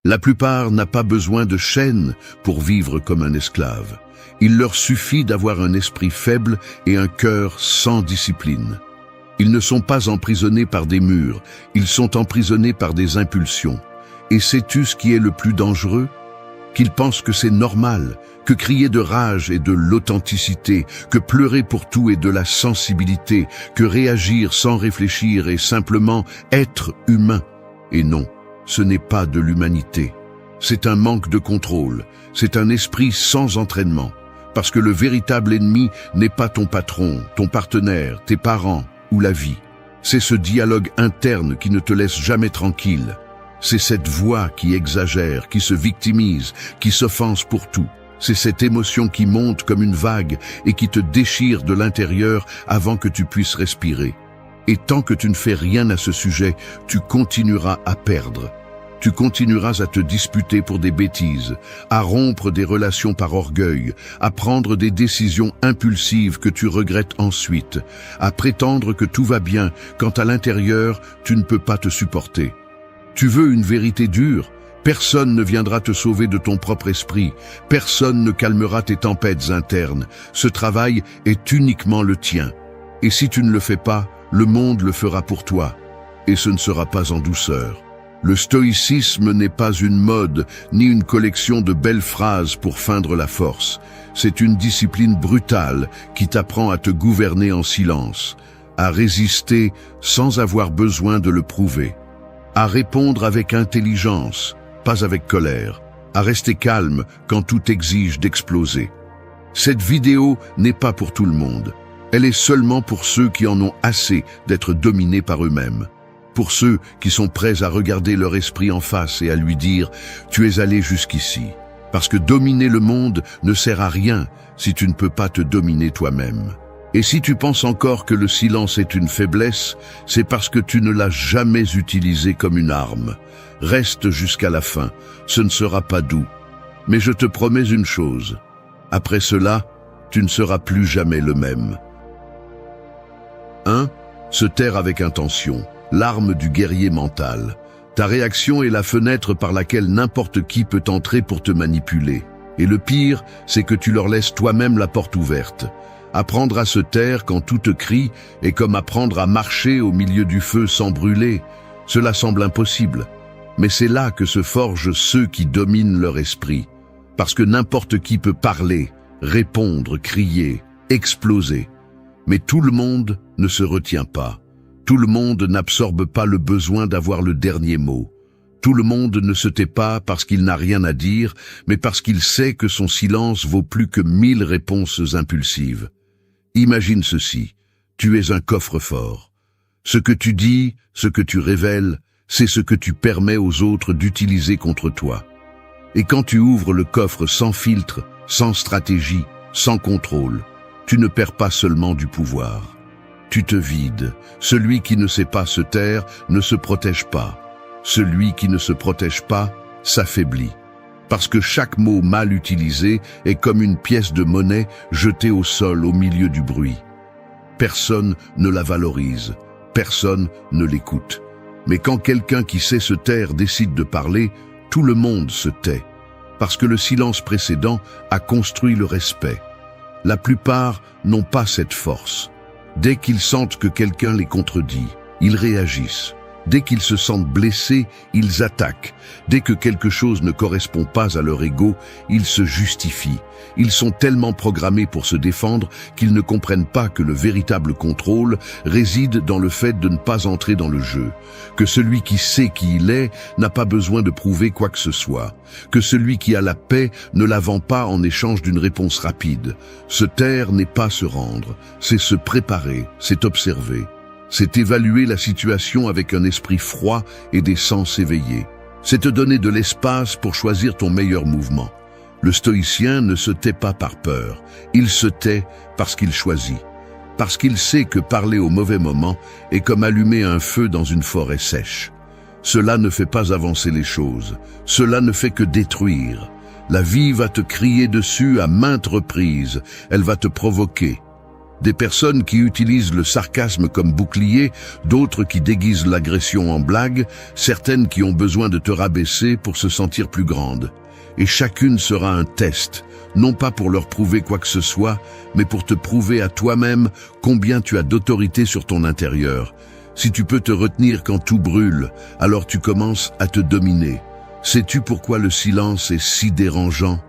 La plupart n'a pas besoin de chaînes pour vivre comme un esclave. Il leur suffit d'avoir un esprit faible et un cœur sans discipline. Ils ne sont pas emprisonnés par des murs, ils sont emprisonnés par des impulsions. Et sais-tu ce qui est le plus dangereux? Qu'ils pensent que c'est normal, que crier de rage est de l'authenticité, que pleurer pour tout est de la sensibilité, que réagir sans réfléchir est simplement être humain. Et non, ce n'est pas de l'humanité. C'est un manque de contrôle, c'est un esprit sans entraînement. Parce que le véritable ennemi n'est pas ton patron, ton partenaire, tes parents ou la vie. C'est ce dialogue interne qui ne te laisse jamais tranquille. C'est cette voix qui exagère, qui se victimise, qui s'offense pour tout. C'est cette émotion qui monte comme une vague et qui te déchire de l'intérieur avant que tu puisses respirer. Et tant que tu ne fais rien à ce sujet, tu continueras à perdre. Tu continueras à te disputer pour des bêtises, à rompre des relations par orgueil, à prendre des décisions impulsives que tu regrettes ensuite, à prétendre que tout va bien quand à l'intérieur, tu ne peux pas te supporter. Tu veux une vérité dure? Personne ne viendra te sauver de ton propre esprit. Personne ne calmera tes tempêtes internes. Ce travail est uniquement le tien. Et si tu ne le fais pas, le monde le fera pour toi. Et ce ne sera pas en douceur. Le stoïcisme n'est pas une mode, ni une collection de belles phrases pour feindre la force. C'est une discipline brutale qui t'apprend à te gouverner en silence, à résister sans avoir besoin de le prouver, à répondre avec intelligence, pas avec colère, à rester calme quand tout exige d'exploser. Cette vidéo n'est pas pour tout le monde. Elle est seulement pour ceux qui en ont assez d'être dominés par eux-mêmes. Pour ceux qui sont prêts à regarder leur esprit en face et à lui dire « Tu es allé jusqu'ici ». Parce que dominer le monde ne sert à rien si tu ne peux pas te dominer toi-même. Et si tu penses encore que le silence est une faiblesse, c'est parce que tu ne l'as jamais utilisé comme une arme. Reste jusqu'à la fin, ce ne sera pas doux. Mais je te promets une chose, après cela, tu ne seras plus jamais le même. 1. Se taire avec intention, l'arme du guerrier mental. Ta réaction est la fenêtre par laquelle n'importe qui peut entrer pour te manipuler. Et le pire, c'est que tu leur laisses toi-même la porte ouverte. Apprendre à se taire quand tout te crie est comme apprendre à marcher au milieu du feu sans brûler. Cela semble impossible. Mais c'est là que se forgent ceux qui dominent leur esprit. Parce que n'importe qui peut parler, répondre, crier, exploser. Mais tout le monde ne se retient pas. Tout le monde n'absorbe pas le besoin d'avoir le dernier mot. Tout le monde ne se tait pas parce qu'il n'a rien à dire, mais parce qu'il sait que son silence vaut plus que 1000 réponses impulsives. Imagine ceci, tu es un coffre-fort. Ce que tu dis, ce que tu révèles, c'est ce que tu permets aux autres d'utiliser contre toi. Et quand tu ouvres le coffre sans filtre, sans stratégie, sans contrôle, tu ne perds pas seulement du pouvoir. Tu te vides. Celui qui ne sait pas se taire ne se protège pas. Celui qui ne se protège pas s'affaiblit. Parce que chaque mot mal utilisé est comme une pièce de monnaie jetée au sol au milieu du bruit. Personne ne la valorise. Personne ne l'écoute. Mais quand quelqu'un qui sait se taire décide de parler, tout le monde se tait. Parce que le silence précédent a construit le respect. La plupart n'ont pas cette force. Dès qu'ils sentent que quelqu'un les contredit, ils réagissent. Dès qu'ils se sentent blessés, ils attaquent. Dès que quelque chose ne correspond pas à leur ego, ils se justifient. Ils sont tellement programmés pour se défendre qu'ils ne comprennent pas que le véritable contrôle réside dans le fait de ne pas entrer dans le jeu. Que celui qui sait qui il est n'a pas besoin de prouver quoi que ce soit. Que celui qui a la paix ne la vend pas en échange d'une réponse rapide. Se taire n'est pas se rendre, c'est se préparer, c'est observer. C'est évaluer la situation avec un esprit froid et des sens éveillés. C'est te donner de l'espace pour choisir ton meilleur mouvement. Le stoïcien ne se tait pas par peur, il se tait parce qu'il choisit. Parce qu'il sait que parler au mauvais moment est comme allumer un feu dans une forêt sèche. Cela ne fait pas avancer les choses, cela ne fait que détruire. La vie va te crier dessus à maintes reprises, elle va te provoquer. Des personnes qui utilisent le sarcasme comme bouclier, d'autres qui déguisent l'agression en blague, certaines qui ont besoin de te rabaisser pour se sentir plus grande. Et chacune sera un test, non pas pour leur prouver quoi que ce soit, mais pour te prouver à toi-même combien tu as d'autorité sur ton intérieur. Si tu peux te retenir quand tout brûle, alors tu commences à te dominer. Sais-tu pourquoi le silence est si dérangeant ?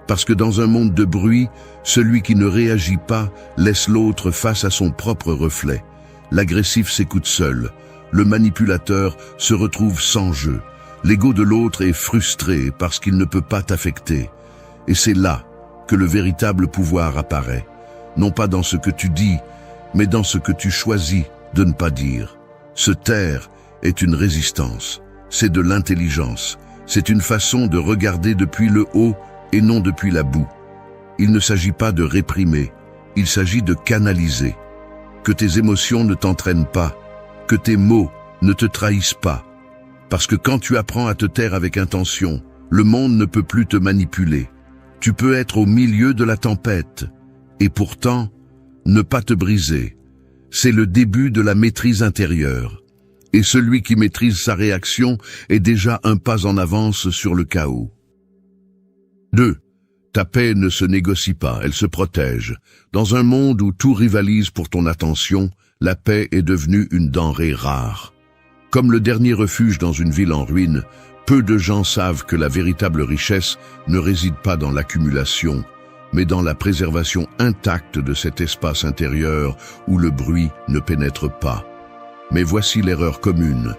Parce que dans un monde de bruit, celui qui ne réagit pas laisse l'autre face à son propre reflet. L'agressif s'écoute seul, le manipulateur se retrouve sans jeu. L'ego de l'autre est frustré parce qu'il ne peut pas t'affecter. Et c'est là que le véritable pouvoir apparaît. Non pas dans ce que tu dis, mais dans ce que tu choisis de ne pas dire. Se taire est une résistance, c'est de l'intelligence, c'est une façon de regarder depuis le haut et non depuis la boue. Il ne s'agit pas de réprimer, il s'agit de canaliser. Que tes émotions ne t'entraînent pas, que tes mots ne te trahissent pas. Parce que quand tu apprends à te taire avec intention, le monde ne peut plus te manipuler. Tu peux être au milieu de la tempête, et pourtant, ne pas te briser. C'est le début de la maîtrise intérieure. Et celui qui maîtrise sa réaction est déjà un pas en avance sur le chaos. 2. Ta paix ne se négocie pas, elle se protège. Dans un monde où tout rivalise pour ton attention, la paix est devenue une denrée rare. Comme le dernier refuge dans une ville en ruine, peu de gens savent que la véritable richesse ne réside pas dans l'accumulation, mais dans la préservation intacte de cet espace intérieur où le bruit ne pénètre pas. Mais voici l'erreur commune.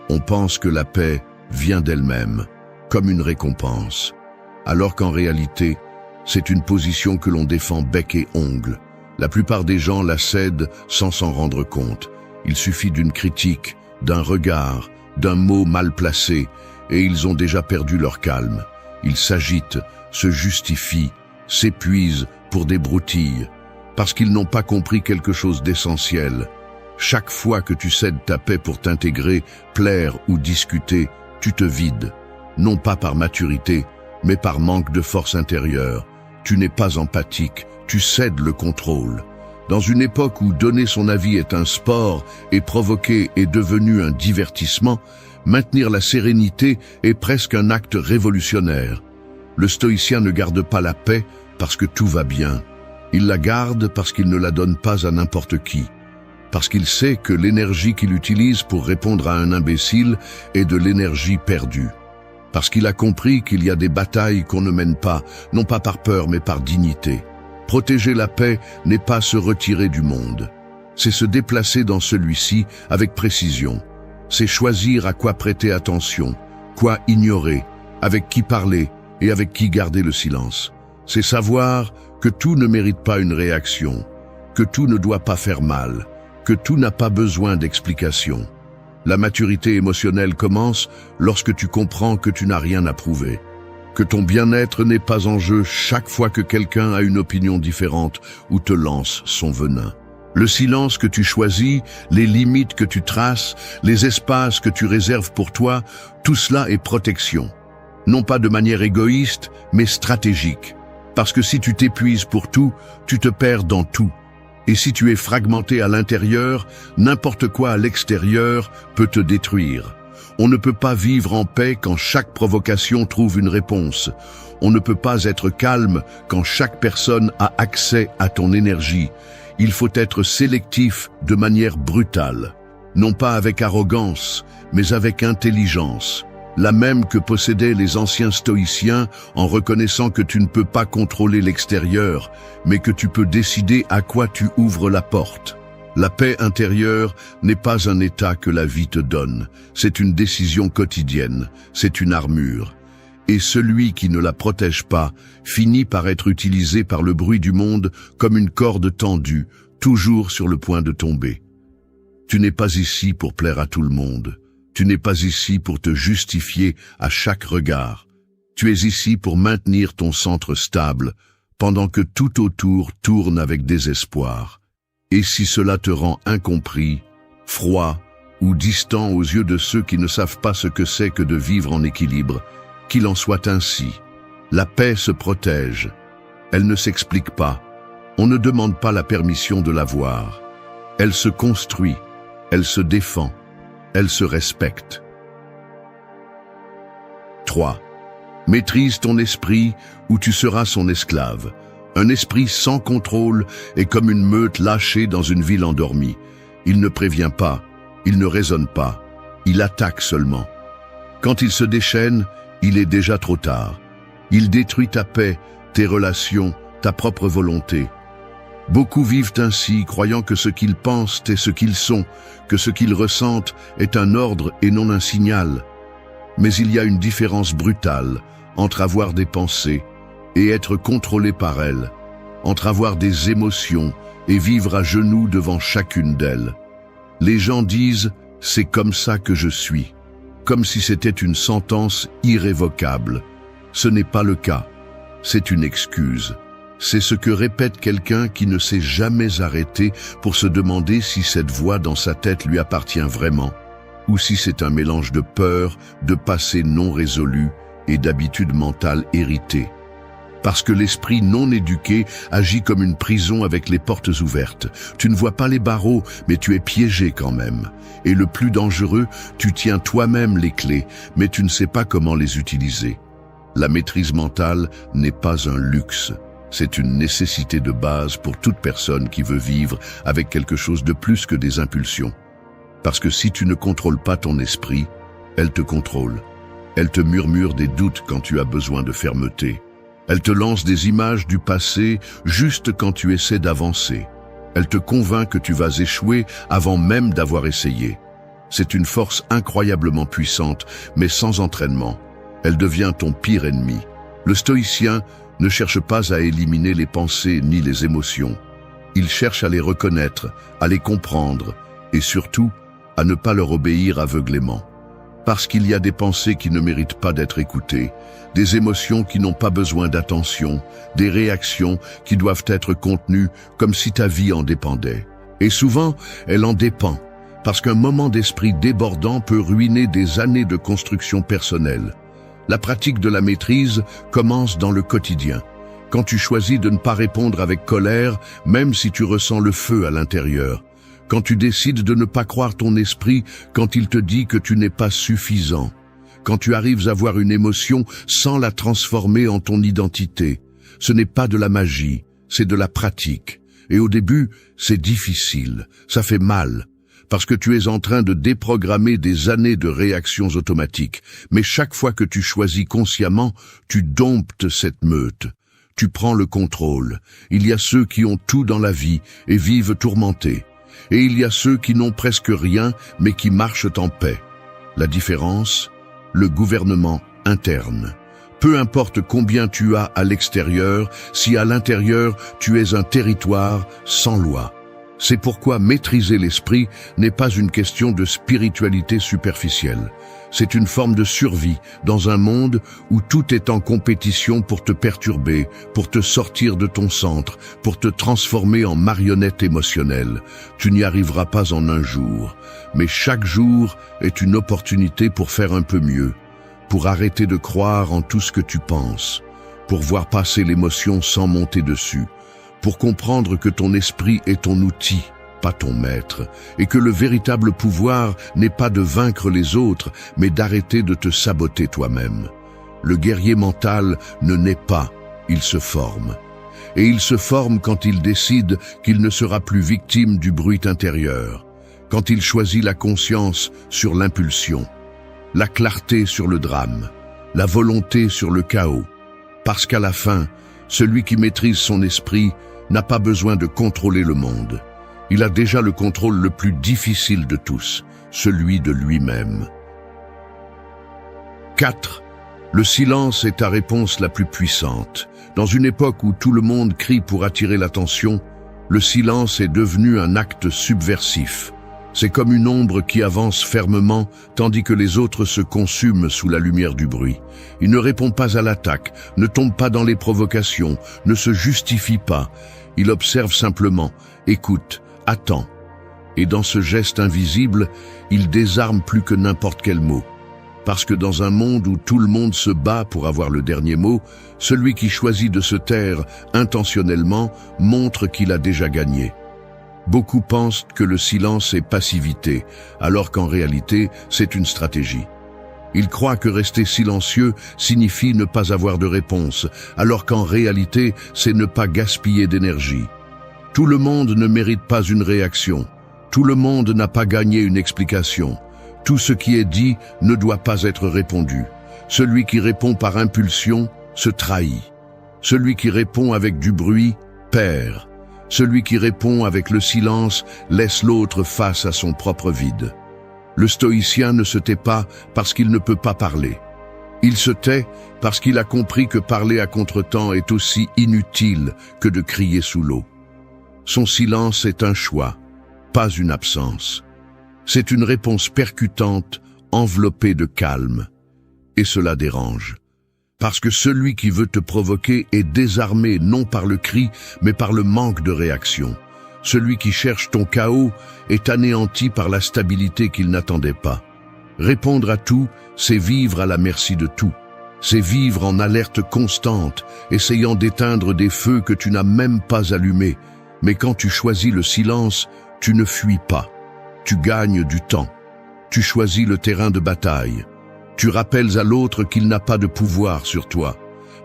On pense que la paix vient d'elle-même, comme une récompense. Alors qu'en réalité, c'est une position que l'on défend bec et ongle. La plupart des gens la cèdent sans s'en rendre compte. Il suffit d'une critique, d'un regard, d'un mot mal placé, et ils ont déjà perdu leur calme. Ils s'agitent, se justifient, s'épuisent pour des broutilles, parce qu'ils n'ont pas compris quelque chose d'essentiel. Chaque fois que tu cèdes ta paix pour t'intégrer, plaire ou discuter, tu te vides, non pas par maturité, mais par manque de force intérieure. Tu n'es pas empathique, tu cèdes le contrôle. Dans une époque où donner son avis est un sport et provoquer est devenu un divertissement, maintenir la sérénité est presque un acte révolutionnaire. Le stoïcien ne garde pas la paix parce que tout va bien. Il la garde parce qu'il ne la donne pas à n'importe qui. Parce qu'il sait que l'énergie qu'il utilise pour répondre à un imbécile est de l'énergie perdue. Parce qu'il a compris qu'il y a des batailles qu'on ne mène pas, non pas par peur mais par dignité. Protéger la paix n'est pas se retirer du monde. C'est se déplacer dans celui-ci avec précision. C'est choisir à quoi prêter attention, quoi ignorer, avec qui parler et avec qui garder le silence. C'est savoir que tout ne mérite pas une réaction, que tout ne doit pas faire mal, que tout n'a pas besoin d'explication. La maturité émotionnelle commence lorsque tu comprends que tu n'as rien à prouver, que ton bien-être n'est pas en jeu chaque fois que quelqu'un a une opinion différente ou te lance son venin. Le silence que tu choisis, les limites que tu traces, les espaces que tu réserves pour toi, tout cela est protection. Non pas de manière égoïste, mais stratégique. Parce que si tu t'épuises pour tout, tu te perds dans tout. Et si tu es fragmenté à l'intérieur, n'importe quoi à l'extérieur peut te détruire. On ne peut pas vivre en paix quand chaque provocation trouve une réponse. On ne peut pas être calme quand chaque personne a accès à ton énergie. Il faut être sélectif de manière brutale. Non pas avec arrogance, mais avec intelligence. La même que possédaient les anciens stoïciens en reconnaissant que tu ne peux pas contrôler l'extérieur, mais que tu peux décider à quoi tu ouvres la porte. La paix intérieure n'est pas un état que la vie te donne, c'est une décision quotidienne, c'est une armure. Et celui qui ne la protège pas finit par être utilisé par le bruit du monde comme une corde tendue, toujours sur le point de tomber. Tu n'es pas ici pour plaire à tout le monde. Tu n'es pas ici pour te justifier à chaque regard. Tu es ici pour maintenir ton centre stable, pendant que tout autour tourne avec désespoir. Et si cela te rend incompris, froid ou distant aux yeux de ceux qui ne savent pas ce que c'est que de vivre en équilibre, qu'il en soit ainsi. La paix se protège. Elle ne s'explique pas. On ne demande pas la permission de la voir. Elle se construit, elle se défend, elle se respecte. 3. Maîtrise ton esprit ou tu seras son esclave. Un esprit sans contrôle est comme une meute lâchée dans une ville endormie. Il ne prévient pas, il ne raisonne pas, il attaque seulement. Quand il se déchaîne, il est déjà trop tard. Il détruit ta paix, tes relations, ta propre volonté. Beaucoup vivent ainsi, croyant que ce qu'ils pensent est ce qu'ils sont, que ce qu'ils ressentent est un ordre et non un signal. Mais il y a une différence brutale entre avoir des pensées et être contrôlé par elles, entre avoir des émotions et vivre à genoux devant chacune d'elles. Les gens disent « c'est comme ça que je suis », comme si c'était une sentence irrévocable. Ce n'est pas le cas, c'est une excuse. C'est ce que répète quelqu'un qui ne s'est jamais arrêté pour se demander si cette voix dans sa tête lui appartient vraiment, ou si c'est un mélange de peur, de passé non résolu et d'habitudes mentales héritées. Parce que l'esprit non éduqué agit comme une prison avec les portes ouvertes. Tu ne vois pas les barreaux, mais tu es piégé quand même. Et le plus dangereux, tu tiens toi-même les clés, mais tu ne sais pas comment les utiliser. La maîtrise mentale n'est pas un luxe. C'est une nécessité de base pour toute personne qui veut vivre avec quelque chose de plus que des impulsions. Parce que si tu ne contrôles pas ton esprit, elle te contrôle. Elle te murmure des doutes quand tu as besoin de fermeté. Elle te lance des images du passé juste quand tu essaies d'avancer. Elle te convainc que tu vas échouer avant même d'avoir essayé. C'est une force incroyablement puissante, mais sans entraînement. Elle devient ton pire ennemi. Le stoïcien ne cherche pas à éliminer les pensées ni les émotions. Il cherche à les reconnaître, à les comprendre et surtout à ne pas leur obéir aveuglément. Parce qu'il y a des pensées qui ne méritent pas d'être écoutées, des émotions qui n'ont pas besoin d'attention, des réactions qui doivent être contenues comme si ta vie en dépendait. Et souvent, elle en dépend, parce qu'un moment d'esprit débordant peut ruiner des années de construction personnelle. La pratique de la maîtrise commence dans le quotidien, quand tu choisis de ne pas répondre avec colère, même si tu ressens le feu à l'intérieur. Quand tu décides de ne pas croire ton esprit quand il te dit que tu n'es pas suffisant. Quand tu arrives à voir une émotion sans la transformer en ton identité. Ce n'est pas de la magie, c'est de la pratique. Et au début, c'est difficile, ça fait mal. Parce que tu es en train de déprogrammer des années de réactions automatiques. Mais chaque fois que tu choisis consciemment, tu domptes cette meute. Tu prends le contrôle. Il y a ceux qui ont tout dans la vie et vivent tourmentés. Et il y a ceux qui n'ont presque rien, mais qui marchent en paix. La différence, le gouvernement interne. Peu importe combien tu as à l'extérieur, si à l'intérieur tu es un territoire sans loi. C'est pourquoi maîtriser l'esprit n'est pas une question de spiritualité superficielle. C'est une forme de survie dans un monde où tout est en compétition pour te perturber, pour te sortir de ton centre, pour te transformer en marionnette émotionnelle. Tu n'y arriveras pas en un jour, mais chaque jour est une opportunité pour faire un peu mieux, pour arrêter de croire en tout ce que tu penses, pour voir passer l'émotion sans monter dessus, pour comprendre que ton esprit est ton outil, pas ton maître, et que le véritable pouvoir n'est pas de vaincre les autres, mais d'arrêter de te saboter toi-même. Le guerrier mental ne naît pas, il se forme. Et il se forme quand il décide qu'il ne sera plus victime du bruit intérieur, quand il choisit la conscience sur l'impulsion, la clarté sur le drame, la volonté sur le chaos. Parce qu'à la fin, celui qui maîtrise son esprit n'a pas besoin de contrôler le monde. Il a déjà le contrôle le plus difficile de tous, celui de lui-même. 4. Le silence est ta réponse la plus puissante. Dans une époque où tout le monde crie pour attirer l'attention, le silence est devenu un acte subversif. C'est comme une ombre qui avance fermement, tandis que les autres se consument sous la lumière du bruit. Il ne répond pas à l'attaque, ne tombe pas dans les provocations, ne se justifie pas. Il observe simplement, écoute, attend. Et dans ce geste invisible, il désarme plus que n'importe quel mot. Parce que dans un monde où tout le monde se bat pour avoir le dernier mot, celui qui choisit de se taire intentionnellement montre qu'il a déjà gagné. Beaucoup pensent que le silence est passivité, alors qu'en réalité, c'est une stratégie. Ils croient que rester silencieux signifie ne pas avoir de réponse, alors qu'en réalité, c'est ne pas gaspiller d'énergie. Tout le monde ne mérite pas une réaction. Tout le monde n'a pas gagné une explication. Tout ce qui est dit ne doit pas être répondu. Celui qui répond par impulsion se trahit. Celui qui répond avec du bruit perd. Celui qui répond avec le silence laisse l'autre face à son propre vide. Le stoïcien ne se tait pas parce qu'il ne peut pas parler. Il se tait parce qu'il a compris que parler à contretemps est aussi inutile que de crier sous l'eau. Son silence est un choix, pas une absence. C'est une réponse percutante, enveloppée de calme. Et cela dérange. Parce que celui qui veut te provoquer est désarmé non par le cri, mais par le manque de réaction. Celui qui cherche ton chaos est anéanti par la stabilité qu'il n'attendait pas. Répondre à tout, c'est vivre à la merci de tout. C'est vivre en alerte constante, essayant d'éteindre des feux que tu n'as même pas allumés. Mais quand tu choisis le silence, tu ne fuis pas. Tu gagnes du temps. Tu choisis le terrain de bataille. Tu rappelles à l'autre qu'il n'a pas de pouvoir sur toi.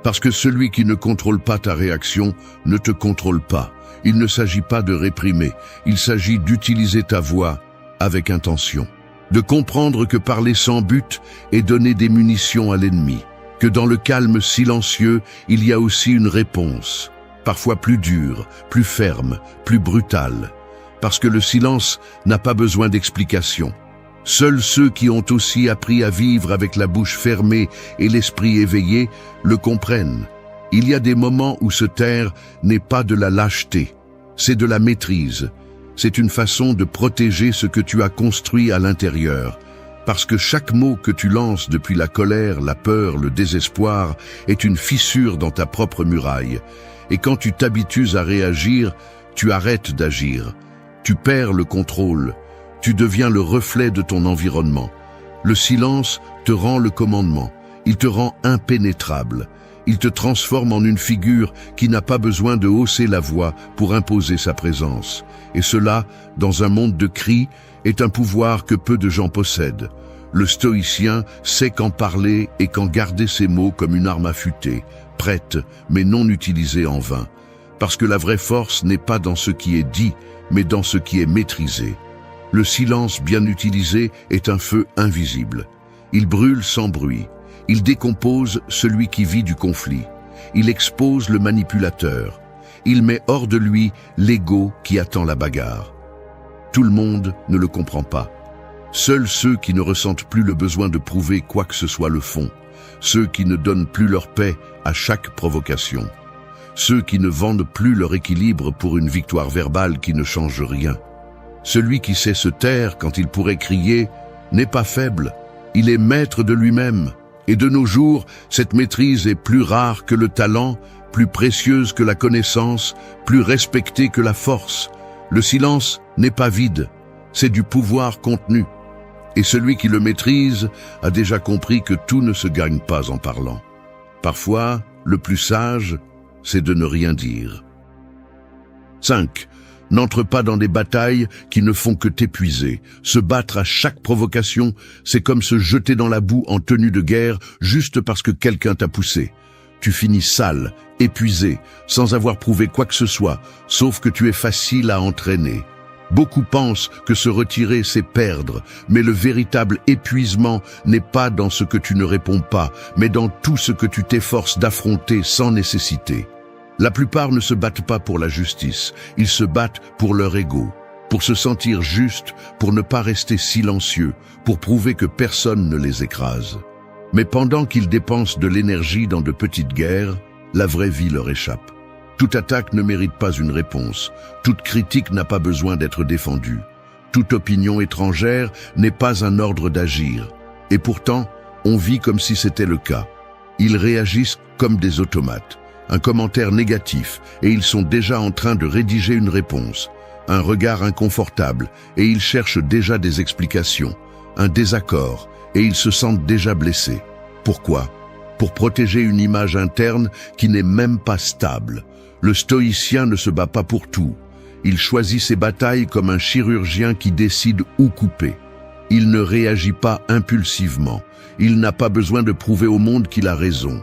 Parce que celui qui ne contrôle pas ta réaction ne te contrôle pas. Il ne s'agit pas de réprimer, il s'agit d'utiliser ta voix avec intention. De comprendre que parler sans but est donner des munitions à l'ennemi. Que dans le calme silencieux, il y a aussi une réponse. Parfois plus dure, plus ferme, plus brutale. Parce que le silence n'a pas besoin d'explication. Seuls ceux qui ont aussi appris à vivre avec la bouche fermée et l'esprit éveillé le comprennent. Il y a des moments où se taire n'est pas de la lâcheté, c'est de la maîtrise. C'est une façon de protéger ce que tu as construit à l'intérieur. Parce que chaque mot que tu lances depuis la colère, la peur, le désespoir est une fissure dans ta propre muraille. Et quand tu t'habitues à réagir, tu arrêtes d'agir. Tu perds le contrôle. Tu deviens le reflet de ton environnement. Le silence te rend le commandement. Il te rend impénétrable. Il te transforme en une figure qui n'a pas besoin de hausser la voix pour imposer sa présence. Et cela, dans un monde de cris, est un pouvoir que peu de gens possèdent. Le stoïcien sait quand parler et quand garder ses mots comme une arme affûtée, prête mais non utilisée en vain. Parce que la vraie force n'est pas dans ce qui est dit, mais dans ce qui est maîtrisé. Le silence bien utilisé est un feu invisible. Il brûle sans bruit. Il décompose celui qui vit du conflit. Il expose le manipulateur. Il met hors de lui l'ego qui attend la bagarre. Tout le monde ne le comprend pas. Seuls ceux qui ne ressentent plus le besoin de prouver quoi que ce soit le font. Ceux qui ne donnent plus leur paix à chaque provocation. Ceux qui ne vendent plus leur équilibre pour une victoire verbale qui ne change rien. Celui qui sait se taire quand il pourrait crier n'est pas faible, il est maître de lui-même. Et de nos jours, cette maîtrise est plus rare que le talent, plus précieuse que la connaissance, plus respectée que la force. Le silence n'est pas vide, c'est du pouvoir contenu. Et celui qui le maîtrise a déjà compris que tout ne se gagne pas en parlant. Parfois, le plus sage, c'est de ne rien dire. 5. N'entre pas dans des batailles qui ne font que t'épuiser. Se battre à chaque provocation, c'est comme se jeter dans la boue en tenue de guerre juste parce que quelqu'un t'a poussé. Tu finis sale, épuisé, sans avoir prouvé quoi que ce soit, sauf que tu es facile à entraîner. Beaucoup pensent que se retirer, c'est perdre, mais le véritable épuisement n'est pas dans ce que tu ne réponds pas, mais dans tout ce que tu t'efforces d'affronter sans nécessité. La plupart ne se battent pas pour la justice, ils se battent pour leur ego, pour se sentir juste, pour ne pas rester silencieux, pour prouver que personne ne les écrase. Mais pendant qu'ils dépensent de l'énergie dans de petites guerres, la vraie vie leur échappe. Toute attaque ne mérite pas une réponse, toute critique n'a pas besoin d'être défendue, toute opinion étrangère n'est pas un ordre d'agir. Et pourtant, on vit comme si c'était le cas. Ils réagissent comme des automates. Un commentaire négatif, et ils sont déjà en train de rédiger une réponse. Un regard inconfortable, et ils cherchent déjà des explications. Un désaccord, et ils se sentent déjà blessés. Pourquoi? Pour protéger une image interne qui n'est même pas stable. Le stoïcien ne se bat pas pour tout. Il choisit ses batailles comme un chirurgien qui décide où couper. Il ne réagit pas impulsivement. Il n'a pas besoin de prouver au monde qu'il a raison.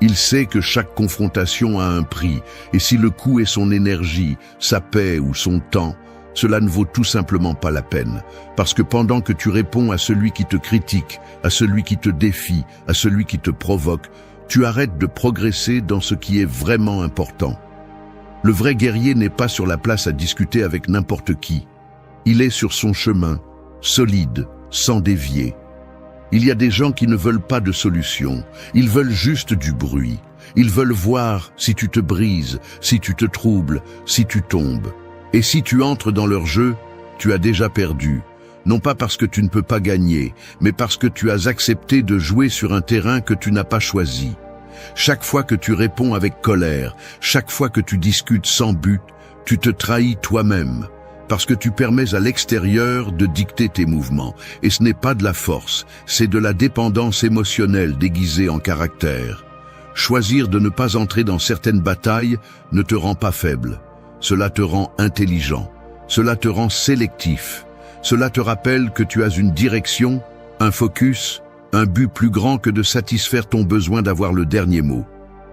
Il sait que chaque confrontation a un prix, et si le coût est son énergie, sa paix ou son temps, cela ne vaut tout simplement pas la peine. Parce que pendant que tu réponds à celui qui te critique, à celui qui te défie, à celui qui te provoque, tu arrêtes de progresser dans ce qui est vraiment important. Le vrai guerrier n'est pas sur la place à discuter avec n'importe qui. Il est sur son chemin, solide, sans dévier. Il y a des gens qui ne veulent pas de solution, ils veulent juste du bruit. Ils veulent voir si tu te brises, si tu te troubles, si tu tombes. Et si tu entres dans leur jeu, tu as déjà perdu. Non pas parce que tu ne peux pas gagner, mais parce que tu as accepté de jouer sur un terrain que tu n'as pas choisi. Chaque fois que tu réponds avec colère, chaque fois que tu discutes sans but, tu te trahis toi-même. Parce que tu permets à l'extérieur de dicter tes mouvements. Et ce n'est pas de la force, c'est de la dépendance émotionnelle déguisée en caractère. Choisir de ne pas entrer dans certaines batailles ne te rend pas faible. Cela te rend intelligent. Cela te rend sélectif. Cela te rappelle que tu as une direction, un focus, un but plus grand que de satisfaire ton besoin d'avoir le dernier mot.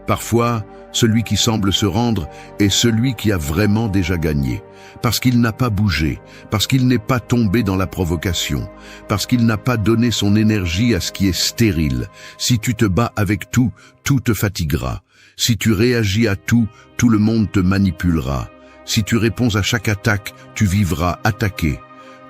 Parfois, celui qui semble se rendre est celui qui a vraiment déjà gagné. Parce qu'il n'a pas bougé, parce qu'il n'est pas tombé dans la provocation, parce qu'il n'a pas donné son énergie à ce qui est stérile. Si tu te bats avec tout, tout te fatiguera. Si tu réagis à tout, tout le monde te manipulera. Si tu réponds à chaque attaque, tu vivras attaqué.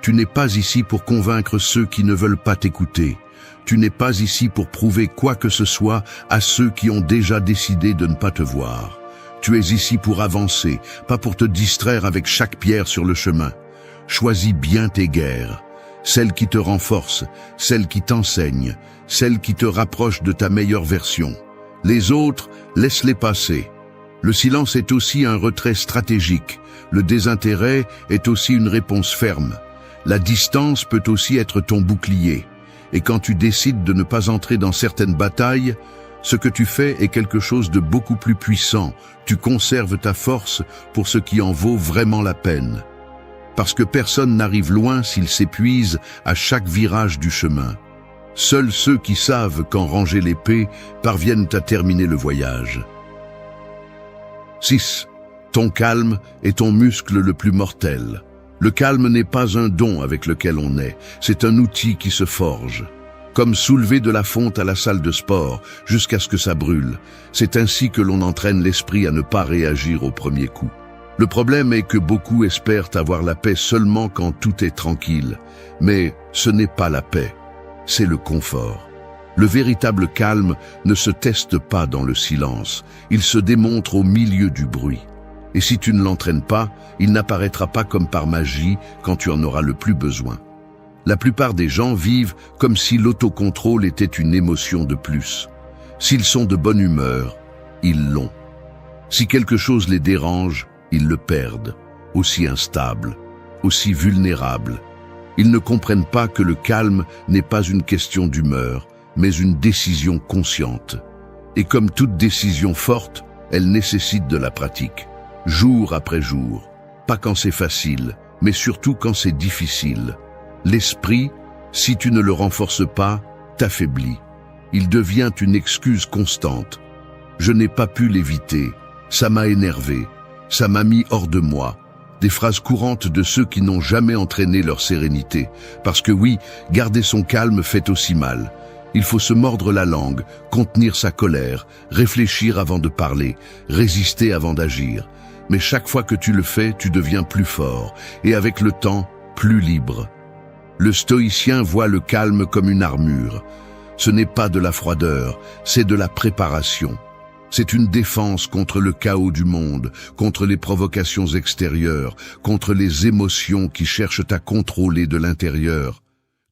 Tu n'es pas ici pour convaincre ceux qui ne veulent pas t'écouter. Tu n'es pas ici pour prouver quoi que ce soit à ceux qui ont déjà décidé de ne pas te voir. Tu es ici pour avancer, pas pour te distraire avec chaque pierre sur le chemin. Choisis bien tes guerres, celles qui te renforcent, celles qui t'enseignent, celles qui te rapprochent de ta meilleure version. Les autres, laisse-les passer. Le silence est aussi un retrait stratégique. Le désintérêt est aussi une réponse ferme. La distance peut aussi être ton bouclier. Et quand tu décides de ne pas entrer dans certaines batailles, ce que tu fais est quelque chose de beaucoup plus puissant. Tu conserves ta force pour ce qui en vaut vraiment la peine. Parce que personne n'arrive loin s'il s'épuise à chaque virage du chemin. Seuls ceux qui savent quand ranger l'épée parviennent à terminer le voyage. 6. Ton calme est ton muscle le plus mortel. Le calme n'est pas un don avec lequel on naît, c'est un outil qui se forge. Comme soulever de la fonte à la salle de sport, jusqu'à ce que ça brûle. C'est ainsi que l'on entraîne l'esprit à ne pas réagir au premier coup. Le problème est que beaucoup espèrent avoir la paix seulement quand tout est tranquille. Mais ce n'est pas la paix, c'est le confort. Le véritable calme ne se teste pas dans le silence, il se démontre au milieu du bruit. Et si tu ne l'entraînes pas, il n'apparaîtra pas comme par magie quand tu en auras le plus besoin. La plupart des gens vivent comme si l'autocontrôle était une émotion de plus. S'ils sont de bonne humeur, ils l'ont. Si quelque chose les dérange, ils le perdent. Aussi instable, aussi vulnérable. Ils ne comprennent pas que le calme n'est pas une question d'humeur, mais une décision consciente. Et comme toute décision forte, elle nécessite de la pratique. Jour après jour, pas quand c'est facile, mais surtout quand c'est difficile. L'esprit, si tu ne le renforces pas, t'affaiblit. Il devient une excuse constante. Je n'ai pas pu l'éviter, ça m'a énervé, ça m'a mis hors de moi. Des phrases courantes de ceux qui n'ont jamais entraîné leur sérénité. Parce que oui, garder son calme fait aussi mal. Il faut se mordre la langue, contenir sa colère, réfléchir avant de parler, résister avant d'agir. Mais chaque fois que tu le fais, tu deviens plus fort, et avec le temps, plus libre. Le stoïcien voit le calme comme une armure. Ce n'est pas de la froideur, c'est de la préparation. C'est une défense contre le chaos du monde, contre les provocations extérieures, contre les émotions qui cherchent à contrôler de l'intérieur.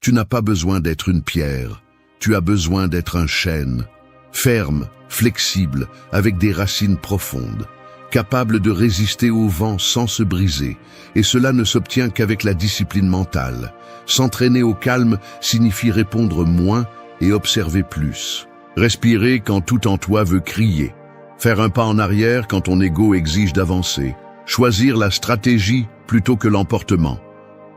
Tu n'as pas besoin d'être une pierre, tu as besoin d'être un chêne, ferme, flexible, avec des racines profondes. capable de résister au vent sans se briser. Et cela ne s'obtient qu'avec la discipline mentale. S'entraîner au calme signifie répondre moins et observer plus. Respirer quand tout en toi veut crier. Faire un pas en arrière quand ton ego exige d'avancer. Choisir la stratégie plutôt que l'emportement.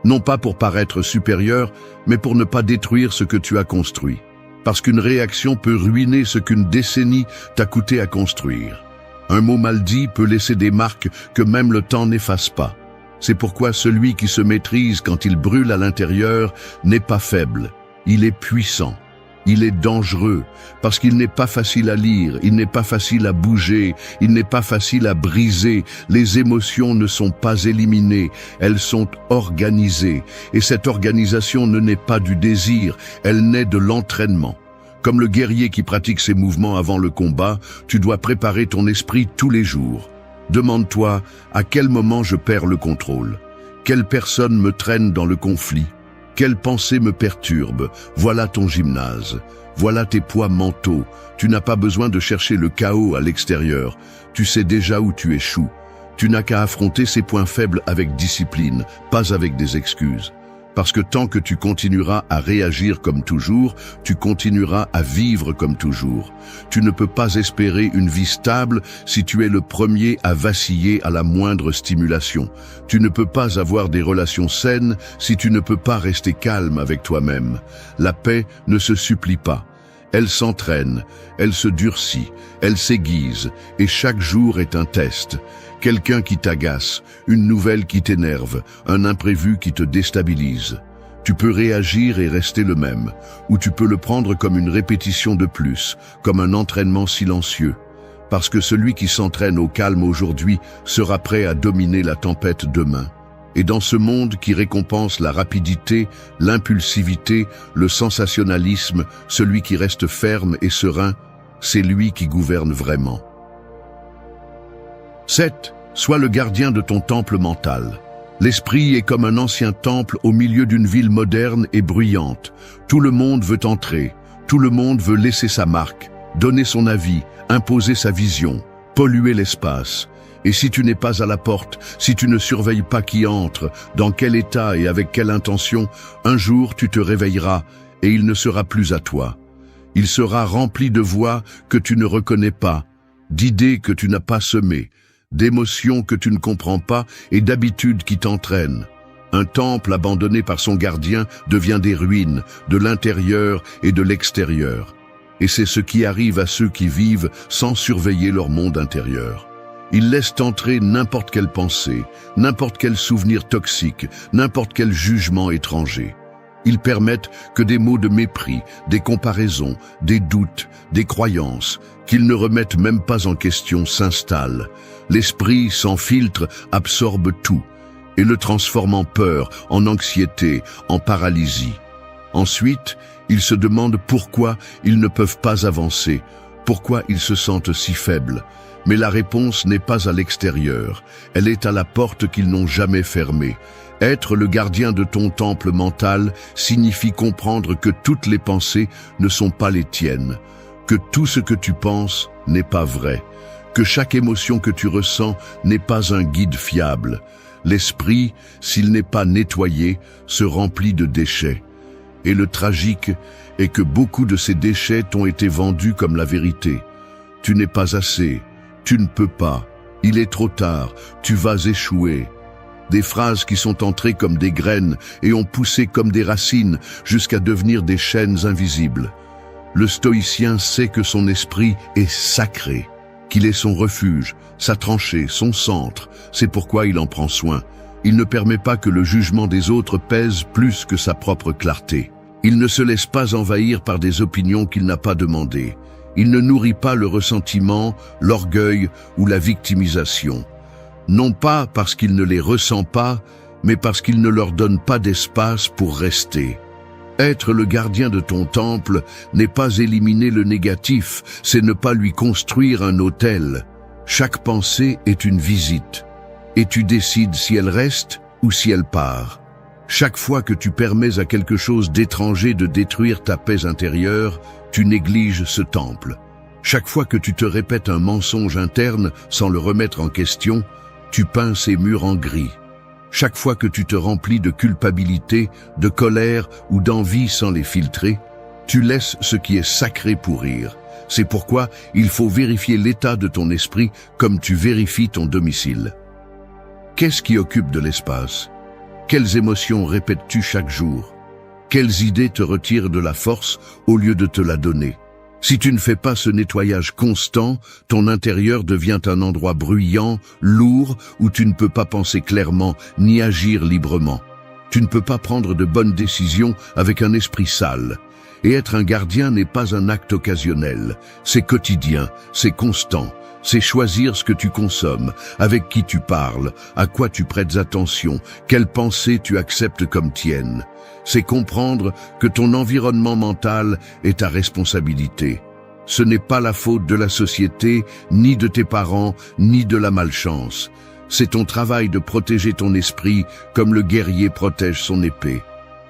Non pas pour paraître supérieur, mais pour ne pas détruire ce que tu as construit. Parce qu'une réaction peut ruiner ce qu'une décennie t'a coûté à construire. Un mot mal dit peut laisser des marques que même le temps n'efface pas. C'est pourquoi celui qui se maîtrise quand il brûle à l'intérieur n'est pas faible, il est puissant. Il est dangereux, parce qu'il n'est pas facile à lire, il n'est pas facile à bouger, il n'est pas facile à briser. Les émotions ne sont pas éliminées, elles sont organisées. Et cette organisation ne naît pas du désir, elle naît de l'entraînement. Comme le guerrier qui pratique ses mouvements avant le combat, tu dois préparer ton esprit tous les jours. Demande-toi, à quel moment je perds le contrôle? Quelle personne me traîne dans le conflit? Quelle pensée me perturbe? Voilà ton gymnase. Voilà tes poids mentaux. Tu n'as pas besoin de chercher le chaos à l'extérieur. Tu sais déjà où tu échoues. Tu n'as qu'à affronter ces points faibles avec discipline, pas avec des excuses. Parce que tant que tu continueras à réagir comme toujours, tu continueras à vivre comme toujours. Tu ne peux pas espérer une vie stable si tu es le premier à vaciller à la moindre stimulation. Tu ne peux pas avoir des relations saines si tu ne peux pas rester calme avec toi-même. La paix ne se supplie pas. Elle s'entraîne, elle se durcit, elle s'aiguise, et chaque jour est un test. Quelqu'un qui t'agace, une nouvelle qui t'énerve, un imprévu qui te déstabilise. Tu peux réagir et rester le même, ou tu peux le prendre comme une répétition de plus, comme un entraînement silencieux. Parce que celui qui s'entraîne au calme aujourd'hui sera prêt à dominer la tempête demain. Et dans ce monde qui récompense la rapidité, l'impulsivité, le sensationnalisme, celui qui reste ferme et serein, c'est lui qui gouverne vraiment. 7. Sois le gardien de ton temple mental. L'esprit est comme un ancien temple au milieu d'une ville moderne et bruyante. Tout le monde veut entrer, tout le monde veut laisser sa marque, donner son avis, imposer sa vision, polluer l'espace. Et si tu n'es pas à la porte, si tu ne surveilles pas qui entre, dans quel état et avec quelle intention, un jour tu te réveilleras et il ne sera plus à toi. Il sera rempli de voix que tu ne reconnais pas, d'idées que tu n'as pas semées, d'émotions que tu ne comprends pas et d'habitudes qui t'entraînent. Un temple abandonné par son gardien devient des ruines, de l'intérieur et de l'extérieur. Et c'est ce qui arrive à ceux qui vivent sans surveiller leur monde intérieur. Ils laissent entrer n'importe quelle pensée, n'importe quel souvenir toxique, n'importe quel jugement étranger. Ils permettent que des mots de mépris, des comparaisons, des doutes, des croyances, qu'ils ne remettent même pas en question s'installent. L'esprit, sans filtre, absorbe tout et le transforme en peur, en anxiété, en paralysie. Ensuite, ils se demandent pourquoi ils ne peuvent pas avancer, pourquoi ils se sentent si faibles. Mais la réponse n'est pas à l'extérieur, elle est à la porte qu'ils n'ont jamais fermée. Être le gardien de ton temple mental signifie comprendre que toutes les pensées ne sont pas les tiennes, que tout ce que tu penses n'est pas vrai, que chaque émotion que tu ressens n'est pas un guide fiable. L'esprit, s'il n'est pas nettoyé, se remplit de déchets. Et le tragique est que beaucoup de ces déchets t'ont été vendus comme la vérité. Tu n'es pas assez, tu ne peux pas, il est trop tard, tu vas échouer. Des phrases qui sont entrées comme des graines et ont poussé comme des racines jusqu'à devenir des chaînes invisibles. Le stoïcien sait que son esprit est sacré, qu'il est son refuge, sa tranchée, son centre. C'est pourquoi il en prend soin. Il ne permet pas que le jugement des autres pèse plus que sa propre clarté. Il ne se laisse pas envahir par des opinions qu'il n'a pas demandées. Il ne nourrit pas le ressentiment, l'orgueil ou la victimisation. Non pas parce qu'il ne les ressent pas, mais parce qu'il ne leur donne pas d'espace pour rester. Être le gardien de ton temple n'est pas éliminer le négatif, c'est ne pas lui construire un autel. Chaque pensée est une visite, et tu décides si elle reste ou si elle part. Chaque fois que tu permets à quelque chose d'étranger de détruire ta paix intérieure, tu négliges ce temple. Chaque fois que tu te répètes un mensonge interne sans le remettre en question, tu peins ces murs en gris. Chaque fois que tu te remplis de culpabilité, de colère ou d'envie sans les filtrer, tu laisses ce qui est sacré pourrir. C'est pourquoi il faut vérifier l'état de ton esprit comme tu vérifies ton domicile. Qu'est-ce qui occupe de l'espace? Quelles émotions répètes-tu chaque jour? Quelles idées te retirent de la force au lieu de te la donner? Si tu ne fais pas ce nettoyage constant, ton intérieur devient un endroit bruyant, lourd, où tu ne peux pas penser clairement ni agir librement. Tu ne peux pas prendre de bonnes décisions avec un esprit sale. Et être un gardien n'est pas un acte occasionnel, c'est quotidien, c'est constant. C'est choisir ce que tu consommes, avec qui tu parles, à quoi tu prêtes attention, quelles pensées tu acceptes comme tiennes. C'est comprendre que ton environnement mental est ta responsabilité. Ce n'est pas la faute de la société, ni de tes parents, ni de la malchance. C'est ton travail de protéger ton esprit comme le guerrier protège son épée.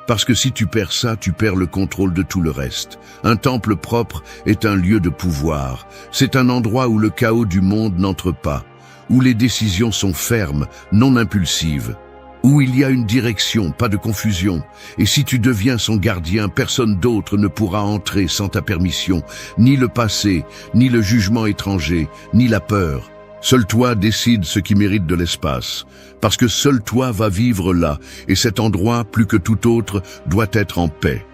Parce que si tu perds ça, tu perds le contrôle de tout le reste. Un temple propre est un lieu de pouvoir. C'est un endroit où le chaos du monde n'entre pas, où les décisions sont fermes, non impulsives, où il y a une direction, pas de confusion. Et si tu deviens son gardien, personne d'autre ne pourra entrer sans ta permission, ni le passé, ni le jugement étranger, ni la peur. Seul toi décide ce qui mérite de l'espace, parce que seul toi vas vivre là, et cet endroit, plus que tout autre, doit être en paix.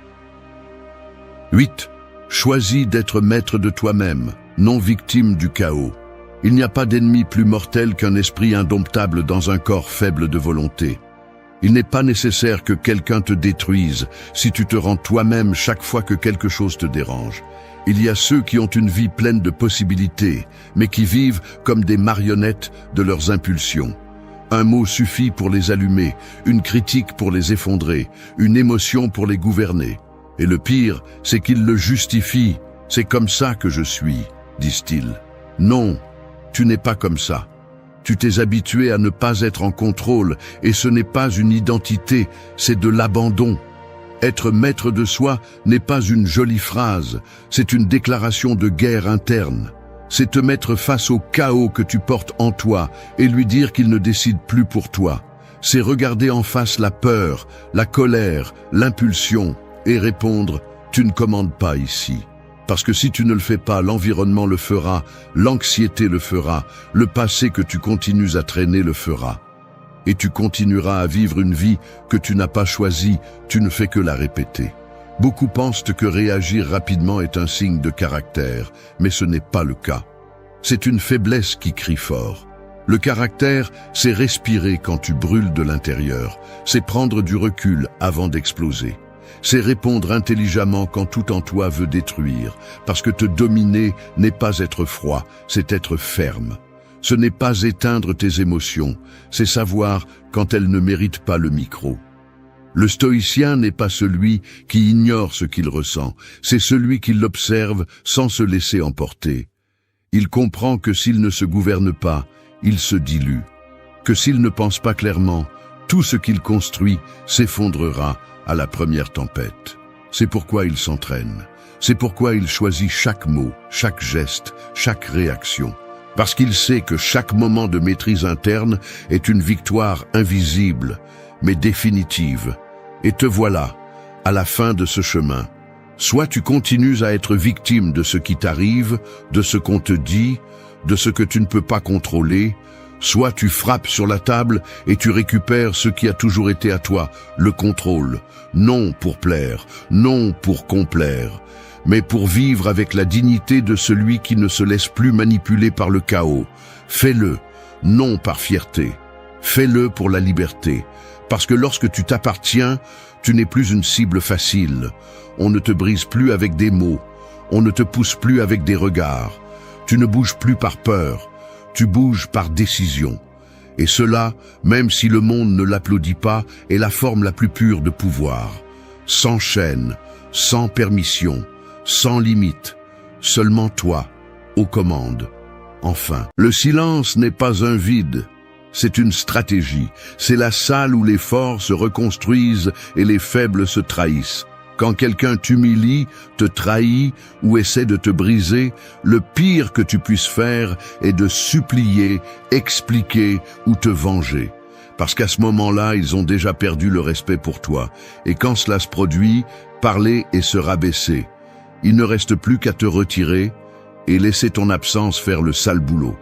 8. Choisis d'être maître de toi-même, non victime du chaos. Il n'y a pas d'ennemi plus mortel qu'un esprit indomptable dans un corps faible de volonté. Il n'est pas nécessaire que quelqu'un te détruise si tu te rends toi-même chaque fois que quelque chose te dérange. Il y a ceux qui ont une vie pleine de possibilités, mais qui vivent comme des marionnettes de leurs impulsions. Un mot suffit pour les allumer, une critique pour les effondrer, une émotion pour les gouverner. Et le pire, c'est qu'ils le justifient. C'est comme ça que je suis, disent-ils. Non, tu n'es pas comme ça. Tu t'es habitué à ne pas être en contrôle, et ce n'est pas une identité, c'est de l'abandon. Être maître de soi n'est pas une jolie phrase, c'est une déclaration de guerre interne. C'est te mettre face au chaos que tu portes en toi et lui dire qu'il ne décide plus pour toi. C'est regarder en face la peur, la colère, l'impulsion et répondre « tu ne commandes pas ici ». Parce que si tu ne le fais pas, l'environnement le fera, l'anxiété le fera, le passé que tu continues à traîner le fera. Et tu continueras à vivre une vie que tu n'as pas choisie, tu ne fais que la répéter. Beaucoup pensent que réagir rapidement est un signe de caractère, mais ce n'est pas le cas. C'est une faiblesse qui crie fort. Le caractère, c'est respirer quand tu brûles de l'intérieur, c'est prendre du recul avant d'exploser. C'est répondre intelligemment quand tout en toi veut détruire, parce que te dominer n'est pas être froid, c'est être ferme. Ce n'est pas éteindre tes émotions, c'est savoir quand elles ne méritent pas le micro. Le stoïcien n'est pas celui qui ignore ce qu'il ressent, c'est celui qui l'observe sans se laisser emporter. Il comprend que s'il ne se gouverne pas, il se dilue, que s'il ne pense pas clairement, tout ce qu'il construit s'effondrera à la première tempête. C'est pourquoi il s'entraîne, c'est pourquoi il choisit chaque mot, chaque geste, chaque réaction. Parce qu'il sait que chaque moment de maîtrise interne est une victoire invisible, mais définitive. Et te voilà, à la fin de ce chemin. Soit tu continues à être victime de ce qui t'arrive, de ce qu'on te dit, de ce que tu ne peux pas contrôler, soit tu frappes sur la table et tu récupères ce qui a toujours été à toi, le contrôle. Non pour plaire, non pour complaire, mais pour vivre avec la dignité de celui qui ne se laisse plus manipuler par le chaos. Fais-le, non par fierté. Fais-le pour la liberté. Parce que lorsque tu t'appartiens, tu n'es plus une cible facile. On ne te brise plus avec des mots. On ne te pousse plus avec des regards. Tu ne bouges plus par peur. Tu bouges par décision. Et cela, même si le monde ne l'applaudit pas, est la forme la plus pure de pouvoir. Sans chaîne, sans permission, sans limite, seulement toi, aux commandes. Enfin, le silence n'est pas un vide, c'est une stratégie, c'est la salle où les forts se reconstruisent et les faibles se trahissent. Quand quelqu'un t'humilie, te trahit ou essaie de te briser, le pire que tu puisses faire est de supplier, expliquer ou te venger. Parce qu'à ce moment-là, ils ont déjà perdu le respect pour toi. Et quand cela se produit, parler et se rabaisser. Il ne reste plus qu'à te retirer et laisser ton absence faire le sale boulot.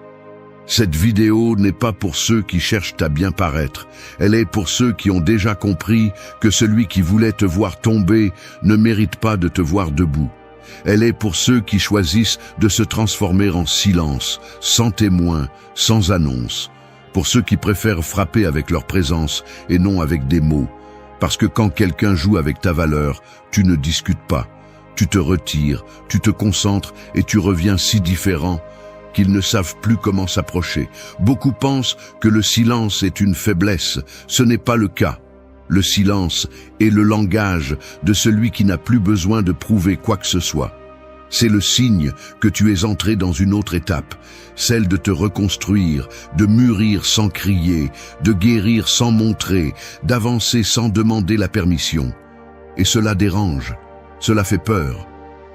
Cette vidéo n'est pas pour ceux qui cherchent à bien paraître. Elle est pour ceux qui ont déjà compris que celui qui voulait te voir tomber ne mérite pas de te voir debout. Elle est pour ceux qui choisissent de se transformer en silence, sans témoin, sans annonce. Pour ceux qui préfèrent frapper avec leur présence et non avec des mots. Parce que quand quelqu'un joue avec ta valeur, tu ne discutes pas. Tu te retires, tu te concentres et tu reviens si différent qu'ils ne savent plus comment s'approcher. Beaucoup pensent que le silence est une faiblesse. Ce n'est pas le cas. Le silence est le langage de celui qui n'a plus besoin de prouver quoi que ce soit. C'est le signe que tu es entré dans une autre étape, celle de te reconstruire, de mûrir sans crier, de guérir sans montrer, d'avancer sans demander la permission. Et cela dérange, cela fait peur.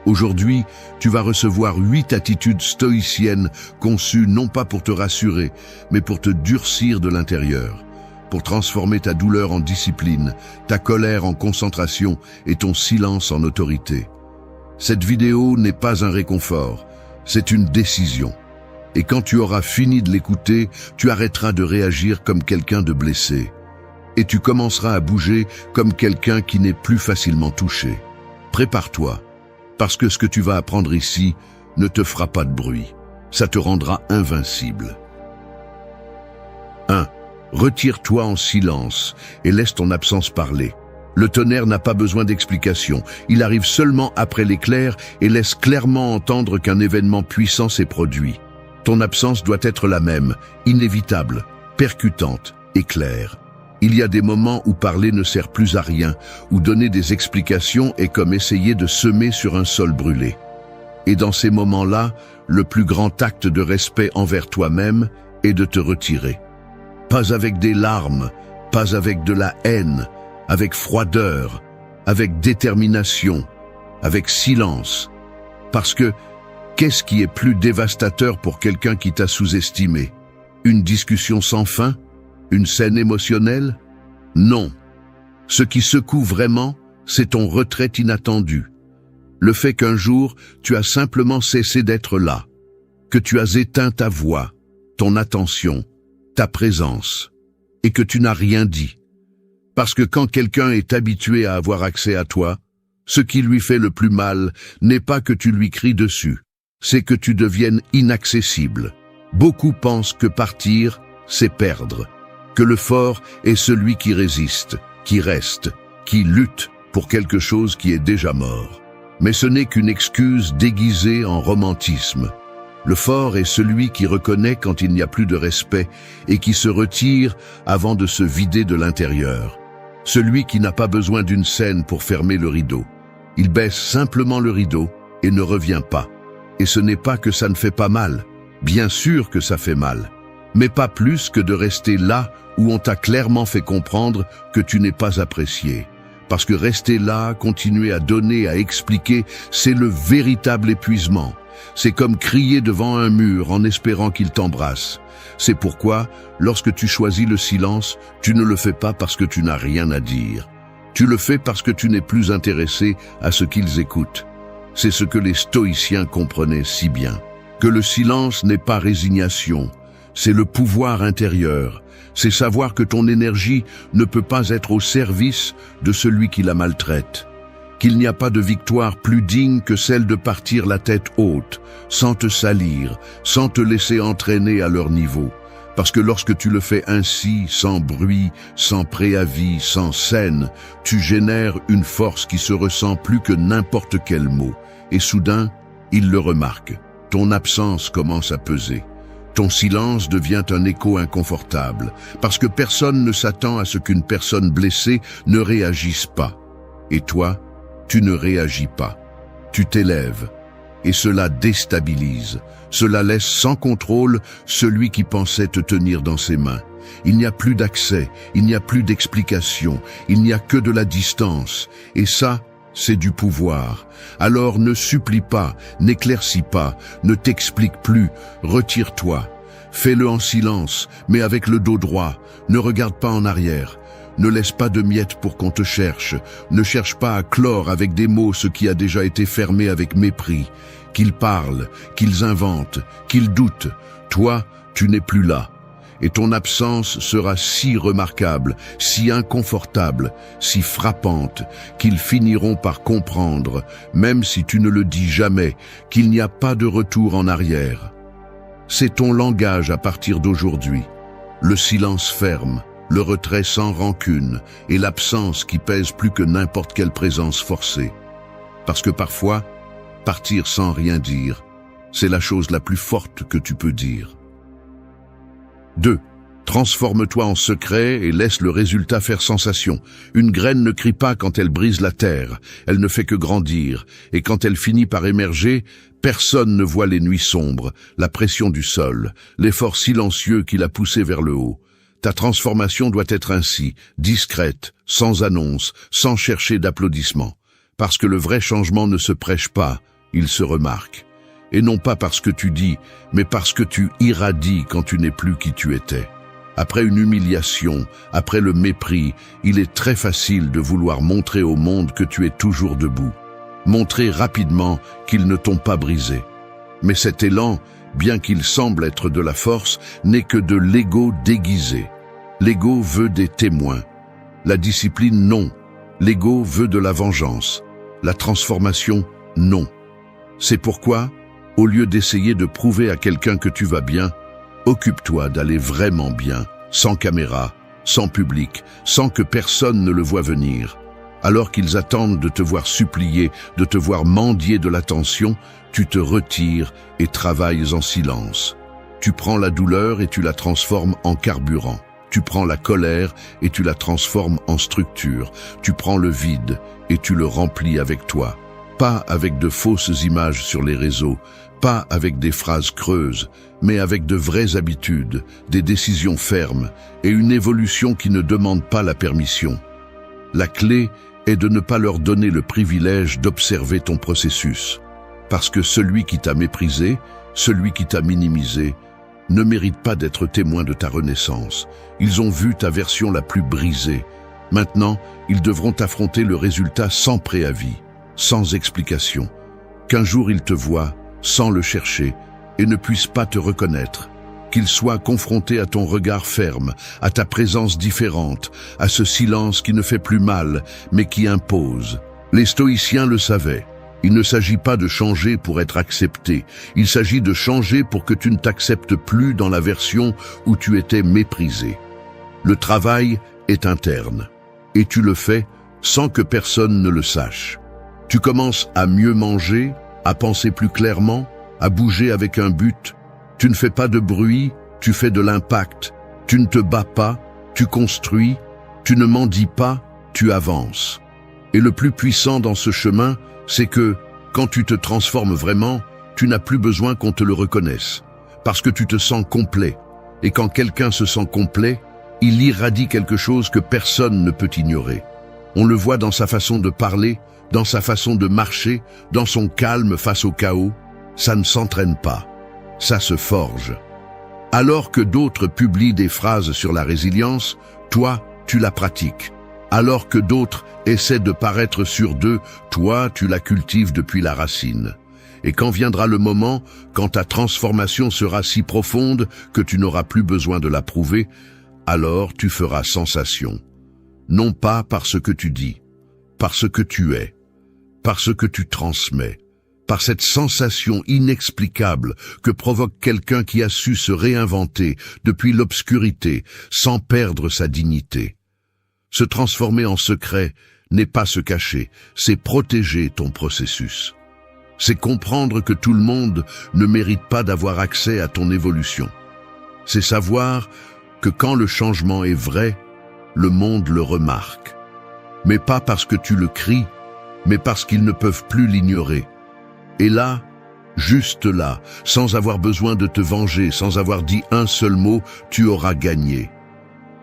Aujourd'hui, tu vas recevoir 8 attitudes stoïciennes conçues non pas pour te rassurer, mais pour te durcir de l'intérieur, pour transformer ta douleur en discipline, ta colère en concentration et ton silence en autorité. Cette vidéo n'est pas un réconfort, c'est une décision. Et quand tu auras fini de l'écouter, tu arrêteras de réagir comme quelqu'un de blessé. Et tu commenceras à bouger comme quelqu'un qui n'est plus facilement touché. Prépare-toi. Parce que ce que tu vas apprendre ici ne te fera pas de bruit. Ça te rendra invincible. 1. Retire-toi en silence et laisse ton absence parler. Le tonnerre n'a pas besoin d'explication. Il arrive seulement après l'éclair et laisse clairement entendre qu'un événement puissant s'est produit. Ton absence doit être la même, inévitable, percutante et claire. Il y a des moments où parler ne sert plus à rien, où donner des explications est comme essayer de semer sur un sol brûlé. Et dans ces moments-là, le plus grand acte de respect envers toi-même est de te retirer. Pas avec des larmes, pas avec de la haine, avec froideur, avec détermination, avec silence. Parce que, qu'est-ce qui est plus dévastateur pour quelqu'un qui t'a sous-estimé? Une discussion sans fin? Une scène émotionnelle? Non. Ce qui secoue vraiment, c'est ton retrait inattendu. Le fait qu'un jour, tu as simplement cessé d'être là. Que tu as éteint ta voix, ton attention, ta présence. Et que tu n'as rien dit. Parce que quand quelqu'un est habitué à avoir accès à toi, ce qui lui fait le plus mal n'est pas que tu lui cries dessus. C'est que tu deviennes inaccessible. Beaucoup pensent que partir, c'est perdre. Que le fort est celui qui résiste, qui reste, qui lutte pour quelque chose qui est déjà mort. Mais ce n'est qu'une excuse déguisée en romantisme. Le fort est celui qui reconnaît quand il n'y a plus de respect et qui se retire avant de se vider de l'intérieur. Celui qui n'a pas besoin d'une scène pour fermer le rideau. Il baisse simplement le rideau et ne revient pas. Et ce n'est pas que ça ne fait pas mal. Bien sûr que ça fait mal. Mais pas plus que de rester là où on t'a clairement fait comprendre que tu n'es pas apprécié. Parce que rester là, continuer à donner, à expliquer, c'est le véritable épuisement. C'est comme crier devant un mur en espérant qu'il t'embrasse. C'est pourquoi, lorsque tu choisis le silence, tu ne le fais pas parce que tu n'as rien à dire. Tu le fais parce que tu n'es plus intéressé à ce qu'ils écoutent. C'est ce que les stoïciens comprenaient si bien. Que le silence n'est pas résignation. C'est le pouvoir intérieur. C'est savoir que ton énergie ne peut pas être au service de celui qui la maltraite. Qu'il n'y a pas de victoire plus digne que celle de partir la tête haute, sans te salir, sans te laisser entraîner à leur niveau. Parce que lorsque tu le fais ainsi, sans bruit, sans préavis, sans scène, tu génères une force qui se ressent plus que n'importe quel mot. Et soudain, ils le remarquent. Ton absence commence à peser. Ton silence devient un écho inconfortable, parce que personne ne s'attend à ce qu'une personne blessée ne réagisse pas. Et toi, tu ne réagis pas. Tu t'élèves. Et cela déstabilise. Cela laisse sans contrôle celui qui pensait te tenir dans ses mains. Il n'y a plus d'accès, il n'y a plus d'explication, il n'y a que de la distance. Et ça, c'est du pouvoir. Alors ne supplie pas, n'éclaircis pas, ne t'explique plus, retire-toi. Fais-le en silence, mais avec le dos droit. Ne regarde pas en arrière. Ne laisse pas de miettes pour qu'on te cherche. Ne cherche pas à clore avec des mots ce qui a déjà été fermé avec mépris. Qu'ils parlent, qu'ils inventent, qu'ils doutent. Toi, tu n'es plus là. Et ton absence sera si remarquable, si inconfortable, si frappante, qu'ils finiront par comprendre, même si tu ne le dis jamais, qu'il n'y a pas de retour en arrière. C'est ton langage à partir d'aujourd'hui. Le silence ferme, le retrait sans rancune et l'absence qui pèse plus que n'importe quelle présence forcée. Parce que parfois, partir sans rien dire, c'est la chose la plus forte que tu peux dire. 2. Transforme-toi en secret et laisse le résultat faire sensation. Une graine ne crie pas quand elle brise la terre, elle ne fait que grandir, et quand elle finit par émerger, personne ne voit les nuits sombres, la pression du sol, l'effort silencieux qui l'a poussé vers le haut. Ta transformation doit être ainsi, discrète, sans annonce, sans chercher d'applaudissements. Parce que le vrai changement ne se prêche pas, il se remarque. Et non pas parce que tu dis, mais parce que tu irradies quand tu n'es plus qui tu étais. Après une humiliation, après le mépris, il est très facile de vouloir montrer au monde que tu es toujours debout. Montrer rapidement qu'ils ne t'ont pas brisé. Mais cet élan, bien qu'il semble être de la force, n'est que de l'ego déguisé. L'ego veut des témoins. La discipline, non. L'ego veut de la vengeance. La transformation, non. C'est pourquoi, au lieu d'essayer de prouver à quelqu'un que tu vas bien, occupe-toi d'aller vraiment bien, sans caméra, sans public, sans que personne ne le voie venir. Alors qu'ils attendent de te voir supplier, de te voir mendier de l'attention, tu te retires et travailles en silence. Tu prends la douleur et tu la transformes en carburant. Tu prends la colère et tu la transformes en structure. Tu prends le vide et tu le remplis avec toi. Pas avec de fausses images sur les réseaux, pas avec des phrases creuses, mais avec de vraies habitudes, des décisions fermes et une évolution qui ne demande pas la permission. La clé est de ne pas leur donner le privilège d'observer ton processus. Parce que celui qui t'a méprisé, celui qui t'a minimisé, ne mérite pas d'être témoin de ta renaissance. Ils ont vu ta version la plus brisée. Maintenant, ils devront affronter le résultat sans préavis, sans explication. Qu'un jour ils te voient, sans le chercher, et ne puissent pas te reconnaître. Qu'ils soient confrontés à ton regard ferme, à ta présence différente, à ce silence qui ne fait plus mal, mais qui impose. Les stoïciens le savaient. Il ne s'agit pas de changer pour être accepté. Il s'agit de changer pour que tu ne t'acceptes plus dans la version où tu étais méprisé. Le travail est interne. Et tu le fais sans que personne ne le sache. Tu commences à mieux manger, à penser plus clairement, à bouger avec un but. Tu ne fais pas de bruit, tu fais de l'impact. Tu ne te bats pas, tu construis. Tu ne mendis pas, tu avances. Et le plus puissant dans ce chemin, c'est que, quand tu te transformes vraiment, tu n'as plus besoin qu'on te le reconnaisse. Parce que tu te sens complet. Et quand quelqu'un se sent complet, il irradie quelque chose que personne ne peut ignorer. On le voit dans sa façon de parler, dans sa façon de marcher, dans son calme face au chaos. Ça ne s'entraîne pas. Ça se forge. Alors que d'autres publient des phrases sur la résilience, toi, tu la pratiques. Alors que d'autres essaient de paraître sûrs d'eux, toi, tu la cultives depuis la racine. Et quand viendra le moment, quand ta transformation sera si profonde que tu n'auras plus besoin de la prouver, alors tu feras sensation. Non pas parce que tu dis, parce que tu es, parce que tu transmets, par cette sensation inexplicable que provoque quelqu'un qui a su se réinventer depuis l'obscurité sans perdre sa dignité. Se transformer en secret n'est pas se cacher, c'est protéger ton processus. C'est comprendre que tout le monde ne mérite pas d'avoir accès à ton évolution. C'est savoir que quand le changement est vrai, le monde le remarque. Mais pas parce que tu le cries, mais parce qu'ils ne peuvent plus l'ignorer. Et là, juste là, sans avoir besoin de te venger, sans avoir dit un seul mot, tu auras gagné.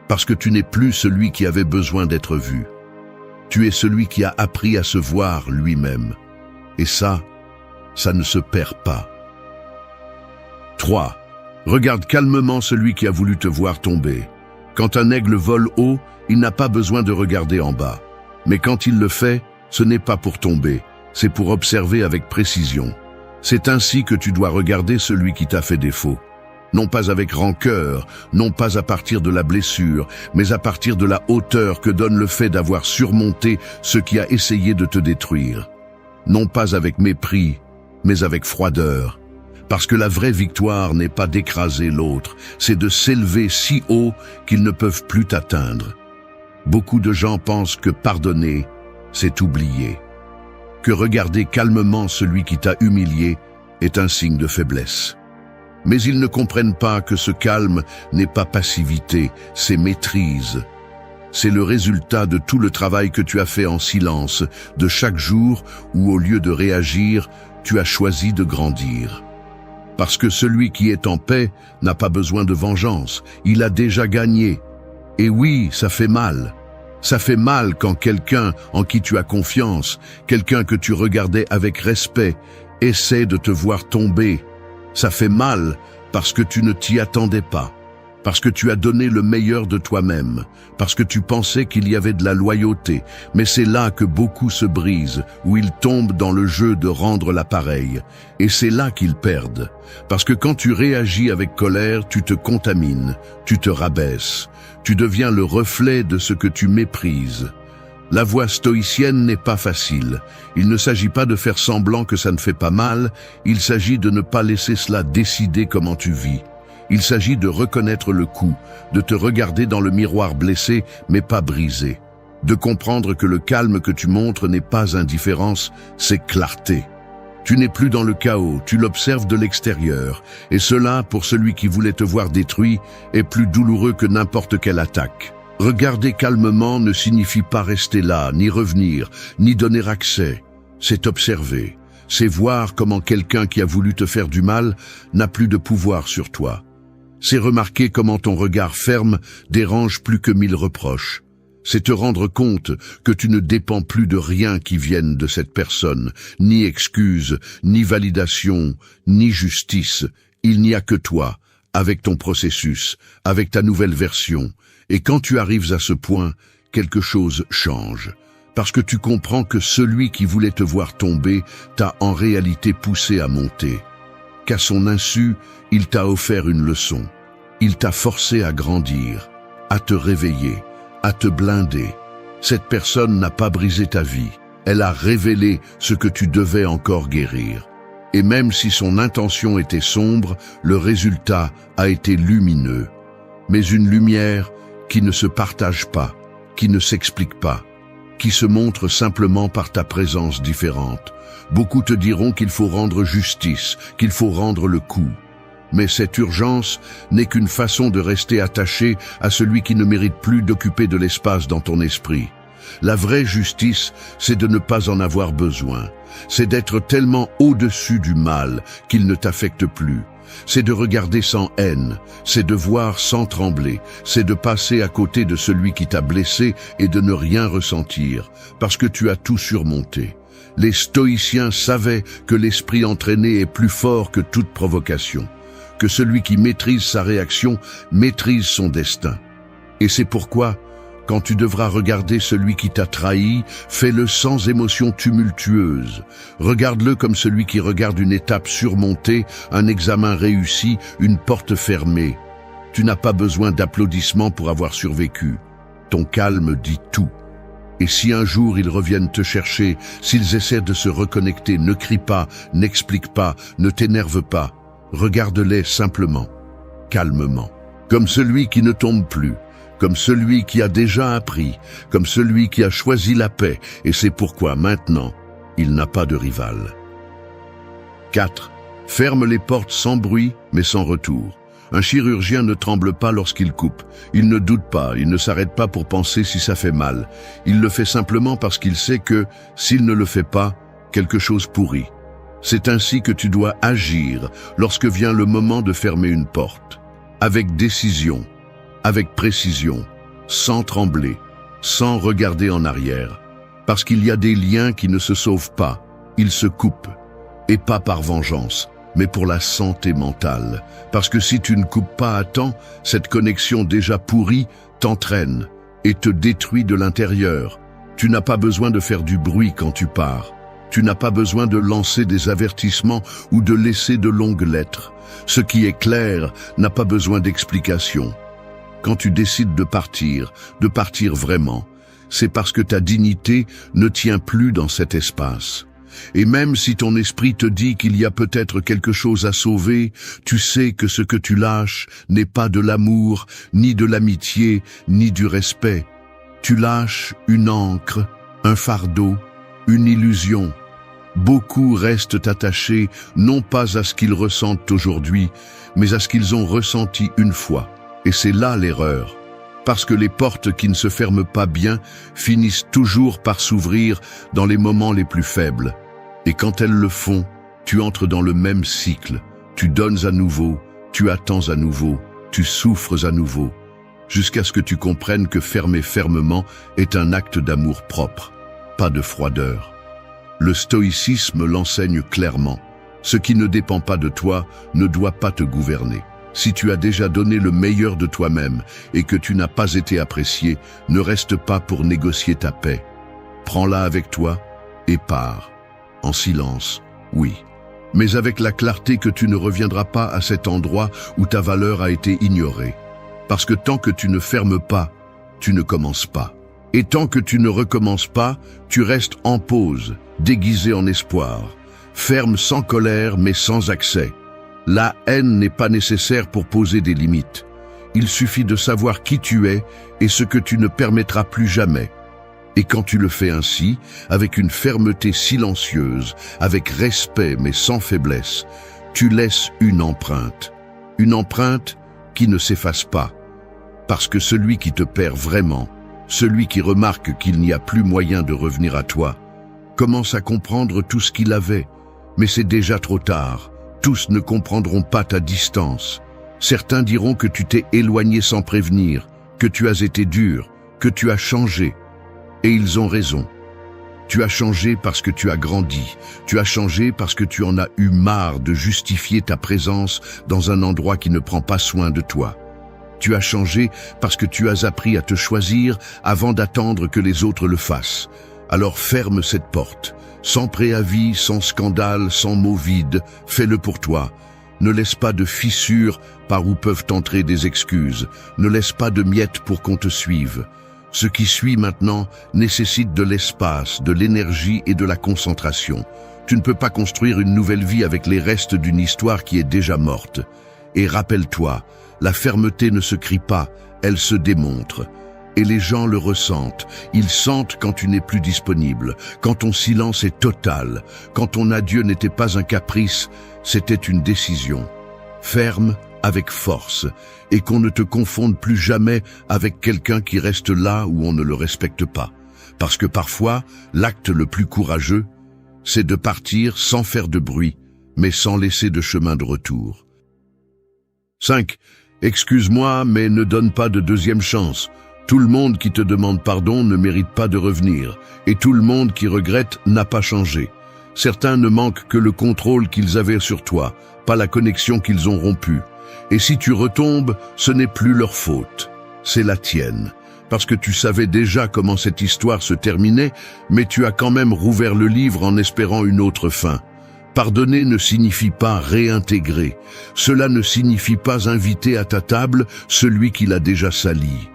Parce que tu n'es plus celui qui avait besoin d'être vu. Tu es celui qui a appris à se voir lui-même. Et ça ne se perd pas. 3. Regarde calmement celui qui a voulu te voir tomber. Quand un aigle vole haut, il n'a pas besoin de regarder en bas. Mais quand il le fait, ce n'est pas pour tomber, c'est pour observer avec précision. C'est ainsi que tu dois regarder celui qui t'a fait défaut. Non pas avec rancœur, non pas à partir de la blessure, mais à partir de la hauteur que donne le fait d'avoir surmonté ce qui a essayé de te détruire. Non pas avec mépris, mais avec froideur. Parce que la vraie victoire n'est pas d'écraser l'autre, c'est de s'élever si haut qu'ils ne peuvent plus t'atteindre. Beaucoup de gens pensent que pardonner, c'est oublier. Que regarder calmement celui qui t'a humilié est un signe de faiblesse. Mais ils ne comprennent pas que ce calme n'est pas passivité, c'est maîtrise. C'est le résultat de tout le travail que tu as fait en silence, de chaque jour où au lieu de réagir, tu as choisi de grandir. Parce que celui qui est en paix n'a pas besoin de vengeance, il a déjà gagné. Et oui, ça fait mal. Ça fait mal quand quelqu'un en qui tu as confiance, quelqu'un que tu regardais avec respect, essaie de te voir tomber. Ça fait mal parce que tu ne t'y attendais pas, parce que tu as donné le meilleur de toi-même, parce que tu pensais qu'il y avait de la loyauté. Mais c'est là que beaucoup se brisent, où ils tombent dans le jeu de rendre l'appareil. Et c'est là qu'ils perdent. Parce que quand tu réagis avec colère, tu te contamines, tu te rabaisses. Tu deviens le reflet de ce que tu méprises. La voie stoïcienne n'est pas facile. Il ne s'agit pas de faire semblant que ça ne fait pas mal, il s'agit de ne pas laisser cela décider comment tu vis. Il s'agit de reconnaître le coup, de te regarder dans le miroir blessé, mais pas brisé. De comprendre que le calme que tu montres n'est pas indifférence, c'est clarté. Tu n'es plus dans le chaos, tu l'observes de l'extérieur. Et cela, pour celui qui voulait te voir détruit, est plus douloureux que n'importe quelle attaque. Regarder calmement ne signifie pas rester là, ni revenir, ni donner accès. C'est observer. C'est voir comment quelqu'un qui a voulu te faire du mal n'a plus de pouvoir sur toi. C'est remarquer comment ton regard ferme dérange plus que 1000 reproches. C'est te rendre compte que tu ne dépends plus de rien qui vienne de cette personne, ni excuse, ni validation, ni justice. Il n'y a que toi, avec ton processus, avec ta nouvelle version. Et quand tu arrives à ce point, quelque chose change. Parce que tu comprends que celui qui voulait te voir tomber t'a en réalité poussé à monter. Qu'à son insu, il t'a offert une leçon. Il t'a forcé à grandir, à te réveiller, à te blinder. Cette personne n'a pas brisé ta vie. Elle a révélé ce que tu devais encore guérir. Et même si son intention était sombre, le résultat a été lumineux. Mais une lumière qui ne se partage pas, qui ne s'explique pas, qui se montre simplement par ta présence différente. Beaucoup te diront qu'il faut rendre justice, qu'il faut rendre le coup. Mais cette urgence n'est qu'une façon de rester attaché à celui qui ne mérite plus d'occuper de l'espace dans ton esprit. La vraie justice, c'est de ne pas en avoir besoin. C'est d'être tellement au-dessus du mal qu'il ne t'affecte plus. C'est de regarder sans haine, c'est de voir sans trembler, c'est de passer à côté de celui qui t'a blessé et de ne rien ressentir, parce que tu as tout surmonté. Les stoïciens savaient que l'esprit entraîné est plus fort que toute provocation, que celui qui maîtrise sa réaction maîtrise son destin. Et c'est pourquoi, quand tu devras regarder celui qui t'a trahi, fais-le sans émotion tumultueuse. Regarde-le comme celui qui regarde une étape surmontée, un examen réussi, une porte fermée. Tu n'as pas besoin d'applaudissements pour avoir survécu. Ton calme dit tout. Et si un jour ils reviennent te chercher, s'ils essaient de se reconnecter, ne crie pas, n'explique pas, ne t'énerve pas. Regarde-les simplement, calmement, comme celui qui ne tombe plus. Comme celui qui a déjà appris, comme celui qui a choisi la paix, et c'est pourquoi maintenant, il n'a pas de rival. 4. Ferme les portes sans bruit, mais sans retour. Un chirurgien ne tremble pas lorsqu'il coupe. Il ne doute pas, il ne s'arrête pas pour penser si ça fait mal. Il le fait simplement parce qu'il sait que, s'il ne le fait pas, quelque chose pourrit. C'est ainsi que tu dois agir lorsque vient le moment de fermer une porte. Avec décision. Avec précision, sans trembler, sans regarder en arrière. Parce qu'il y a des liens qui ne se sauvent pas, ils se coupent. Et pas par vengeance, mais pour la santé mentale. Parce que si tu ne coupes pas à temps, cette connexion déjà pourrie t'entraîne et te détruit de l'intérieur. Tu n'as pas besoin de faire du bruit quand tu pars. Tu n'as pas besoin de lancer des avertissements ou de laisser de longues lettres. Ce qui est clair n'a pas besoin d'explication. Quand tu décides de partir vraiment, c'est parce que ta dignité ne tient plus dans cet espace. Et même si ton esprit te dit qu'il y a peut-être quelque chose à sauver, tu sais que ce que tu lâches n'est pas de l'amour, ni de l'amitié, ni du respect. Tu lâches une encre, un fardeau, une illusion. Beaucoup restent attachés non pas à ce qu'ils ressentent aujourd'hui, mais à ce qu'ils ont ressenti une fois. Et c'est là l'erreur. Parce que les portes qui ne se ferment pas bien finissent toujours par s'ouvrir dans les moments les plus faibles. Et quand elles le font, tu entres dans le même cycle. Tu donnes à nouveau, tu attends à nouveau, tu souffres à nouveau, jusqu'à ce que tu comprennes que fermer fermement est un acte d'amour propre, pas de froideur. Le stoïcisme l'enseigne clairement. Ce qui ne dépend pas de toi ne doit pas te gouverner. Si tu as déjà donné le meilleur de toi-même et que tu n'as pas été apprécié, ne reste pas pour négocier ta paix. Prends-la avec toi et pars. En silence, oui. Mais avec la clarté que tu ne reviendras pas à cet endroit où ta valeur a été ignorée. Parce que tant que tu ne fermes pas, tu ne commences pas. Et tant que tu ne recommences pas, tu restes en pause, déguisé en espoir. Ferme sans colère mais sans accès. La haine n'est pas nécessaire pour poser des limites. Il suffit de savoir qui tu es et ce que tu ne permettras plus jamais. Et quand tu le fais ainsi, avec une fermeté silencieuse, avec respect mais sans faiblesse, tu laisses une empreinte. Une empreinte qui ne s'efface pas. Parce que celui qui te perd vraiment, celui qui remarque qu'il n'y a plus moyen de revenir à toi, commence à comprendre tout ce qu'il avait. Mais c'est déjà trop tard. Tous ne comprendront pas ta distance. Certains diront que tu t'es éloigné sans prévenir, que tu as été dur, que tu as changé. Et ils ont raison. Tu as changé parce que tu as grandi. Tu as changé parce que tu en as eu marre de justifier ta présence dans un endroit qui ne prend pas soin de toi. Tu as changé parce que tu as appris à te choisir avant d'attendre que les autres le fassent. Alors ferme cette porte. Sans préavis, sans scandale, sans mots vides, fais-le pour toi. Ne laisse pas de fissures par où peuvent entrer des excuses. Ne laisse pas de miettes pour qu'on te suive. Ce qui suit maintenant nécessite de l'espace, de l'énergie et de la concentration. Tu ne peux pas construire une nouvelle vie avec les restes d'une histoire qui est déjà morte. Et rappelle-toi, la fermeté ne se crie pas, elle se démontre. Et les gens le ressentent. Ils sentent quand tu n'es plus disponible, quand ton silence est total, quand ton adieu n'était pas un caprice, c'était une décision. Ferme avec force, et qu'on ne te confonde plus jamais avec quelqu'un qui reste là où on ne le respecte pas. Parce que parfois, l'acte le plus courageux, c'est de partir sans faire de bruit, mais sans laisser de chemin de retour. 5. Excuse-moi, mais ne donne pas de deuxième chance. Tout le monde qui te demande pardon ne mérite pas de revenir, et tout le monde qui regrette n'a pas changé. Certains ne manquent que le contrôle qu'ils avaient sur toi, pas la connexion qu'ils ont rompue. Et si tu retombes, ce n'est plus leur faute, c'est la tienne. Parce que tu savais déjà comment cette histoire se terminait, mais tu as quand même rouvert le livre en espérant une autre fin. Pardonner ne signifie pas réintégrer. Cela ne signifie pas inviter à ta table celui qui l'a déjà sali.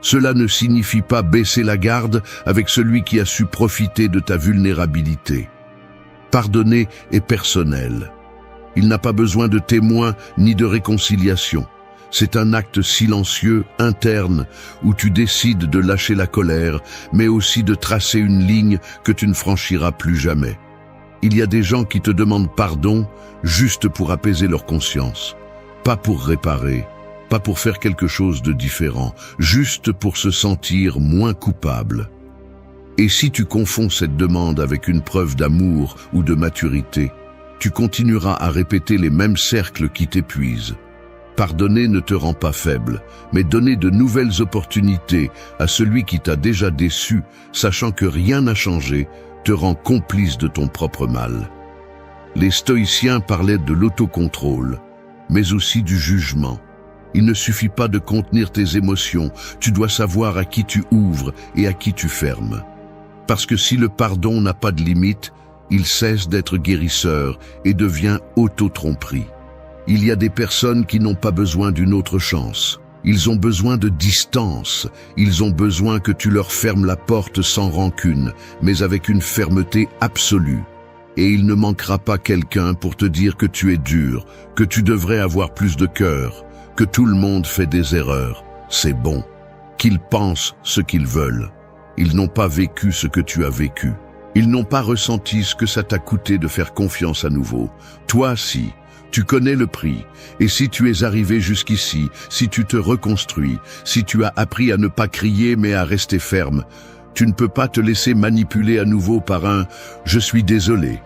Cela ne signifie pas baisser la garde avec celui qui a su profiter de ta vulnérabilité. Pardonner est personnel. Il n'a pas besoin de témoins ni de réconciliation. C'est un acte silencieux, interne, où tu décides de lâcher la colère, mais aussi de tracer une ligne que tu ne franchiras plus jamais. Il y a des gens qui te demandent pardon juste pour apaiser leur conscience, pas pour réparer. Pas pour faire quelque chose de différent, juste pour se sentir moins coupable. Et si tu confonds cette demande avec une preuve d'amour ou de maturité, tu continueras à répéter les mêmes cercles qui t'épuisent. Pardonner ne te rend pas faible, mais donner de nouvelles opportunités à celui qui t'a déjà déçu, sachant que rien n'a changé, te rend complice de ton propre mal. Les stoïciens parlaient de l'autocontrôle, mais aussi du jugement. Il ne suffit pas de contenir tes émotions, tu dois savoir à qui tu ouvres et à qui tu fermes. Parce que si le pardon n'a pas de limite, il cesse d'être guérisseur et devient auto-tromperie. Il y a des personnes qui n'ont pas besoin d'une autre chance. Ils ont besoin de distance, ils ont besoin que tu leur fermes la porte sans rancune, mais avec une fermeté absolue. Et il ne manquera pas quelqu'un pour te dire que tu es dur, que tu devrais avoir plus de cœur, que tout le monde fait des erreurs. C'est bon. Qu'ils pensent ce qu'ils veulent. Ils n'ont pas vécu ce que tu as vécu. Ils n'ont pas ressenti ce que ça t'a coûté de faire confiance à nouveau. Toi, si. Tu connais le prix. Et si tu es arrivé jusqu'ici, si tu te reconstruis, si tu as appris à ne pas crier mais à rester ferme, tu ne peux pas te laisser manipuler à nouveau par un « je suis désolé ».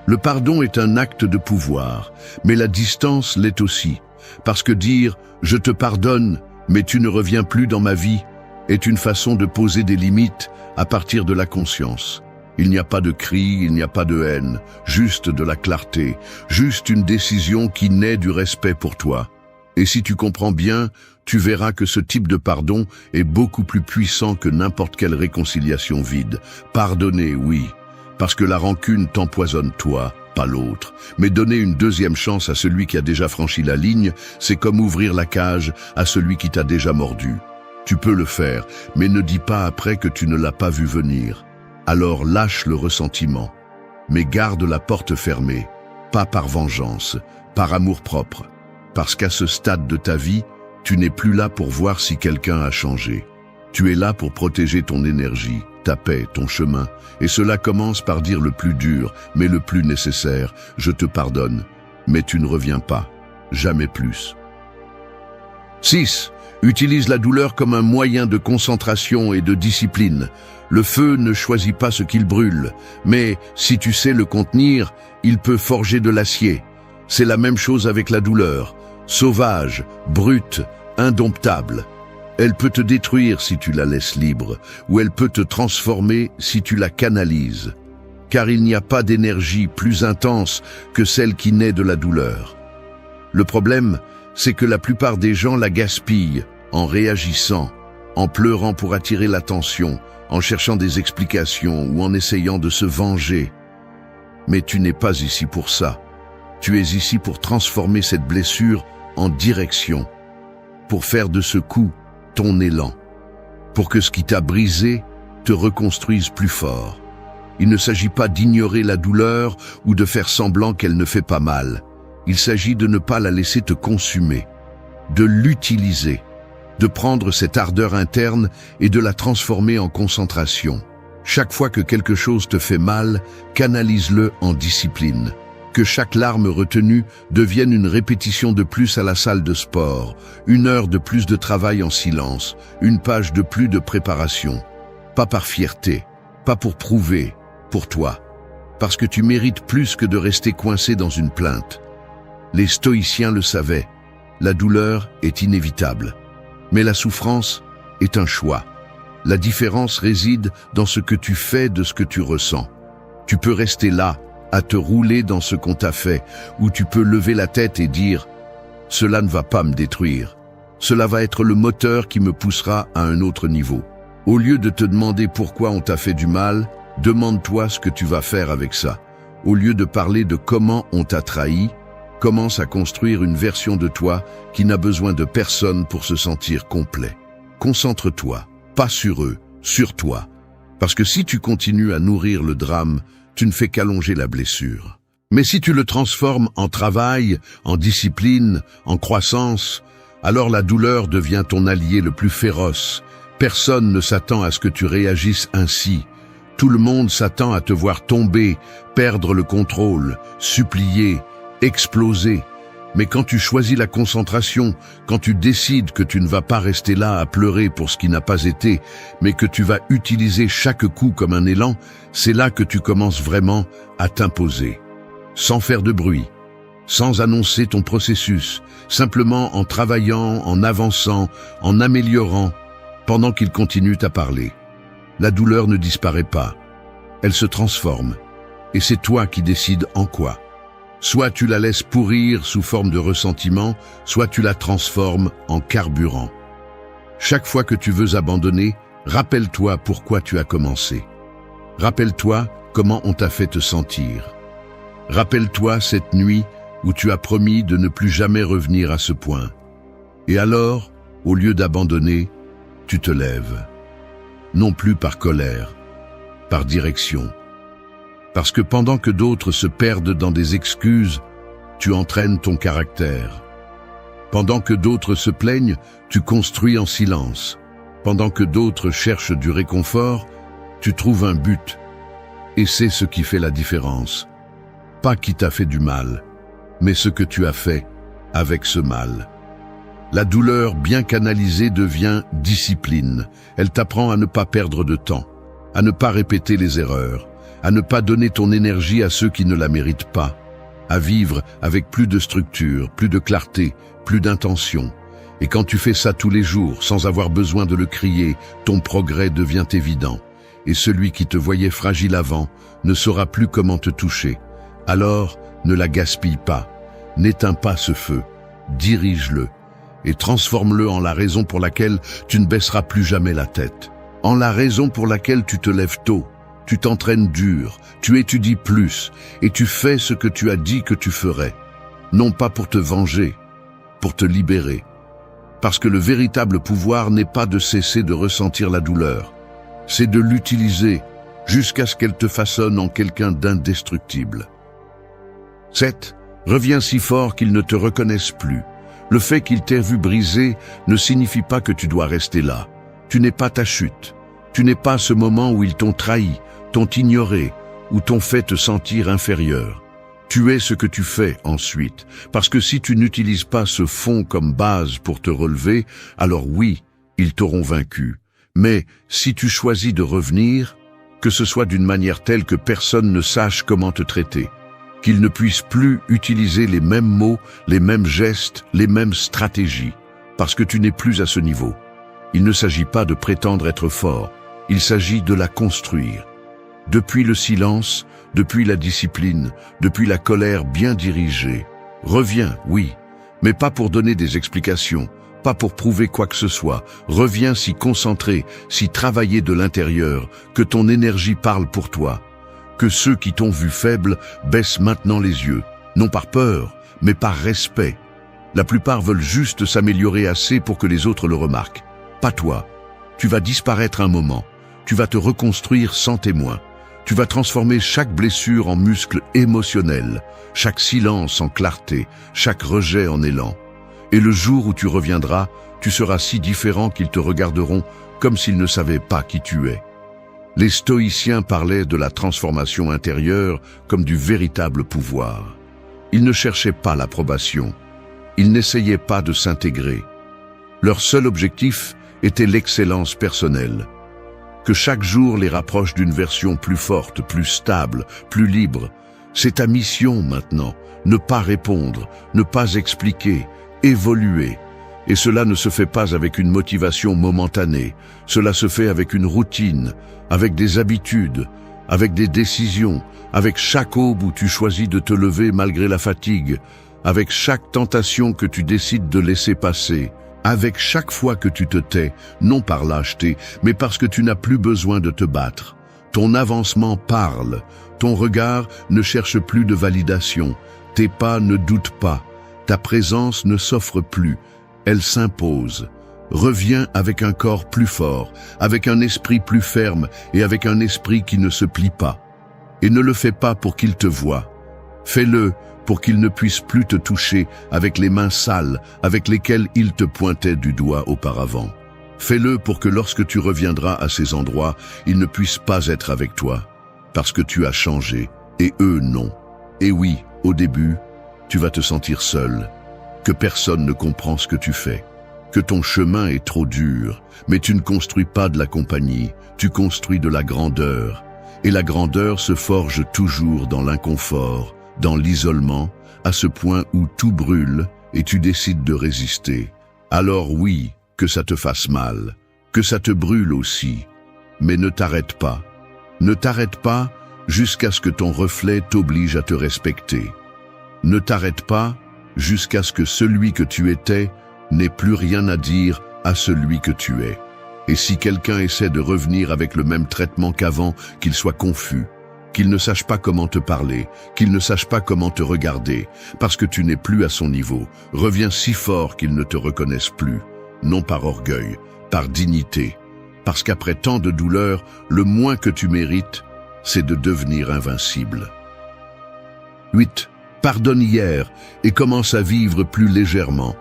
Le pardon est un acte de pouvoir, mais la distance l'est aussi. Parce que dire « je te pardonne, mais tu ne reviens plus dans ma vie » est une façon de poser des limites à partir de la conscience. Il n'y a pas de cri, il n'y a pas de haine, juste de la clarté, juste une décision qui naît du respect pour toi. Et si tu comprends bien, tu verras que ce type de pardon est beaucoup plus puissant que n'importe quelle réconciliation vide. Pardonner, oui, parce que la rancune t'empoisonne toi, pas l'autre. Mais donner une deuxième chance à celui qui a déjà franchi la ligne, c'est comme ouvrir la cage à celui qui t'a déjà mordu. Tu peux le faire, mais ne dis pas après que tu ne l'as pas vu venir. Alors lâche le ressentiment, mais garde la porte fermée, pas par vengeance, par amour-propre, parce qu'à ce stade de ta vie, tu n'es plus là pour voir si quelqu'un a changé. Tu es là pour protéger ton énergie, ta paix, ton chemin, et cela commence par dire le plus dur, mais le plus nécessaire, je te pardonne, mais tu ne reviens pas, jamais plus. 6. Utilise la douleur comme un moyen de concentration et de discipline. Le feu ne choisit pas ce qu'il brûle, mais si tu sais le contenir, il peut forger de l'acier. C'est la même chose avec la douleur, sauvage, brute, indomptable. Elle peut te détruire si tu la laisses libre, ou elle peut te transformer si tu la canalises. Car il n'y a pas d'énergie plus intense que celle qui naît de la douleur. Le problème, c'est que la plupart des gens la gaspillent en réagissant, en pleurant pour attirer l'attention, en cherchant des explications ou en essayant de se venger. Mais tu n'es pas ici pour ça. Tu es ici pour transformer cette blessure en direction, pour faire de ce coup ton élan, pour que ce qui t'a brisé te reconstruise plus fort. Il ne s'agit pas d'ignorer la douleur ou de faire semblant qu'elle ne fait pas mal. Il s'agit de ne pas la laisser te consumer, de l'utiliser, de prendre cette ardeur interne et de la transformer en concentration. Chaque fois que quelque chose te fait mal, canalise-le en discipline. Que chaque larme retenue devienne une répétition de plus à la salle de sport, une heure de plus de travail en silence, une page de plus de préparation. Pas par fierté, pas pour prouver, pour toi. Parce que tu mérites plus que de rester coincé dans une plainte. Les stoïciens le savaient, la douleur est inévitable, mais la souffrance est un choix. La différence réside dans ce que tu fais de ce que tu ressens. Tu peux rester là, à te rouler dans ce qu'on t'a fait, ou tu peux lever la tête et dire « Cela ne va pas me détruire. Cela va être le moteur qui me poussera à un autre niveau. » Au lieu de te demander pourquoi on t'a fait du mal, demande-toi ce que tu vas faire avec ça. Au lieu de parler de comment on t'a trahi, commence à construire une version de toi qui n'a besoin de personne pour se sentir complet. Concentre-toi, pas sur eux, sur toi. Parce que si tu continues à nourrir le drame, tu ne fais qu'allonger la blessure. Mais si tu le transformes en travail, en discipline, en croissance, alors la douleur devient ton allié le plus féroce. Personne ne s'attend à ce que tu réagisses ainsi. Tout le monde s'attend à te voir tomber, perdre le contrôle, supplier, exploser. Mais quand tu choisis la concentration, quand tu décides que tu ne vas pas rester là à pleurer pour ce qui n'a pas été, mais que tu vas utiliser chaque coup comme un élan, c'est là que tu commences vraiment à t'imposer. Sans faire de bruit, sans annoncer ton processus, simplement en travaillant, en avançant, en améliorant, pendant qu'il continue à parler. La douleur ne disparaît pas, elle se transforme, et c'est toi qui décides en quoi. Soit tu la laisses pourrir sous forme de ressentiment, soit tu la transformes en carburant. Chaque fois que tu veux abandonner, rappelle-toi pourquoi tu as commencé. Rappelle-toi comment on t'a fait te sentir. Rappelle-toi cette nuit où tu as promis de ne plus jamais revenir à ce point. Et alors, au lieu d'abandonner, tu te lèves. Non plus par colère, par direction. Parce que pendant que d'autres se perdent dans des excuses, tu entraînes ton caractère. Pendant que d'autres se plaignent, tu construis en silence. Pendant que d'autres cherchent du réconfort, tu trouves un but. Et c'est ce qui fait la différence. Pas qui t'a fait du mal, mais ce que tu as fait avec ce mal. La douleur bien canalisée devient discipline. Elle t'apprend à ne pas perdre de temps, à ne pas répéter les erreurs, à ne pas donner ton énergie à ceux qui ne la méritent pas, à vivre avec plus de structure, plus de clarté, plus d'intention. Et quand tu fais ça tous les jours, sans avoir besoin de le crier, ton progrès devient évident. Et celui qui te voyait fragile avant ne saura plus comment te toucher. Alors, ne la gaspille pas, n'éteins pas ce feu, dirige-le et transforme-le en la raison pour laquelle tu ne baisseras plus jamais la tête. En la raison pour laquelle tu te lèves tôt, tu t'entraînes dur, tu étudies plus et tu fais ce que tu as dit que tu ferais. Non pas pour te venger, pour te libérer. Parce que le véritable pouvoir n'est pas de cesser de ressentir la douleur, c'est de l'utiliser jusqu'à ce qu'elle te façonne en quelqu'un d'indestructible. 7. Reviens si fort qu'ils ne te reconnaissent plus. Le fait qu'ils t'aient vu briser ne signifie pas que tu dois rester là. Tu n'es pas ta chute. Tu n'es pas ce moment où ils t'ont trahi, t'ont ignoré ou t'ont fait te sentir inférieur. Tu es ce que tu fais ensuite, parce que si tu n'utilises pas ce fond comme base pour te relever, alors oui, ils t'auront vaincu. Mais si tu choisis de revenir, que ce soit d'une manière telle que personne ne sache comment te traiter, qu'ils ne puissent plus utiliser les mêmes mots, les mêmes gestes, les mêmes stratégies, parce que tu n'es plus à ce niveau. Il ne s'agit pas de prétendre être fort, il s'agit de la construire. Depuis le silence, depuis la discipline, depuis la colère bien dirigée. Reviens, oui, mais pas pour donner des explications, pas pour prouver quoi que ce soit. Reviens si concentré, si travaillé de l'intérieur, que ton énergie parle pour toi. Que ceux qui t'ont vu faible baissent maintenant les yeux, non par peur, mais par respect. La plupart veulent juste s'améliorer assez pour que les autres le remarquent. Pas toi. Tu vas disparaître un moment. Tu vas te reconstruire sans témoin. Tu vas transformer chaque blessure en muscle émotionnel, chaque silence en clarté, chaque rejet en élan. Et le jour où tu reviendras, tu seras si différent qu'ils te regarderont comme s'ils ne savaient pas qui tu es. Les stoïciens parlaient de la transformation intérieure comme du véritable pouvoir. Ils ne cherchaient pas l'approbation. Ils n'essayaient pas de s'intégrer. Leur seul objectif était l'excellence personnelle. Que chaque jour les rapproche d'une version plus forte, plus stable, plus libre. C'est ta mission maintenant, ne pas répondre, ne pas expliquer, évoluer. Et cela ne se fait pas avec une motivation momentanée, cela se fait avec une routine, avec des habitudes, avec des décisions, avec chaque aube où tu choisis de te lever malgré la fatigue, avec chaque tentation que tu décides de laisser passer, avec chaque fois que tu te tais, non par lâcheté, mais parce que tu n'as plus besoin de te battre. Ton avancement parle, ton regard ne cherche plus de validation, tes pas ne doutent pas, ta présence ne s'offre plus, elle s'impose. Reviens avec un corps plus fort, avec un esprit plus ferme et avec un esprit qui ne se plie pas. Et ne le fais pas pour qu'il te voie. Fais-le pour qu'il ne puisse plus te toucher avec les mains sales avec lesquelles il te pointait du doigt auparavant. Fais-le pour que lorsque tu reviendras à ces endroits, ils ne puissent pas être avec toi, parce que tu as changé, et eux non. Et oui, au début, tu vas te sentir seul, que personne ne comprend ce que tu fais, que ton chemin est trop dur, mais tu ne construis pas de la compagnie, tu construis de la grandeur. Et la grandeur se forge toujours dans l'inconfort, dans l'isolement, à ce point où tout brûle et tu décides de résister. Alors oui, que ça te fasse mal, que ça te brûle aussi. Mais ne t'arrête pas. Ne t'arrête pas jusqu'à ce que ton reflet t'oblige à te respecter. Ne t'arrête pas jusqu'à ce que celui que tu étais n'ait plus rien à dire à celui que tu es. Et si quelqu'un essaie de revenir avec le même traitement qu'avant, qu'il soit confus, qu'il ne sache pas comment te parler, qu'il ne sache pas comment te regarder, parce que tu n'es plus à son niveau, reviens si fort qu'il ne te reconnaisse plus, non par orgueil, par dignité, parce qu'après tant de douleurs, le moins que tu mérites, c'est de devenir invincible. 8. Pardonne hier et commence à vivre plus légèrement.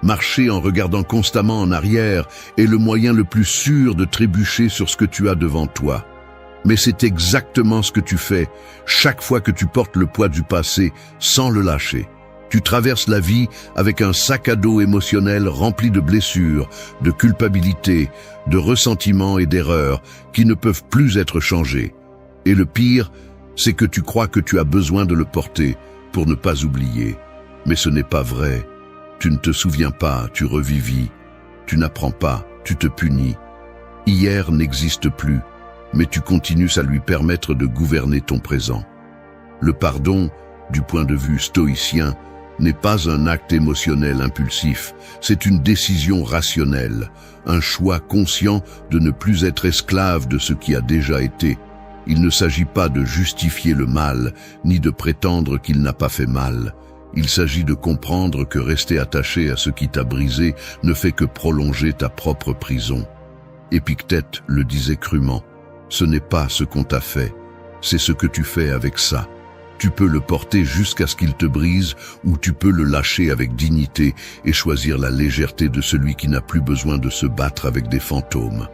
Marcher en regardant constamment en arrière est le moyen le plus sûr de trébucher sur ce que tu as devant toi. Mais c'est exactement ce que tu fais chaque fois que tu portes le poids du passé sans le lâcher. Tu traverses la vie avec un sac à dos émotionnel rempli de blessures, de culpabilité, de ressentiments et d'erreurs qui ne peuvent plus être changés. Et le pire, c'est que tu crois que tu as besoin de le porter pour ne pas oublier. Mais ce n'est pas vrai. Tu ne te souviens pas, tu revivis. Tu n'apprends pas, tu te punis. Hier n'existe plus, mais tu continues à lui permettre de gouverner ton présent. Le pardon, du point de vue stoïcien, n'est pas un acte émotionnel impulsif, c'est une décision rationnelle, un choix conscient de ne plus être esclave de ce qui a déjà été. Il ne s'agit pas de justifier le mal, ni de prétendre qu'il n'a pas fait mal. Il s'agit de comprendre que rester attaché à ce qui t'a brisé ne fait que prolonger ta propre prison. Épictète le disait crûment, ce n'est pas ce qu'on t'a fait, c'est ce que tu fais avec ça. Tu peux le porter jusqu'à ce qu'il te brise ou tu peux le lâcher avec dignité et choisir la légèreté de celui qui n'a plus besoin de se battre avec des fantômes.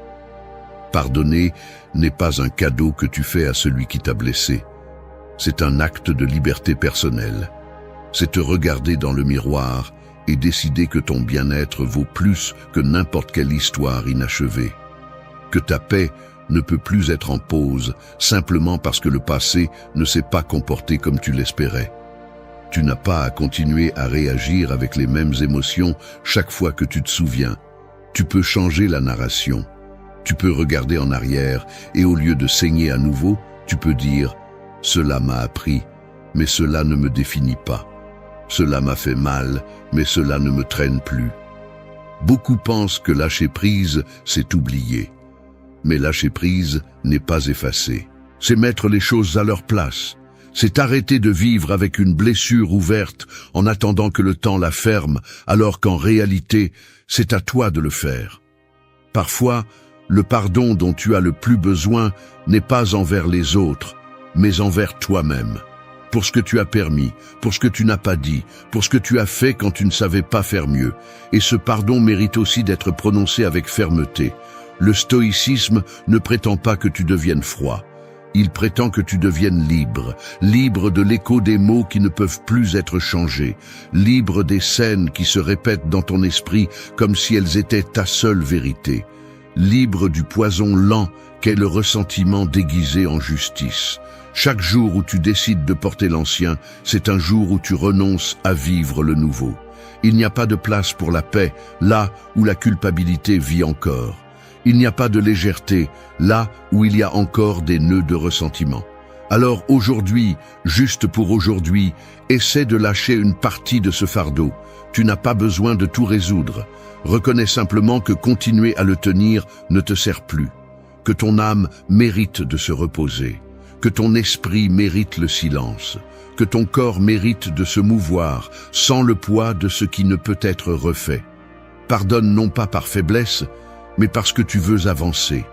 Pardonner n'est pas un cadeau que tu fais à celui qui t'a blessé. C'est un acte de liberté personnelle. C'est te regarder dans le miroir et décider que ton bien-être vaut plus que n'importe quelle histoire inachevée. Que ta paix ne peut plus être en pause simplement parce que le passé ne s'est pas comporté comme tu l'espérais. Tu n'as pas à continuer à réagir avec les mêmes émotions chaque fois que tu te souviens. Tu peux changer la narration. Tu peux regarder en arrière et au lieu de saigner à nouveau, tu peux dire « Cela m'a appris, mais cela ne me définit pas. Cela m'a fait mal, mais cela ne me traîne plus. » Beaucoup pensent que lâcher prise, c'est oublier. Mais lâcher prise n'est pas effacer. C'est mettre les choses à leur place. C'est arrêter de vivre avec une blessure ouverte en attendant que le temps la ferme, alors qu'en réalité, c'est à toi de le faire. Parfois, le pardon dont tu as le plus besoin n'est pas envers les autres, mais envers toi-même. Pour ce que tu as permis, pour ce que tu n'as pas dit, pour ce que tu as fait quand tu ne savais pas faire mieux. Et ce pardon mérite aussi d'être prononcé avec fermeté. Le stoïcisme ne prétend pas que tu deviennes froid. Il prétend que tu deviennes libre, libre de l'écho des mots qui ne peuvent plus être changés, libre des scènes qui se répètent dans ton esprit comme si elles étaient ta seule vérité, libre du poison lent qu'est le ressentiment déguisé en justice. Chaque jour où tu décides de porter l'ancien, c'est un jour où tu renonces à vivre le nouveau. Il n'y a pas de place pour la paix, là où la culpabilité vit encore. Il n'y a pas de légèreté, là où il y a encore des nœuds de ressentiment. Alors aujourd'hui, juste pour aujourd'hui, essaie de lâcher une partie de ce fardeau. Tu n'as pas besoin de tout résoudre. Reconnais simplement que continuer à le tenir ne te sert plus, que ton âme mérite de se reposer, que ton esprit mérite le silence, que ton corps mérite de se mouvoir sans le poids de ce qui ne peut être refait. Pardonne non pas par faiblesse, mais parce que tu veux avancer,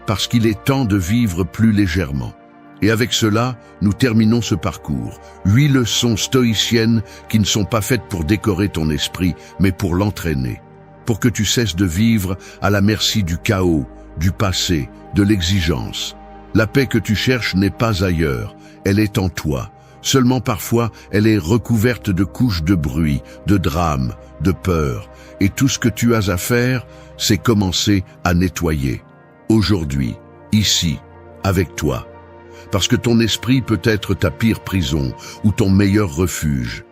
parce qu'il est temps de vivre plus légèrement. Et avec cela, nous terminons ce parcours. 8 leçons stoïciennes qui ne sont pas faites pour décorer ton esprit, mais pour l'entraîner, pour que tu cesses de vivre à la merci du chaos, du passé, de l'exigence. La paix que tu cherches n'est pas ailleurs, elle est en toi. Seulement parfois, elle est recouverte de couches de bruit, de drame, de peur. Et tout ce que tu as à faire, c'est commencer à nettoyer. Aujourd'hui, ici, avec toi. parce que ton esprit peut être ta pire prison ou ton meilleur refuge.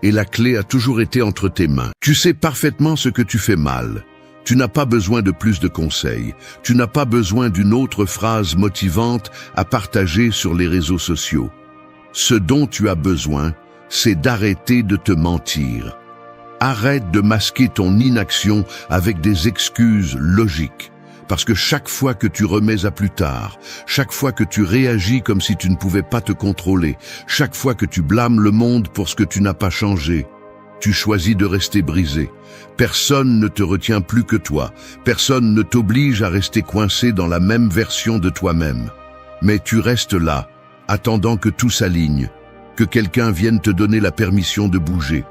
Et la clé a toujours été entre tes mains. Tu sais parfaitement ce que tu fais mal. Tu n'as pas besoin de plus de conseils. Tu n'as pas besoin d'une autre phrase motivante à partager sur les réseaux sociaux. Ce dont tu as besoin, c'est d'arrêter de te mentir. Arrête de masquer ton inaction avec des excuses logiques. Parce que chaque fois que tu remets à plus tard, chaque fois que tu réagis comme si tu ne pouvais pas te contrôler, chaque fois que tu blâmes le monde pour ce que tu n'as pas changé, tu choisis de rester brisé. Personne ne te retient plus que toi. Personne ne t'oblige à rester coincé dans la même version de toi-même. Mais tu restes là, attendant que tout s'aligne, que quelqu'un vienne te donner la permission de bouger.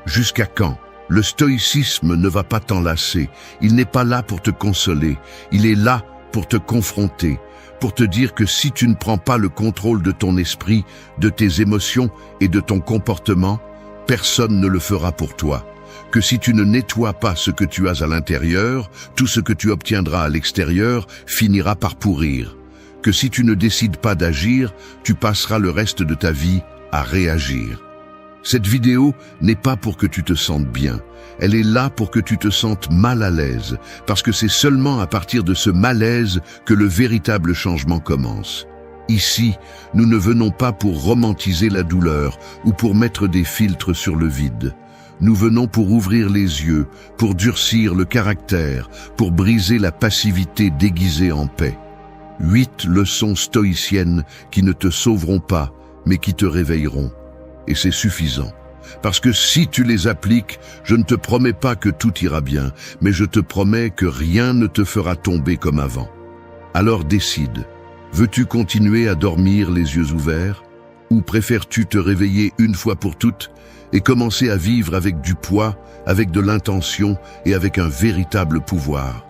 Jusqu'à quand ? Le stoïcisme ne va pas t'enlacer. Il n'est pas là pour te consoler. Il est là pour te confronter, pour te dire que si tu ne prends pas le contrôle de ton esprit, de tes émotions et de ton comportement, personne ne le fera pour toi. Que si tu ne nettoies pas ce que tu as à l'intérieur, tout ce que tu obtiendras à l'extérieur finira par pourrir. Que si tu ne décides pas d'agir, tu passeras le reste de ta vie à réagir. Cette vidéo n'est pas pour que tu te sentes bien. Elle est là pour que tu te sentes mal à l'aise, parce que c'est seulement à partir de ce malaise que le véritable changement commence. Ici, nous ne venons pas pour romantiser la douleur ou pour mettre des filtres sur le vide. Nous venons pour ouvrir les yeux, pour durcir le caractère, pour briser la passivité déguisée en paix. 8 leçons stoïciennes qui ne te sauveront pas, mais qui te réveilleront. Et c'est suffisant. Parce que si tu les appliques, je ne te promets pas que tout ira bien, mais je te promets que rien ne te fera tomber comme avant. Alors décide. Veux-tu continuer à dormir les yeux ouverts? Ou préfères-tu te réveiller une fois pour toutes et commencer à vivre avec du poids, avec de l'intention et avec un véritable pouvoir?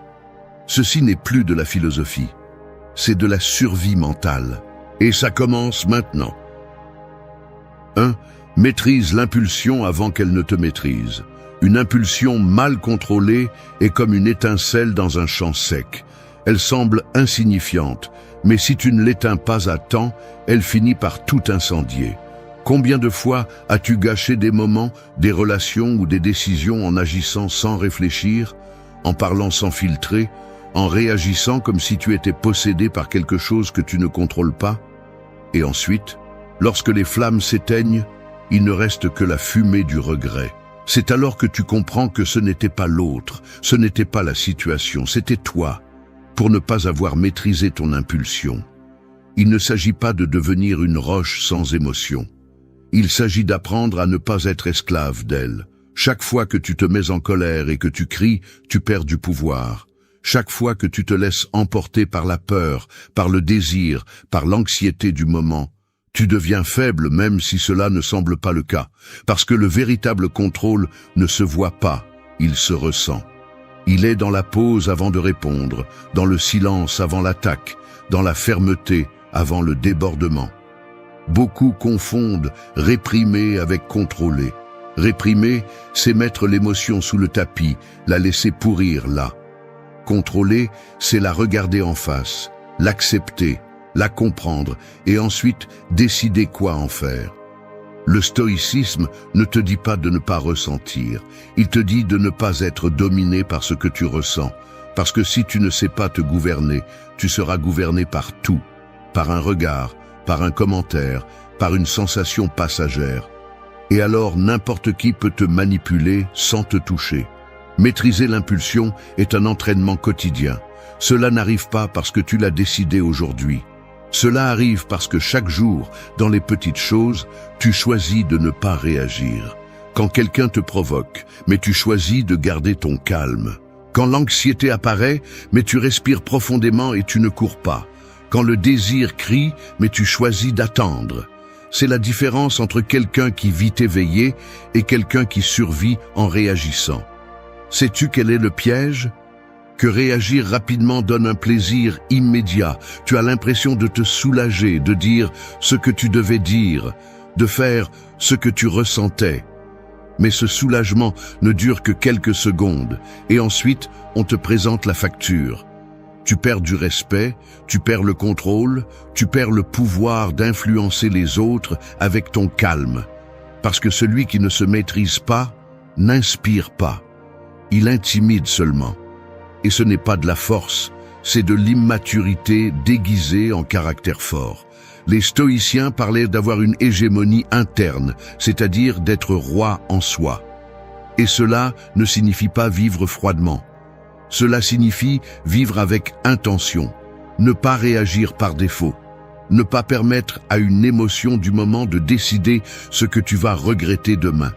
Ceci n'est plus de la philosophie. C'est de la survie mentale. Et ça commence maintenant. 1. Maîtrise l'impulsion avant qu'elle ne te maîtrise. Une impulsion mal contrôlée est comme une étincelle dans un champ sec. Elle semble insignifiante, mais si tu ne l'éteins pas à temps, elle finit par tout incendier. Combien de fois as-tu gâché des moments, des relations ou des décisions en agissant sans réfléchir, en parlant sans filtrer, en réagissant comme si tu étais possédé par quelque chose que tu ne contrôles pas? Et ensuite, lorsque les flammes s'éteignent, il ne reste que la fumée du regret. C'est alors que tu comprends que ce n'était pas l'autre, ce n'était pas la situation, c'était toi, pour ne pas avoir maîtrisé ton impulsion. Il ne s'agit pas de devenir une roche sans émotion. Il s'agit d'apprendre à ne pas être esclave d'elle. Chaque fois que tu te mets en colère et que tu cries, tu perds du pouvoir. Chaque fois que tu te laisses emporter par la peur, par le désir, par l'anxiété du moment, tu deviens faible même si cela ne semble pas le cas, parce que le véritable contrôle ne se voit pas, il se ressent. Il est dans la pause avant de répondre, dans le silence avant l'attaque, dans la fermeté avant le débordement. Beaucoup confondent réprimer avec contrôler. Réprimer, c'est mettre l'émotion sous le tapis, la laisser pourrir là. Contrôler, c'est la regarder en face, l'accepter, la comprendre et ensuite décider quoi en faire. Le stoïcisme ne te dit pas de ne pas ressentir, il te dit de ne pas être dominé par ce que tu ressens, parce que si tu ne sais pas te gouverner, tu seras gouverné par tout, par un regard, par un commentaire, par une sensation passagère. Et alors n'importe qui peut te manipuler sans te toucher. Maîtriser l'impulsion est un entraînement quotidien. Cela n'arrive pas parce que tu l'as décidé aujourd'hui. Cela arrive parce que chaque jour, dans les petites choses, tu choisis de ne pas réagir. Quand quelqu'un te provoque, mais tu choisis de garder ton calme. Quand l'anxiété apparaît, mais tu respires profondément et tu ne cours pas. Quand le désir crie, mais tu choisis d'attendre. C'est la différence entre quelqu'un qui vit éveillé et quelqu'un qui survit en réagissant. Sais-tu quel est le piège ? Que réagir rapidement donne un plaisir immédiat. Tu as l'impression de te soulager, de dire ce que tu devais dire, de faire ce que tu ressentais. Mais ce soulagement ne dure que quelques secondes, et ensuite on te présente la facture. Tu perds du respect, tu perds le contrôle, tu perds le pouvoir d'influencer les autres avec ton calme. Parce que celui qui ne se maîtrise pas, n'inspire pas. Il intimide seulement. Et ce n'est pas de la force, c'est de l'immaturité déguisée en caractère fort. Les stoïciens parlaient d'avoir une hégémonie interne, c'est-à-dire d'être roi en soi. Et cela ne signifie pas vivre froidement. Cela signifie vivre avec intention, ne pas réagir par défaut, ne pas permettre à une émotion du moment de décider ce que tu vas regretter demain.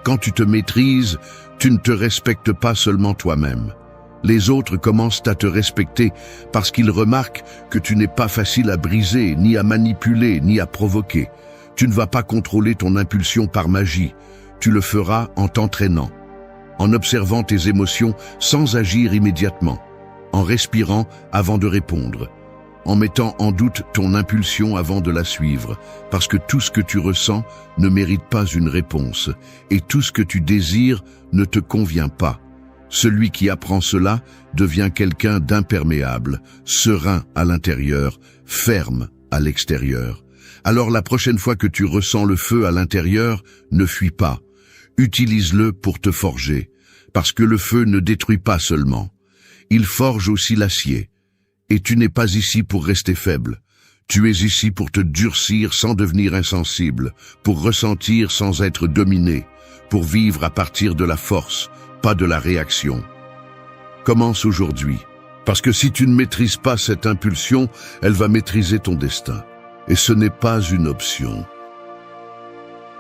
Quand tu te maîtrises, tu ne te respectes pas seulement toi-même. Les autres commencent à te respecter parce qu'ils remarquent que tu n'es pas facile à briser, ni à manipuler, ni à provoquer. Tu ne vas pas contrôler ton impulsion par magie. Tu le feras en t'entraînant, en observant tes émotions sans agir immédiatement, en respirant avant de répondre, en mettant en doute ton impulsion avant de la suivre, parce que tout ce que tu ressens ne mérite pas une réponse, et tout ce que tu désires ne te convient pas. Celui qui apprend cela devient quelqu'un d'imperméable, serein à l'intérieur, ferme à l'extérieur. Alors la prochaine fois que tu ressens le feu à l'intérieur, ne fuis pas. Utilise-le pour te forger, parce que le feu ne détruit pas seulement. Il forge aussi l'acier. Et tu n'es pas ici pour rester faible. Tu es ici pour te durcir sans devenir insensible, pour ressentir sans être dominé, pour vivre à partir de la force, pas de la réaction. Commence aujourd'hui, parce que si tu ne maîtrises pas cette impulsion, elle va maîtriser ton destin. Et ce n'est pas une option.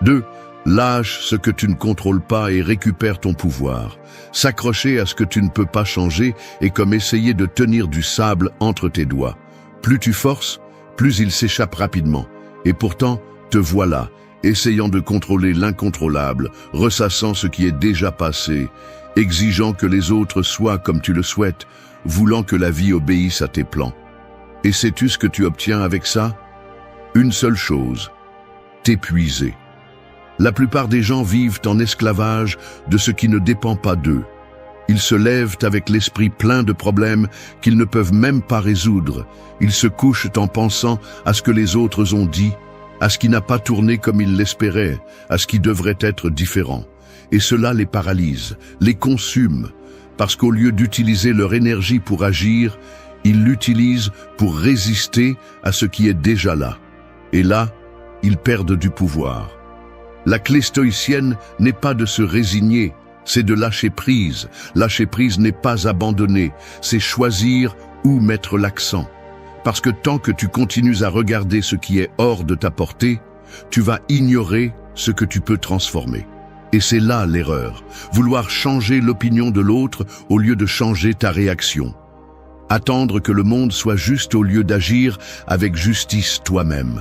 2. Lâche ce que tu ne contrôles pas et récupère ton pouvoir. S'accrocher à ce que tu ne peux pas changer est comme essayer de tenir du sable entre tes doigts. Plus tu forces, plus il s'échappe rapidement. Et pourtant, te voilà, essayant de contrôler l'incontrôlable, ressassant ce qui est déjà passé, exigeant que les autres soient comme tu le souhaites, voulant que la vie obéisse à tes plans. Et sais-tu ce que tu obtiens avec ça? Une seule chose, t'épuiser. La plupart des gens vivent en esclavage de ce qui ne dépend pas d'eux. Ils se lèvent avec l'esprit plein de problèmes qu'ils ne peuvent même pas résoudre. Ils se couchent en pensant à ce que les autres ont dit, à ce qui n'a pas tourné comme ils l'espéraient, à ce qui devrait être différent. Et cela les paralyse, les consume, parce qu'au lieu d'utiliser leur énergie pour agir, ils l'utilisent pour résister à ce qui est déjà là. Et là, ils perdent du pouvoir. La clé stoïcienne n'est pas de se résigner, c'est de lâcher prise. Lâcher prise n'est pas abandonner, c'est choisir où mettre l'accent. Parce que tant que tu continues à regarder ce qui est hors de ta portée, tu vas ignorer ce que tu peux transformer. Et c'est là l'erreur, vouloir changer l'opinion de l'autre au lieu de changer ta réaction. Attendre que le monde soit juste au lieu d'agir avec justice toi-même.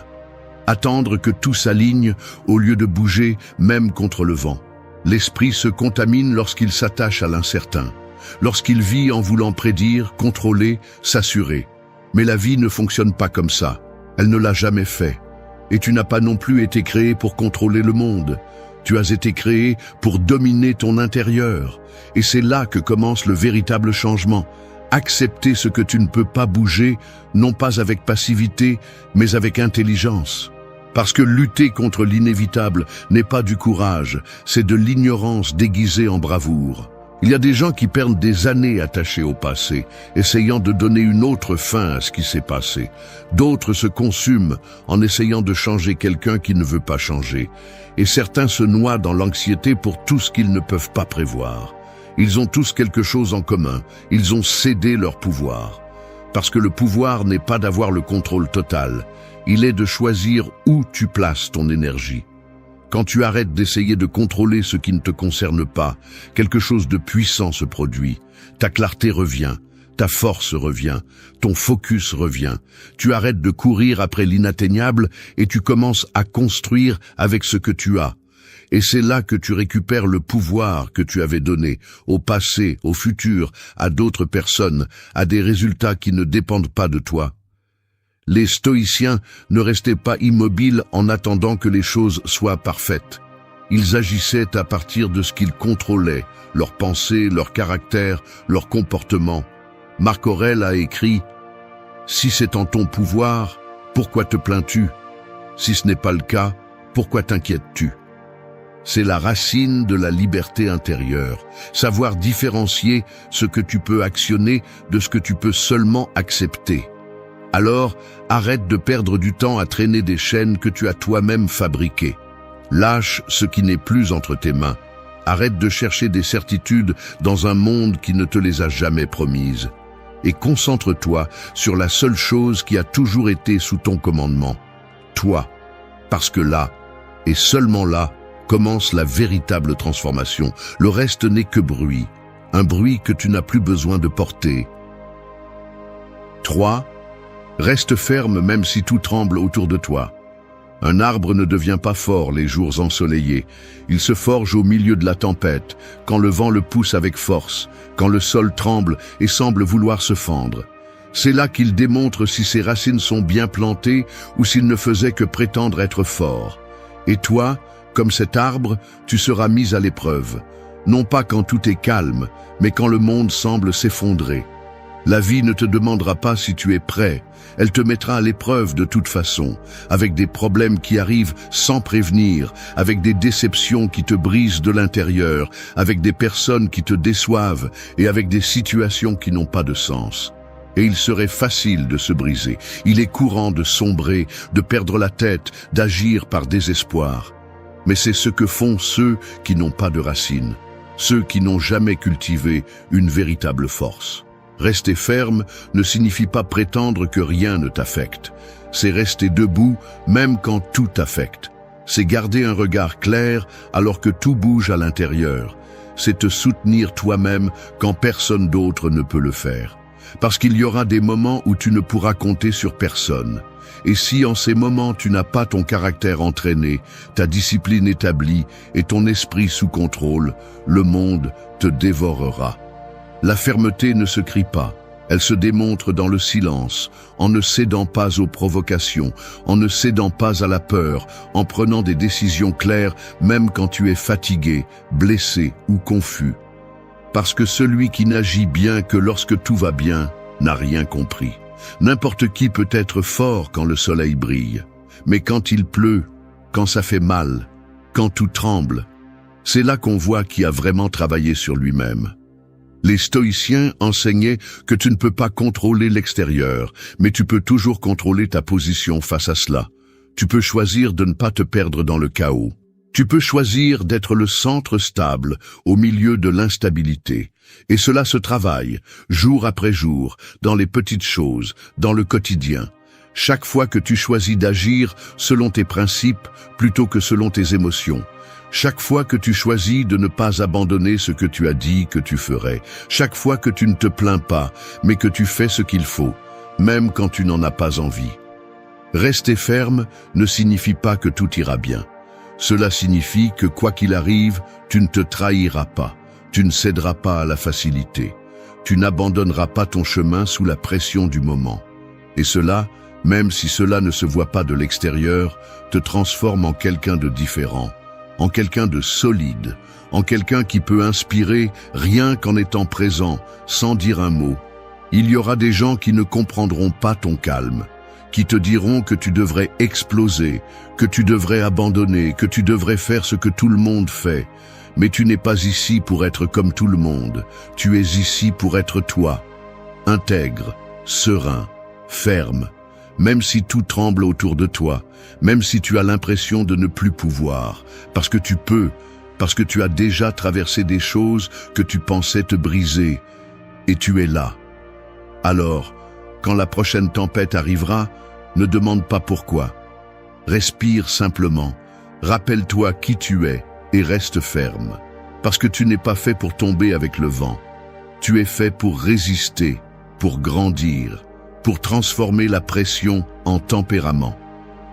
Attendre que tout s'aligne au lieu de bouger même contre le vent. L'esprit se contamine lorsqu'il s'attache à l'incertain, lorsqu'il vit en voulant prédire, contrôler, s'assurer. Mais la vie ne fonctionne pas comme ça, elle ne l'a jamais fait. Et tu n'as pas non plus été créé pour contrôler le monde. Tu as été créé pour dominer ton intérieur. Et c'est là que commence le véritable changement. Accepter ce que tu ne peux pas bouger, non pas avec passivité, mais avec intelligence. Parce que lutter contre l'inévitable n'est pas du courage, c'est de l'ignorance déguisée en bravoure. Il y a des gens qui perdent des années attachés au passé, essayant de donner une autre fin à ce qui s'est passé. D'autres se consument en essayant de changer quelqu'un qui ne veut pas changer. Et certains se noient dans l'anxiété pour tout ce qu'ils ne peuvent pas prévoir. Ils ont tous quelque chose en commun, ils ont cédé leur pouvoir. Parce que le pouvoir n'est pas d'avoir le contrôle total, il est de choisir où tu places ton énergie. Quand tu arrêtes d'essayer de contrôler ce qui ne te concerne pas, quelque chose de puissant se produit. Ta clarté revient, ta force revient, ton focus revient. Tu arrêtes de courir après l'inatteignable et tu commences à construire avec ce que tu as. Et c'est là que tu récupères le pouvoir que tu avais donné au passé, au futur, à d'autres personnes, à des résultats qui ne dépendent pas de toi. Les stoïciens ne restaient pas immobiles en attendant que les choses soient parfaites. Ils agissaient à partir de ce qu'ils contrôlaient, leurs pensées, leur caractère, leur comportement. Marc Aurèle a écrit « Si c'est en ton pouvoir, pourquoi te plains-tu? Si ce n'est pas le cas, pourquoi t'inquiètes-tu » C'est la racine de la liberté intérieure, savoir différencier ce que tu peux actionner de ce que tu peux seulement accepter. Alors, arrête de perdre du temps à traîner des chaînes que tu as toi-même fabriquées. Lâche ce qui n'est plus entre tes mains. Arrête de chercher des certitudes dans un monde qui ne te les a jamais promises. Et concentre-toi sur la seule chose qui a toujours été sous ton commandement. Toi. Parce que là, et seulement là, commence la véritable transformation. Le reste n'est que bruit. Un bruit que tu n'as plus besoin de porter. 3. Reste ferme même si tout tremble autour de toi. Un arbre ne devient pas fort les jours ensoleillés. Il se forge au milieu de la tempête, quand le vent le pousse avec force, quand le sol tremble et semble vouloir se fendre. C'est là qu'il démontre si ses racines sont bien plantées ou s'il ne faisait que prétendre être fort. Et toi, comme cet arbre, tu seras mis à l'épreuve. Non pas quand tout est calme, mais quand le monde semble s'effondrer. La vie ne te demandera pas si tu es prêt. Elle te mettra à l'épreuve de toute façon, avec des problèmes qui arrivent sans prévenir, avec des déceptions qui te brisent de l'intérieur, avec des personnes qui te déçoivent et avec des situations qui n'ont pas de sens. Et il serait facile de se briser. Il est courant de sombrer, de perdre la tête, d'agir par désespoir. Mais c'est ce que font ceux qui n'ont pas de racines, ceux qui n'ont jamais cultivé une véritable force. Rester ferme ne signifie pas prétendre que rien ne t'affecte. C'est rester debout même quand tout t'affecte. C'est garder un regard clair alors que tout bouge à l'intérieur. C'est te soutenir toi-même quand personne d'autre ne peut le faire. Parce qu'il y aura des moments où tu ne pourras compter sur personne. Et si en ces moments tu n'as pas ton caractère entraîné, ta discipline établie et ton esprit sous contrôle, le monde te dévorera. La fermeté ne se crie pas, elle se démontre dans le silence, en ne cédant pas aux provocations, en ne cédant pas à la peur, en prenant des décisions claires même quand tu es fatigué, blessé ou confus. Parce que celui qui n'agit bien que lorsque tout va bien n'a rien compris. N'importe qui peut être fort quand le soleil brille, mais quand il pleut, quand ça fait mal, quand tout tremble, c'est là qu'on voit qui a vraiment travaillé sur lui-même. Les stoïciens enseignaient que tu ne peux pas contrôler l'extérieur, mais tu peux toujours contrôler ta position face à cela. Tu peux choisir de ne pas te perdre dans le chaos. Tu peux choisir d'être le centre stable au milieu de l'instabilité. Et cela se travaille, jour après jour, dans les petites choses, dans le quotidien. Chaque fois que tu choisis d'agir selon tes principes plutôt que selon tes émotions. Chaque fois que tu choisis de ne pas abandonner ce que tu as dit que tu ferais. Chaque fois que tu ne te plains pas, mais que tu fais ce qu'il faut, même quand tu n'en as pas envie. Rester ferme ne signifie pas que tout ira bien. Cela signifie que quoi qu'il arrive, tu ne te trahiras pas. Tu ne céderas pas à la facilité. Tu n'abandonneras pas ton chemin sous la pression du moment. Et cela, même si cela ne se voit pas de l'extérieur, te transforme en quelqu'un de différent, en quelqu'un de solide, en quelqu'un qui peut inspirer rien qu'en étant présent, sans dire un mot. Il y aura des gens qui ne comprendront pas ton calme, qui te diront que tu devrais exploser, que tu devrais abandonner, que tu devrais faire ce que tout le monde fait. Mais tu n'es pas ici pour être comme tout le monde. Tu es ici pour être toi. Intègre, serein, ferme. Même si tout tremble autour de toi, même si tu as l'impression de ne plus pouvoir, parce que tu peux, parce que tu as déjà traversé des choses que tu pensais te briser, et tu es là. Alors, quand la prochaine tempête arrivera, ne demande pas pourquoi. Respire simplement, rappelle-toi qui tu es, et reste ferme, parce que tu n'es pas fait pour tomber avec le vent. Tu es fait pour résister, pour grandir, pour transformer la pression en tempérament.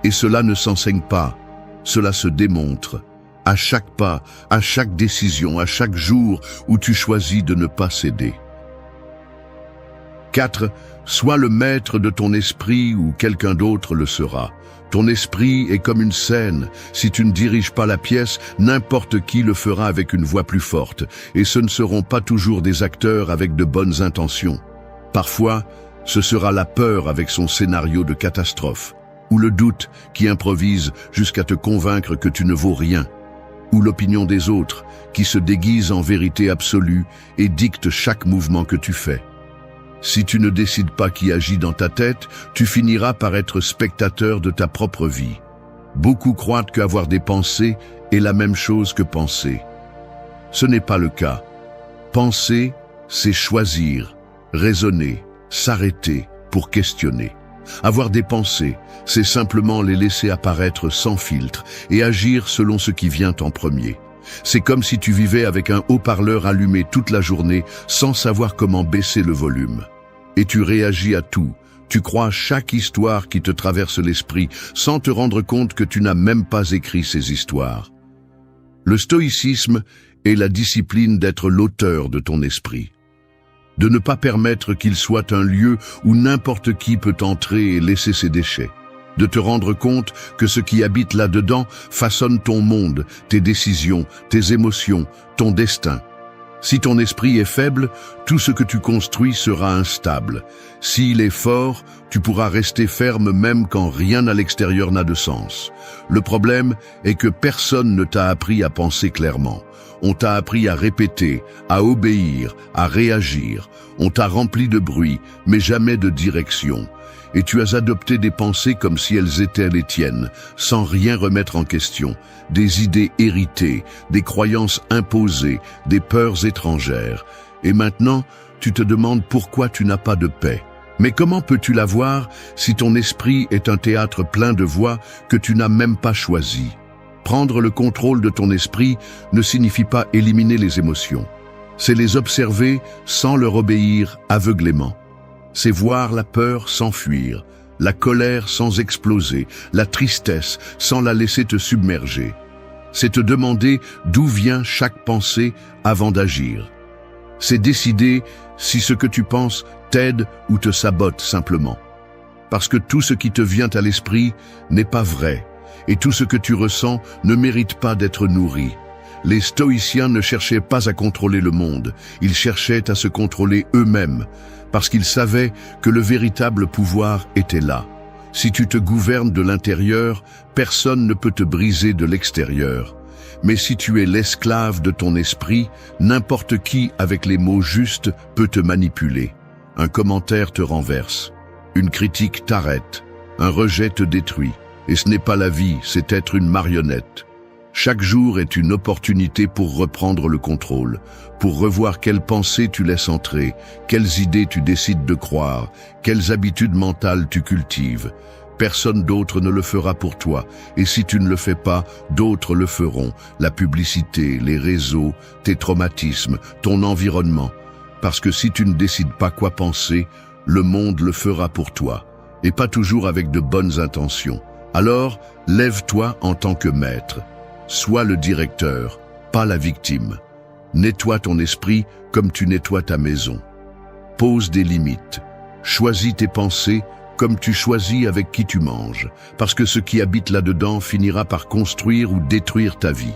Et cela ne s'enseigne pas, cela se démontre. À chaque pas, à chaque décision, à chaque jour où tu choisis de ne pas céder. 4. Sois le maître de ton esprit ou quelqu'un d'autre le sera. Ton esprit est comme une scène. Si tu ne diriges pas la pièce, n'importe qui le fera avec une voix plus forte. Et ce ne seront pas toujours des acteurs avec de bonnes intentions. Parfois, ce sera la peur avec son scénario de catastrophe, ou le doute qui improvise jusqu'à te convaincre que tu ne vaux rien, ou l'opinion des autres qui se déguise en vérité absolue et dicte chaque mouvement que tu fais. Si tu ne décides pas qui agit dans ta tête, tu finiras par être spectateur de ta propre vie. Beaucoup croient qu'avoir des pensées est la même chose que penser. Ce n'est pas le cas. Penser, c'est choisir, raisonner, s'arrêter pour questionner. Avoir des pensées, c'est simplement les laisser apparaître sans filtre et agir selon ce qui vient en premier. C'est comme si tu vivais avec un haut-parleur allumé toute la journée sans savoir comment baisser le volume. Et tu réagis à tout. Tu crois chaque histoire qui te traverse l'esprit sans te rendre compte que tu n'as même pas écrit ces histoires. Le stoïcisme est la discipline d'être l'auteur de ton esprit. De ne pas permettre qu'il soit un lieu où n'importe qui peut entrer et laisser ses déchets. De te rendre compte que ce qui habite là-dedans façonne ton monde, tes décisions, tes émotions, ton destin. Si ton esprit est faible, tout ce que tu construis sera instable. S'il est fort, tu pourras rester ferme même quand rien à l'extérieur n'a de sens. Le problème est que personne ne t'a appris à penser clairement. On t'a appris à répéter, à obéir, à réagir. On t'a rempli de bruit, mais jamais de direction. Et tu as adopté des pensées comme si elles étaient les tiennes, sans rien remettre en question, des idées héritées, des croyances imposées, des peurs étrangères. Et maintenant, tu te demandes pourquoi tu n'as pas de paix. Mais comment peux-tu l'avoir si ton esprit est un théâtre plein de voix que tu n'as même pas choisi? Prendre le contrôle de ton esprit ne signifie pas éliminer les émotions. C'est les observer sans leur obéir aveuglément. C'est voir la peur sans fuir, la colère sans exploser, la tristesse sans la laisser te submerger. C'est te demander d'où vient chaque pensée avant d'agir. C'est décider si ce que tu penses t'aide ou te sabote simplement. Parce que tout ce qui te vient à l'esprit n'est pas vrai, et tout ce que tu ressens ne mérite pas d'être nourri. Les stoïciens ne cherchaient pas à contrôler le monde, ils cherchaient à se contrôler eux-mêmes, parce qu'ils savaient que le véritable pouvoir était là. Si tu te gouvernes de l'intérieur, personne ne peut te briser de l'extérieur. Mais si tu es l'esclave de ton esprit, n'importe qui, avec les mots justes, peut te manipuler. Un commentaire te renverse, une critique t'arrête, un rejet te détruit. Et ce n'est pas la vie, c'est être une marionnette. Chaque jour est une opportunité pour reprendre le contrôle, pour revoir quelles pensées tu laisses entrer, quelles idées tu décides de croire, quelles habitudes mentales tu cultives. Personne d'autre ne le fera pour toi, et si tu ne le fais pas, d'autres le feront. La publicité, les réseaux, tes traumatismes, ton environnement. Parce que si tu ne décides pas quoi penser, le monde le fera pour toi, et pas toujours avec de bonnes intentions. Alors, lève-toi en tant que maître. Sois le directeur, pas la victime. Nettoie ton esprit comme tu nettoies ta maison. Pose des limites. Choisis tes pensées comme tu choisis avec qui tu manges, parce que ce qui habite là-dedans finira par construire ou détruire ta vie.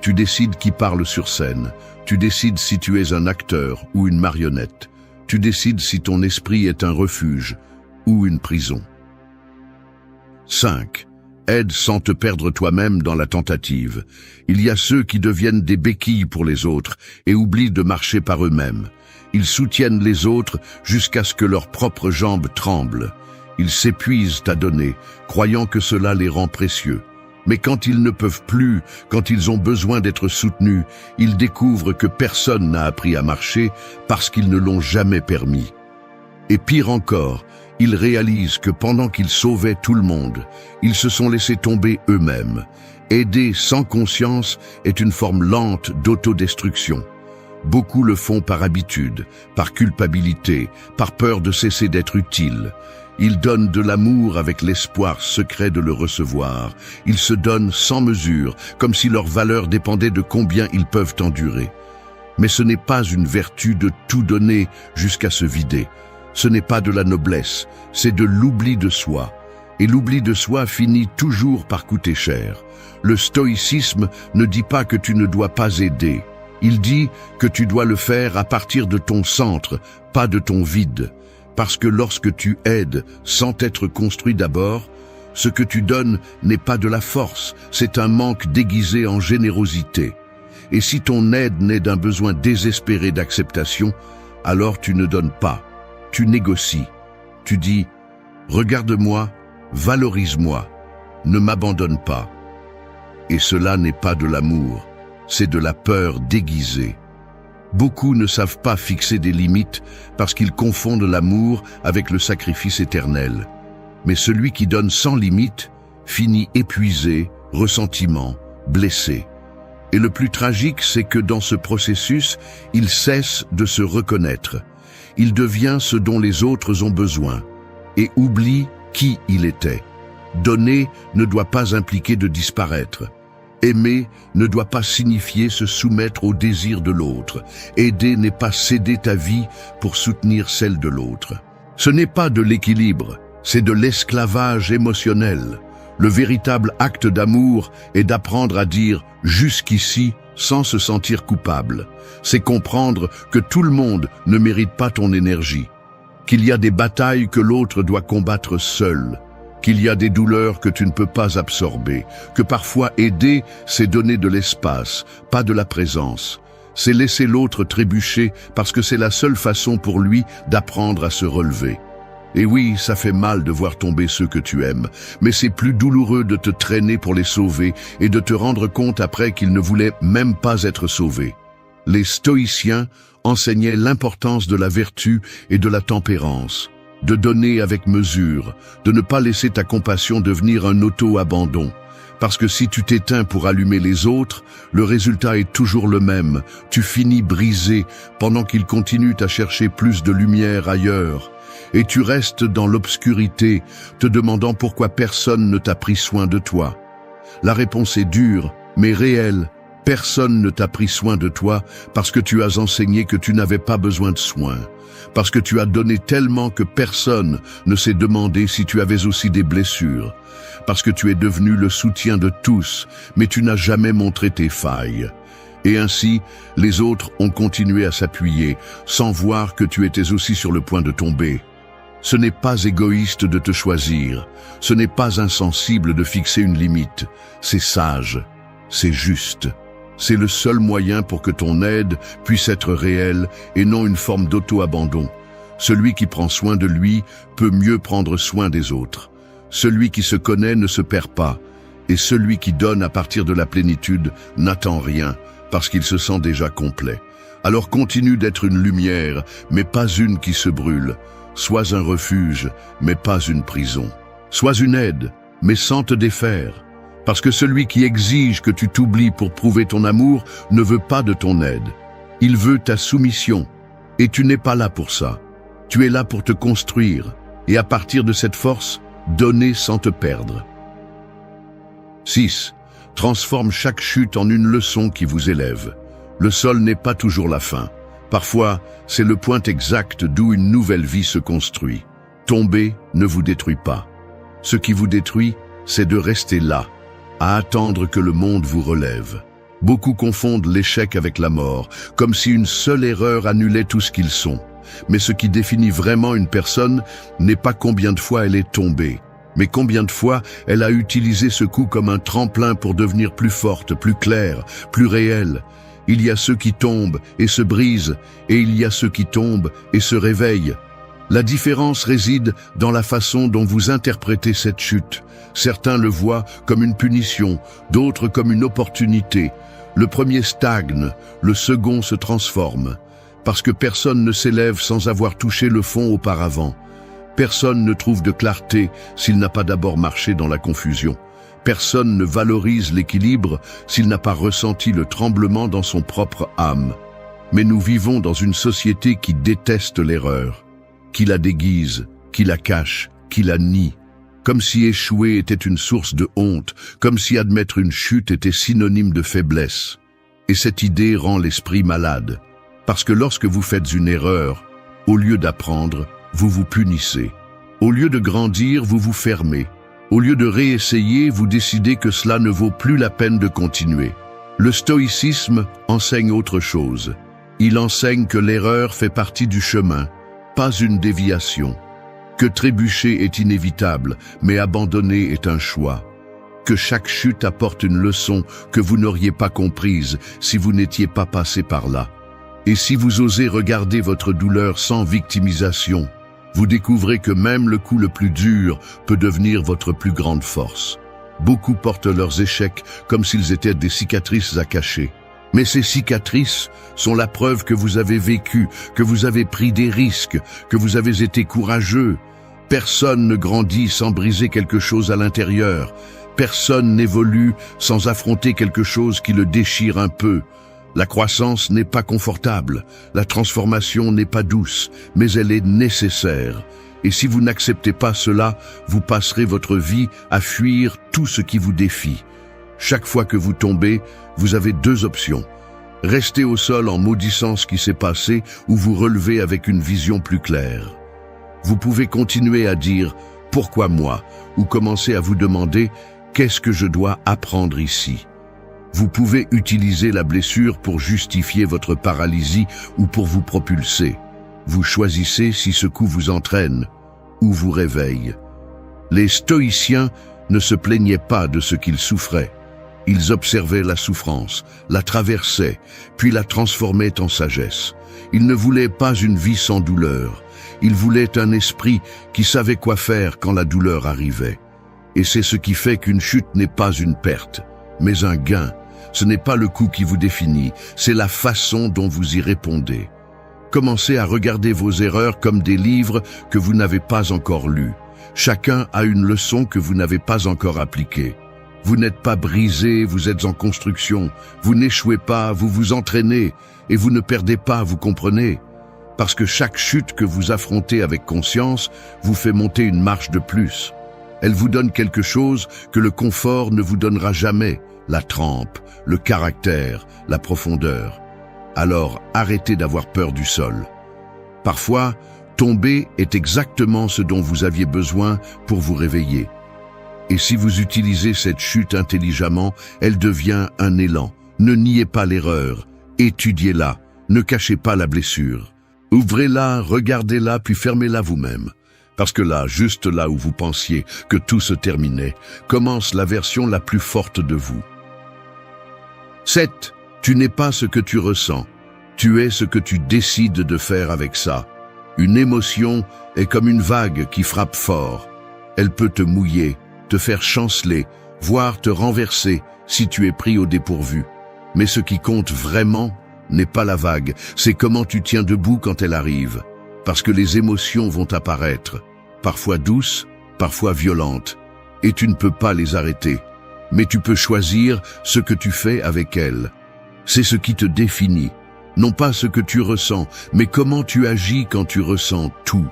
Tu décides qui parle sur scène. Tu décides si tu es un acteur ou une marionnette. Tu décides si ton esprit est un refuge ou une prison. 5. Aide sans te perdre toi-même dans la tentative. Il y a ceux qui deviennent des béquilles pour les autres et oublient de marcher par eux-mêmes. Ils soutiennent les autres jusqu'à ce que leurs propres jambes tremblent. Ils s'épuisent à donner, croyant que cela les rend précieux. Mais quand ils ne peuvent plus, quand ils ont besoin d'être soutenus, ils découvrent que personne n'a appris à marcher parce qu'ils ne l'ont jamais permis. Et pire encore, ils réalisent que pendant qu'ils sauvaient tout le monde, ils se sont laissés tomber eux-mêmes. Aider sans conscience est une forme lente d'autodestruction. Beaucoup le font par habitude, par culpabilité, par peur de cesser d'être utile. Ils donnent de l'amour avec l'espoir secret de le recevoir. Ils se donnent sans mesure, comme si leur valeur dépendait de combien ils peuvent endurer. Mais ce n'est pas une vertu de tout donner jusqu'à se vider. Ce n'est pas de la noblesse, c'est de l'oubli de soi. Et l'oubli de soi finit toujours par coûter cher. Le stoïcisme ne dit pas que tu ne dois pas aider. Il dit que tu dois le faire à partir de ton centre, pas de ton vide. Parce que lorsque tu aides sans être construit d'abord, ce que tu donnes n'est pas de la force, c'est un manque déguisé en générosité. Et si ton aide naît d'un besoin désespéré d'acceptation, alors tu ne donnes pas, tu négocies. Tu dis « Regarde-moi, valorise-moi, ne m'abandonne pas ». Et cela n'est pas de l'amour, c'est de la peur déguisée. Beaucoup ne savent pas fixer des limites parce qu'ils confondent l'amour avec le sacrifice éternel. Mais celui qui donne sans limite finit épuisé, ressentiment, blessé. Et le plus tragique, c'est que dans ce processus, il cesse de se reconnaître. Il devient ce dont les autres ont besoin et oublie qui il était. Donner ne doit pas impliquer de disparaître. Aimer ne doit pas signifier se soumettre au désir de l'autre. Aider n'est pas céder ta vie pour soutenir celle de l'autre. Ce n'est pas de l'équilibre, c'est de l'esclavage émotionnel. Le véritable acte d'amour est d'apprendre à dire « jusqu'ici » sans se sentir coupable. C'est comprendre que tout le monde ne mérite pas ton énergie, qu'il y a des batailles que l'autre doit combattre seul, qu'il y a des douleurs que tu ne peux pas absorber, que parfois aider, c'est donner de l'espace, pas de la présence. C'est laisser l'autre trébucher parce que c'est la seule façon pour lui d'apprendre à se relever. Et oui, ça fait mal de voir tomber ceux que tu aimes, mais c'est plus douloureux de te traîner pour les sauver et de te rendre compte après qu'ils ne voulaient même pas être sauvés. Les stoïciens enseignaient l'importance de la vertu et de la tempérance, de donner avec mesure, de ne pas laisser ta compassion devenir un auto-abandon. Parce que si tu t'éteins pour allumer les autres, le résultat est toujours le même. Tu finis brisé pendant qu'ils continuent à chercher plus de lumière ailleurs. Et tu restes dans l'obscurité, te demandant pourquoi personne ne t'a pris soin de toi. La réponse est dure, mais réelle. Personne ne t'a pris soin de toi parce que tu as enseigné que tu n'avais pas besoin de soins. Parce que tu as donné tellement que personne ne s'est demandé si tu avais aussi des blessures. Parce que tu es devenu le soutien de tous, mais tu n'as jamais montré tes failles. Et ainsi, les autres ont continué à s'appuyer, sans voir que tu étais aussi sur le point de tomber. Ce n'est pas égoïste de te choisir, ce n'est pas insensible de fixer une limite, c'est sage, c'est juste. C'est le seul moyen pour que ton aide puisse être réelle et non une forme d'auto-abandon. Celui qui prend soin de lui peut mieux prendre soin des autres. Celui qui se connaît ne se perd pas, et celui qui donne à partir de la plénitude n'attend rien, parce qu'il se sent déjà complet. Alors continue d'être une lumière, mais pas une qui se brûle. Sois un refuge, mais pas une prison. Sois une aide, mais sans te défaire. Parce que celui qui exige que tu t'oublies pour prouver ton amour ne veut pas de ton aide. Il veut ta soumission, et tu n'es pas là pour ça. Tu es là pour te construire, et à partir de cette force, donner sans te perdre. 6. Transforme chaque chute en une leçon qui vous élève. Le sol n'est pas toujours la fin. Parfois, c'est le point exact d'où une nouvelle vie se construit. Tomber ne vous détruit pas. Ce qui vous détruit, c'est de rester là, à attendre que le monde vous relève. Beaucoup confondent l'échec avec la mort, comme si une seule erreur annulait tout ce qu'ils sont. Mais ce qui définit vraiment une personne n'est pas combien de fois elle est tombée, mais combien de fois elle a utilisé ce coup comme un tremplin pour devenir plus forte, plus claire, plus réelle. Il y a ceux qui tombent et se brisent, et il y a ceux qui tombent et se réveillent. La différence réside dans la façon dont vous interprétez cette chute. Certains le voient comme une punition, d'autres comme une opportunité. Le premier stagne, le second se transforme. Parce que personne ne s'élève sans avoir touché le fond auparavant. Personne ne trouve de clarté s'il n'a pas d'abord marché dans la confusion. Personne ne valorise l'équilibre s'il n'a pas ressenti le tremblement dans son propre âme. Mais nous vivons dans une société qui déteste l'erreur, qui la déguise, qui la cache, qui la nie. Comme si échouer était une source de honte, comme si admettre une chute était synonyme de faiblesse. Et cette idée rend l'esprit malade. Parce que lorsque vous faites une erreur, au lieu d'apprendre, vous vous punissez. Au lieu de grandir, vous vous fermez. Au lieu de réessayer, vous décidez que cela ne vaut plus la peine de continuer. Le stoïcisme enseigne autre chose. Il enseigne que l'erreur fait partie du chemin, pas une déviation. Que trébucher est inévitable, mais abandonner est un choix. Que chaque chute apporte une leçon que vous n'auriez pas comprise si vous n'étiez pas passé par là. Et si vous osez regarder votre douleur sans victimisation, vous découvrez que même le coup le plus dur peut devenir votre plus grande force. Beaucoup portent leurs échecs comme s'ils étaient des cicatrices à cacher. Mais ces cicatrices sont la preuve que vous avez vécu, que vous avez pris des risques, que vous avez été courageux. Personne ne grandit sans briser quelque chose à l'intérieur. Personne n'évolue sans affronter quelque chose qui le déchire un peu. La croissance n'est pas confortable, la transformation n'est pas douce, mais elle est nécessaire. Et si vous n'acceptez pas cela, vous passerez votre vie à fuir tout ce qui vous défie. Chaque fois que vous tombez, vous avez deux options. Rester au sol en maudissant ce qui s'est passé ou vous relever avec une vision plus claire. Vous pouvez continuer à dire « Pourquoi moi ?» ou commencer à vous demander « Qu'est-ce que je dois apprendre ici ?» Vous pouvez utiliser la blessure pour justifier votre paralysie ou pour vous propulser. Vous choisissez si ce coup vous entraîne ou vous réveille. Les stoïciens ne se plaignaient pas de ce qu'ils souffraient. Ils observaient la souffrance, la traversaient, puis la transformaient en sagesse. Ils ne voulaient pas une vie sans douleur. Ils voulaient un esprit qui savait quoi faire quand la douleur arrivait. Et c'est ce qui fait qu'une chute n'est pas une perte, mais un gain. Ce n'est pas le coup qui vous définit, c'est la façon dont vous y répondez. Commencez à regarder vos erreurs comme des livres que vous n'avez pas encore lus. Chacun a une leçon que vous n'avez pas encore appliquée. Vous n'êtes pas brisé, vous êtes en construction. Vous n'échouez pas, vous vous entraînez. Et vous ne perdez pas, vous comprenez. Parce que chaque chute que vous affrontez avec conscience vous fait monter une marche de plus. Elle vous donne quelque chose que le confort ne vous donnera jamais. La trempe, le caractère, la profondeur. Alors arrêtez d'avoir peur du sol. Parfois, tomber est exactement ce dont vous aviez besoin pour vous réveiller. Et si vous utilisez cette chute intelligemment, elle devient un élan. Ne niez pas l'erreur, étudiez-la, ne cachez pas la blessure. Ouvrez-la, regardez-la, puis fermez-la vous-même. Parce que là, juste là où vous pensiez que tout se terminait, commence la version la plus forte de vous. 7. Tu n'es pas ce que tu ressens. Tu es ce que tu décides de faire avec ça. Une émotion est comme une vague qui frappe fort. Elle peut te mouiller, te faire chanceler, voire te renverser si tu es pris au dépourvu. Mais ce qui compte vraiment n'est pas la vague, c'est comment tu tiens debout quand elle arrive. Parce que les émotions vont apparaître, parfois douces, parfois violentes, et tu ne peux pas les arrêter. Mais tu peux choisir ce que tu fais avec elles. C'est ce qui te définit, non pas ce que tu ressens, mais comment tu agis quand tu ressens tout.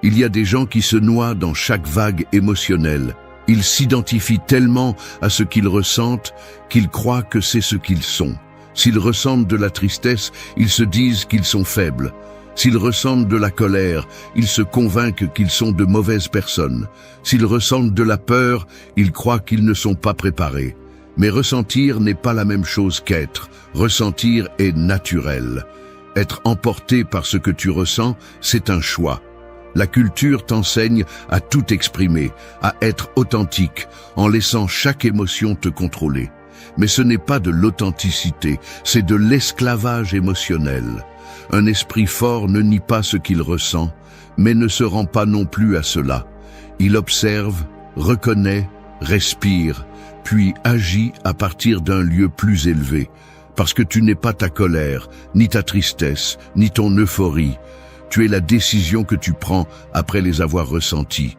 Il y a des gens qui se noient dans chaque vague émotionnelle. Ils s'identifient tellement à ce qu'ils ressentent qu'ils croient que c'est ce qu'ils sont. S'ils ressentent de la tristesse, ils se disent qu'ils sont faibles. S'ils ressentent de la colère, ils se convainquent qu'ils sont de mauvaises personnes. S'ils ressentent de la peur, ils croient qu'ils ne sont pas préparés. Mais ressentir n'est pas la même chose qu'être. Ressentir est naturel. Être emporté par ce que tu ressens, c'est un choix. La culture t'enseigne à tout exprimer, à être authentique, en laissant chaque émotion te contrôler. Mais ce n'est pas de l'authenticité, c'est de l'esclavage émotionnel. Un esprit fort ne nie pas ce qu'il ressent, mais ne se rend pas non plus à cela. Il observe, reconnaît, respire, puis agit à partir d'un lieu plus élevé. Parce que tu n'es pas ta colère, ni ta tristesse, ni ton euphorie. Tu es la décision que tu prends après les avoir ressenties.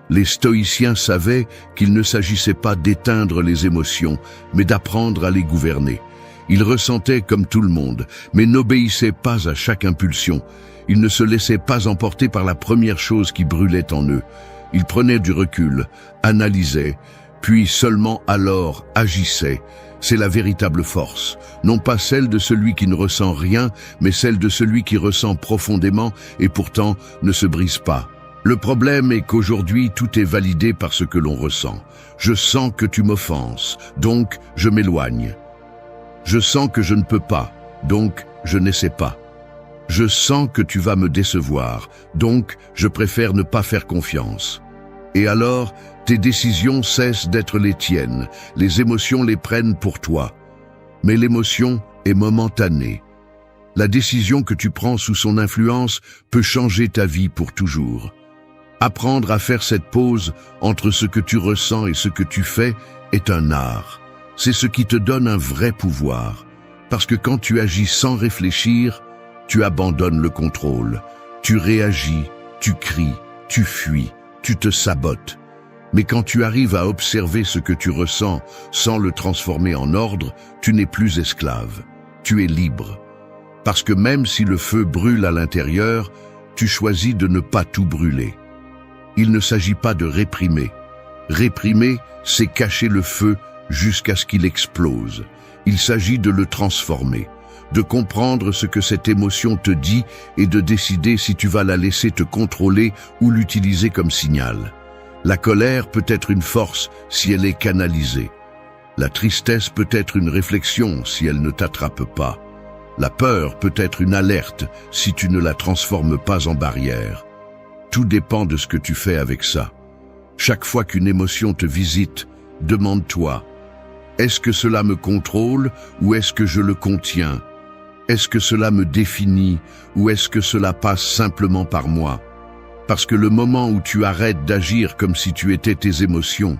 Les stoïciens savaient qu'il ne s'agissait pas d'éteindre les émotions, mais d'apprendre à les gouverner. Ils ressentaient comme tout le monde, mais n'obéissaient pas à chaque impulsion. Ils ne se laissaient pas emporter par la première chose qui brûlait en eux. Ils prenaient du recul, analysaient, puis seulement alors agissaient. C'est la véritable force, non pas celle de celui qui ne ressent rien, mais celle de celui qui ressent profondément et pourtant ne se brise pas. Le problème est qu'aujourd'hui, tout est validé par ce que l'on ressent. Je sens que tu m'offenses, donc je m'éloigne. Je sens que je ne peux pas, donc je n'essaie pas. Je sens que tu vas me décevoir, donc je préfère ne pas faire confiance. Et alors, tes décisions cessent d'être les tiennes, les émotions les prennent pour toi. Mais l'émotion est momentanée. La décision que tu prends sous son influence peut changer ta vie pour toujours. Apprendre à faire cette pause entre ce que tu ressens et ce que tu fais est un art. C'est ce qui te donne un vrai pouvoir. Parce que quand tu agis sans réfléchir, tu abandonnes le contrôle. Tu réagis, tu cries, tu fuis, tu te sabotes. Mais quand tu arrives à observer ce que tu ressens sans le transformer en ordre, tu n'es plus esclave. Tu es libre. Parce que même si le feu brûle à l'intérieur, tu choisis de ne pas tout brûler. Il ne s'agit pas de réprimer. Réprimer, c'est cacher le feu jusqu'à ce qu'il explose. Il s'agit de le transformer, de comprendre ce que cette émotion te dit et de décider si tu vas la laisser te contrôler ou l'utiliser comme signal. La colère peut être une force si elle est canalisée. La tristesse peut être une réflexion si elle ne t'attrape pas. La peur peut être une alerte si tu ne la transformes pas en barrière. Tout dépend de ce que tu fais avec ça. Chaque fois qu'une émotion te visite, demande-toi, est-ce que cela me contrôle ou est-ce que je le contiens? Est-ce que cela me définit ou est-ce que cela passe simplement par moi? Parce que le moment où tu arrêtes d'agir comme si tu étais tes émotions,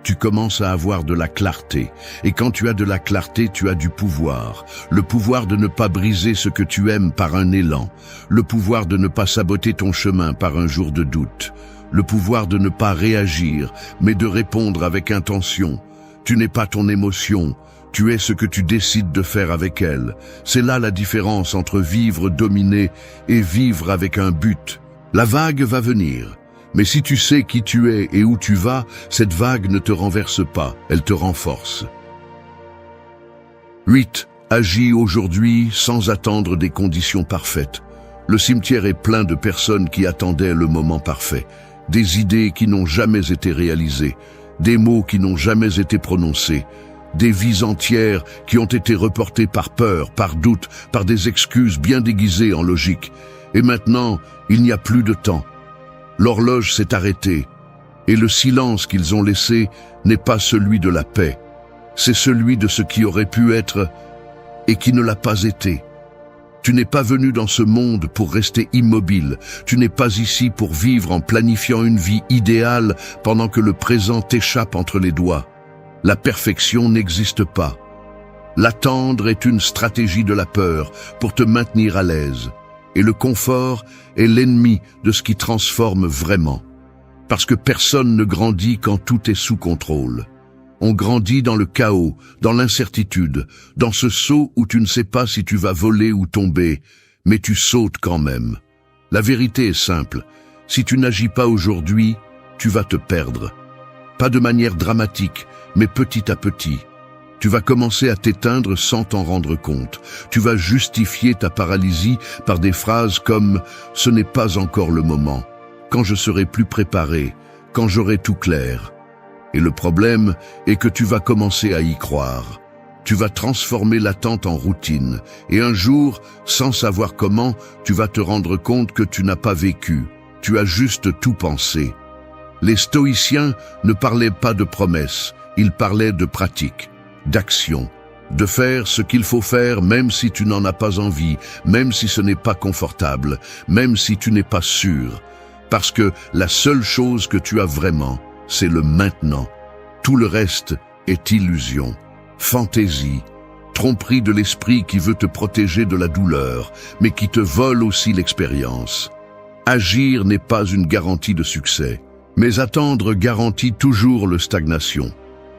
tu commences à avoir de la clarté. Et quand tu as de la clarté, tu as du pouvoir. Le pouvoir de ne pas briser ce que tu aimes par un élan. Le pouvoir de ne pas saboter ton chemin par un jour de doute. Le pouvoir de ne pas réagir, mais de répondre avec intention. Tu n'es pas ton émotion. Tu es ce que tu décides de faire avec elle. C'est là la différence entre vivre dominé et vivre avec un but. La vague va venir. Mais si tu sais qui tu es et où tu vas, cette vague ne te renverse pas, elle te renforce. 8. Agis aujourd'hui sans attendre des conditions parfaites. Le cimetière est plein de personnes qui attendaient le moment parfait, des idées qui n'ont jamais été réalisées, des mots qui n'ont jamais été prononcés, des vies entières qui ont été reportées par peur, par doute, par des excuses bien déguisées en logique. Et maintenant, il n'y a plus de temps. L'horloge s'est arrêtée, et le silence qu'ils ont laissé n'est pas celui de la paix, c'est celui de ce qui aurait pu être et qui ne l'a pas été. Tu n'es pas venu dans ce monde pour rester immobile, tu n'es pas ici pour vivre en planifiant une vie idéale pendant que le présent t'échappe entre les doigts. La perfection n'existe pas. L'attendre est une stratégie de la peur pour te maintenir à l'aise. Et le confort est l'ennemi de ce qui transforme vraiment. Parce que personne ne grandit quand tout est sous contrôle. On grandit dans le chaos, dans l'incertitude, dans ce saut où tu ne sais pas si tu vas voler ou tomber, mais tu sautes quand même. La vérité est simple. Si tu n'agis pas aujourd'hui, tu vas te perdre. Pas de manière dramatique, mais petit à petit. Tu vas commencer à t'éteindre sans t'en rendre compte. Tu vas justifier ta paralysie par des phrases comme « ce n'est pas encore le moment »,« quand je serai plus préparé »,« quand j'aurai tout clair ». Et le problème est que tu vas commencer à y croire. Tu vas transformer l'attente en routine. Et un jour, sans savoir comment, tu vas te rendre compte que tu n'as pas vécu. Tu as juste tout pensé. Les stoïciens ne parlaient pas de promesses, ils parlaient de pratique, d'action, de faire ce qu'il faut faire même si tu n'en as pas envie, même si ce n'est pas confortable, même si tu n'es pas sûr. Parce que la seule chose que tu as vraiment, c'est le maintenant. Tout le reste est illusion, fantaisie, tromperie de l'esprit qui veut te protéger de la douleur, mais qui te vole aussi l'expérience. Agir n'est pas une garantie de succès, mais attendre garantit toujours le stagnation.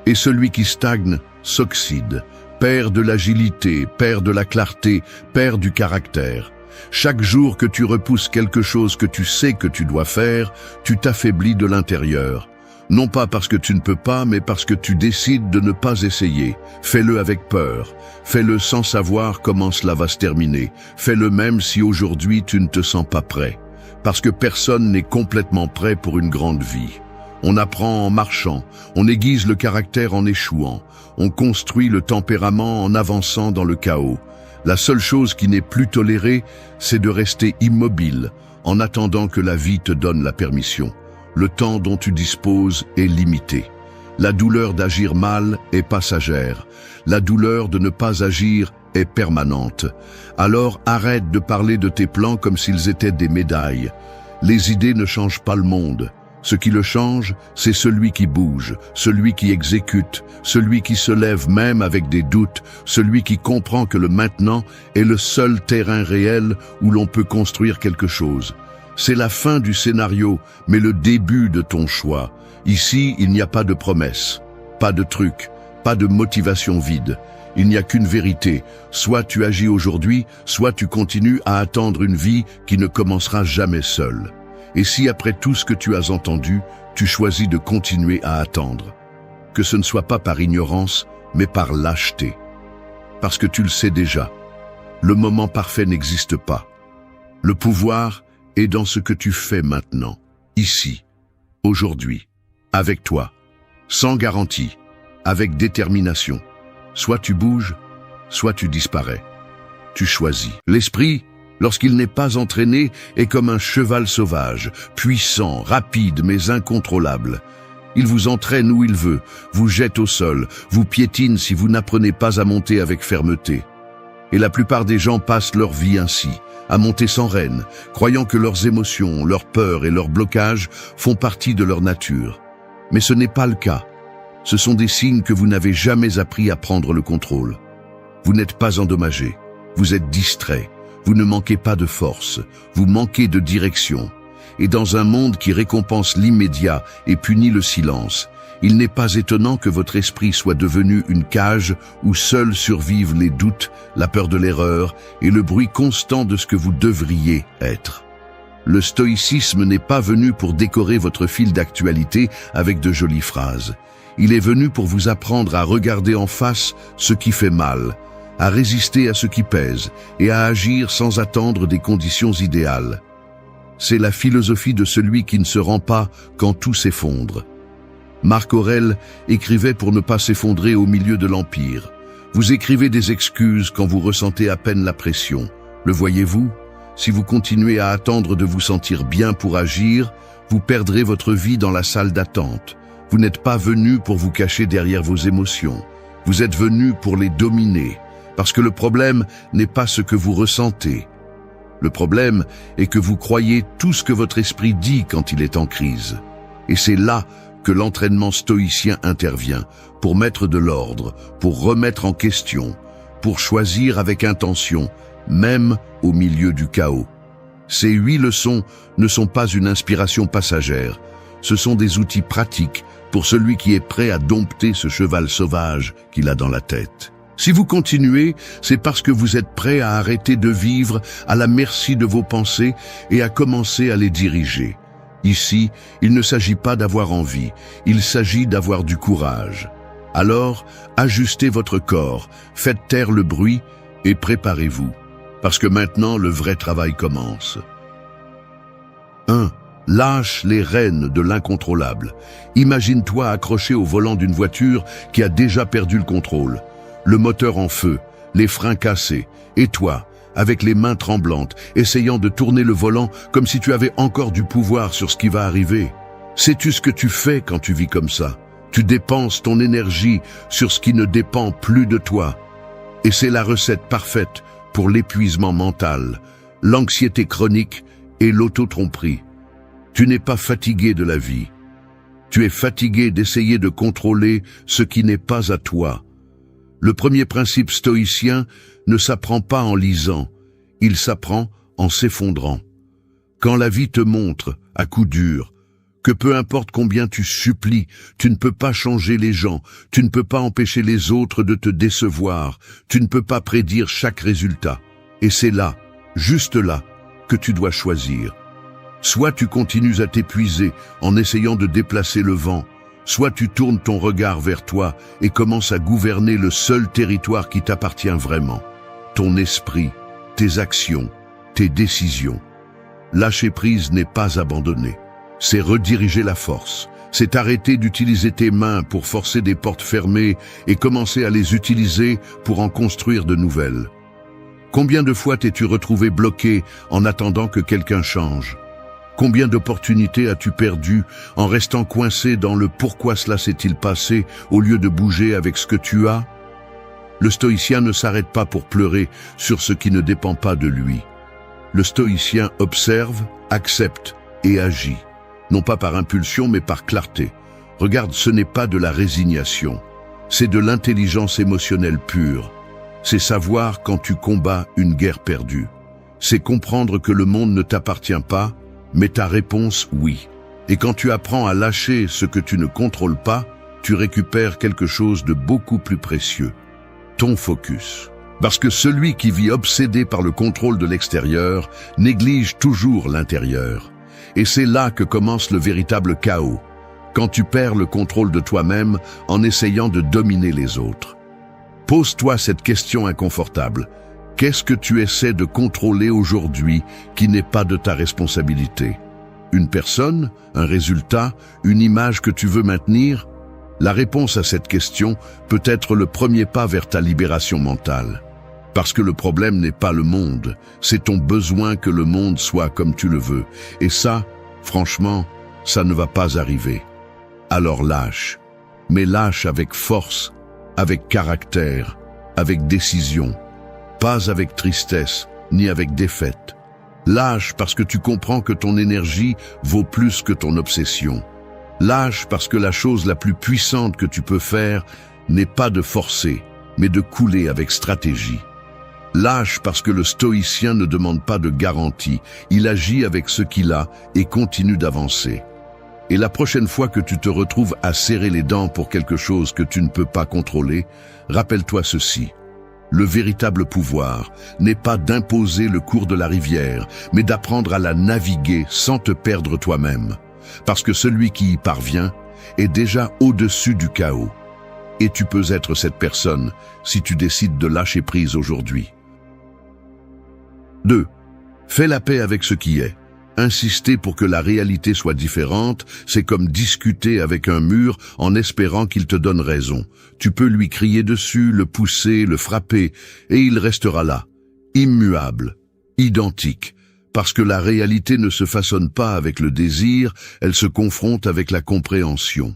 Et celui qui stagne s'oxyde, perd de l'agilité, perd de la clarté, perd du caractère. Chaque jour que tu repousses quelque chose que tu sais que tu dois faire, tu t'affaiblis de l'intérieur. Non pas parce que tu ne peux pas, mais parce que tu décides de ne pas essayer. Fais-le avec peur. Fais-le sans savoir comment cela va se terminer. Fais-le même si aujourd'hui tu ne te sens pas prêt. Parce que personne n'est complètement prêt pour une grande vie. On apprend en marchant, on aiguise le caractère en échouant, on construit le tempérament en avançant dans le chaos. La seule chose qui n'est plus tolérée, c'est de rester immobile, en attendant que la vie te donne la permission. Le temps dont tu disposes est limité. La douleur d'agir mal est passagère. La douleur de ne pas agir est permanente. Alors arrête de parler de tes plans comme s'ils étaient des médailles. Les idées ne changent pas le monde. Ce qui le change, c'est celui qui bouge, celui qui exécute, celui qui se lève même avec des doutes, celui qui comprend que le maintenant est le seul terrain réel où l'on peut construire quelque chose. C'est la fin du scénario, mais le début de ton choix. Ici, il n'y a pas de promesses, pas de trucs, pas de motivation vide. Il n'y a qu'une vérité. Soit tu agis aujourd'hui, soit tu continues à attendre une vie qui ne commencera jamais seule. Et si après tout ce que tu as entendu, tu choisis de continuer à attendre, que ce ne soit pas par ignorance, mais par lâcheté. Parce que tu le sais déjà, le moment parfait n'existe pas. Le pouvoir est dans ce que tu fais maintenant, ici, aujourd'hui, avec toi, sans garantie, avec détermination. Soit tu bouges, soit tu disparais. Tu choisis. L'esprit, lorsqu'il n'est pas entraîné, est comme un cheval sauvage, puissant, rapide, mais incontrôlable. Il vous entraîne où il veut, vous jette au sol, vous piétine si vous n'apprenez pas à monter avec fermeté. Et la plupart des gens passent leur vie ainsi, à monter sans rêne, croyant que leurs émotions, leurs peurs et leurs blocages font partie de leur nature. Mais ce n'est pas le cas. Ce sont des signes que vous n'avez jamais appris à prendre le contrôle. Vous n'êtes pas endommagé, vous êtes distrait, vous ne manquez pas de force, vous manquez de direction. Et dans un monde qui récompense l'immédiat et punit le silence, il n'est pas étonnant que votre esprit soit devenu une cage où seuls survivent les doutes, la peur de l'erreur et le bruit constant de ce que vous devriez être. Le stoïcisme n'est pas venu pour décorer votre fil d'actualité avec de jolies phrases. Il est venu pour vous apprendre à regarder en face ce qui fait mal, à résister à ce qui pèse et à agir sans attendre des conditions idéales. C'est la philosophie de celui qui ne se rend pas quand tout s'effondre. Marc Aurèle écrivait pour ne pas s'effondrer au milieu de l'Empire. Vous écrivez des excuses quand vous ressentez à peine la pression. Le voyez-vous? Si vous continuez à attendre de vous sentir bien pour agir, vous perdrez votre vie dans la salle d'attente. Vous n'êtes pas venu pour vous cacher derrière vos émotions. Vous êtes venu pour les dominer. Parce que le problème n'est pas ce que vous ressentez. Le problème est que vous croyez tout ce que votre esprit dit quand il est en crise. Et c'est là que l'entraînement stoïcien intervient, pour mettre de l'ordre, pour remettre en question, pour choisir avec intention, même au milieu du chaos. Ces 8 leçons ne sont pas une inspiration passagère, ce sont des outils pratiques pour celui qui est prêt à dompter ce cheval sauvage qu'il a dans la tête. Si vous continuez, c'est parce que vous êtes prêt à arrêter de vivre à la merci de vos pensées et à commencer à les diriger. Ici, il ne s'agit pas d'avoir envie, il s'agit d'avoir du courage. Alors, ajustez votre corps, faites taire le bruit et préparez-vous. Parce que maintenant, le vrai travail commence. 1. Lâche les rênes de l'incontrôlable. Imagine-toi accroché au volant d'une voiture qui a déjà perdu le contrôle. Le moteur en feu, les freins cassés, et toi, avec les mains tremblantes, essayant de tourner le volant comme si tu avais encore du pouvoir sur ce qui va arriver. Sais-tu ce que tu fais quand tu vis comme ça? Tu dépenses ton énergie sur ce qui ne dépend plus de toi. Et c'est la recette parfaite pour l'épuisement mental, l'anxiété chronique et l'auto-tromperie. Tu n'es pas fatigué de la vie. Tu es fatigué d'essayer de contrôler ce qui n'est pas à toi. Le premier principe stoïcien ne s'apprend pas en lisant, il s'apprend en s'effondrant. Quand la vie te montre, à coups durs, que peu importe combien tu supplies, tu ne peux pas changer les gens, tu ne peux pas empêcher les autres de te décevoir, tu ne peux pas prédire chaque résultat. Et c'est là, juste là, que tu dois choisir. Soit tu continues à t'épuiser en essayant de déplacer le vent, soit tu tournes ton regard vers toi et commences à gouverner le seul territoire qui t'appartient vraiment. Ton esprit, tes actions, tes décisions. Lâcher prise n'est pas abandonner. C'est rediriger la force. C'est arrêter d'utiliser tes mains pour forcer des portes fermées et commencer à les utiliser pour en construire de nouvelles. Combien de fois t'es-tu retrouvé bloqué en attendant que quelqu'un change? Combien d'opportunités as-tu perdues en restant coincé dans le « pourquoi cela s'est-il passé » au lieu de bouger avec ce que tu as? Le stoïcien ne s'arrête pas pour pleurer sur ce qui ne dépend pas de lui. Le stoïcien observe, accepte et agit, non pas par impulsion mais par clarté. Regarde, ce n'est pas de la résignation, c'est de l'intelligence émotionnelle pure. C'est savoir quand tu combats une guerre perdue. C'est comprendre que le monde ne t'appartient pas, mais ta réponse, oui. Et quand tu apprends à lâcher ce que tu ne contrôles pas, tu récupères quelque chose de beaucoup plus précieux. Ton focus. Parce que celui qui vit obsédé par le contrôle de l'extérieur néglige toujours l'intérieur. Et c'est là que commence le véritable chaos, quand tu perds le contrôle de toi-même en essayant de dominer les autres. Pose-toi cette question inconfortable. Qu'est-ce que tu essaies de contrôler aujourd'hui qui n'est pas de ta responsabilité? Une personne, un résultat, une image que tu veux maintenir? La réponse à cette question peut être le premier pas vers ta libération mentale. Parce que le problème n'est pas le monde, c'est ton besoin que le monde soit comme tu le veux. Et ça, franchement, ça ne va pas arriver. Alors lâche. Mais lâche avec force, avec caractère, avec décision. Pas avec tristesse, ni avec défaite. Lâche parce que tu comprends que ton énergie vaut plus que ton obsession. Lâche parce que la chose la plus puissante que tu peux faire n'est pas de forcer, mais de couler avec stratégie. Lâche parce que le stoïcien ne demande pas de garantie, il agit avec ce qu'il a et continue d'avancer. Et la prochaine fois que tu te retrouves à serrer les dents pour quelque chose que tu ne peux pas contrôler, rappelle-toi ceci. Le véritable pouvoir n'est pas d'imposer le cours de la rivière, mais d'apprendre à la naviguer sans te perdre toi-même. Parce que celui qui y parvient est déjà au-dessus du chaos. Et tu peux être cette personne si tu décides de lâcher prise aujourd'hui. 2. Fais la paix avec ce qui est. Insister pour que la réalité soit différente, c'est comme discuter avec un mur en espérant qu'il te donne raison. Tu peux lui crier dessus, le pousser, le frapper, et il restera là, immuable, identique, parce que la réalité ne se façonne pas avec le désir, elle se confronte avec la compréhension.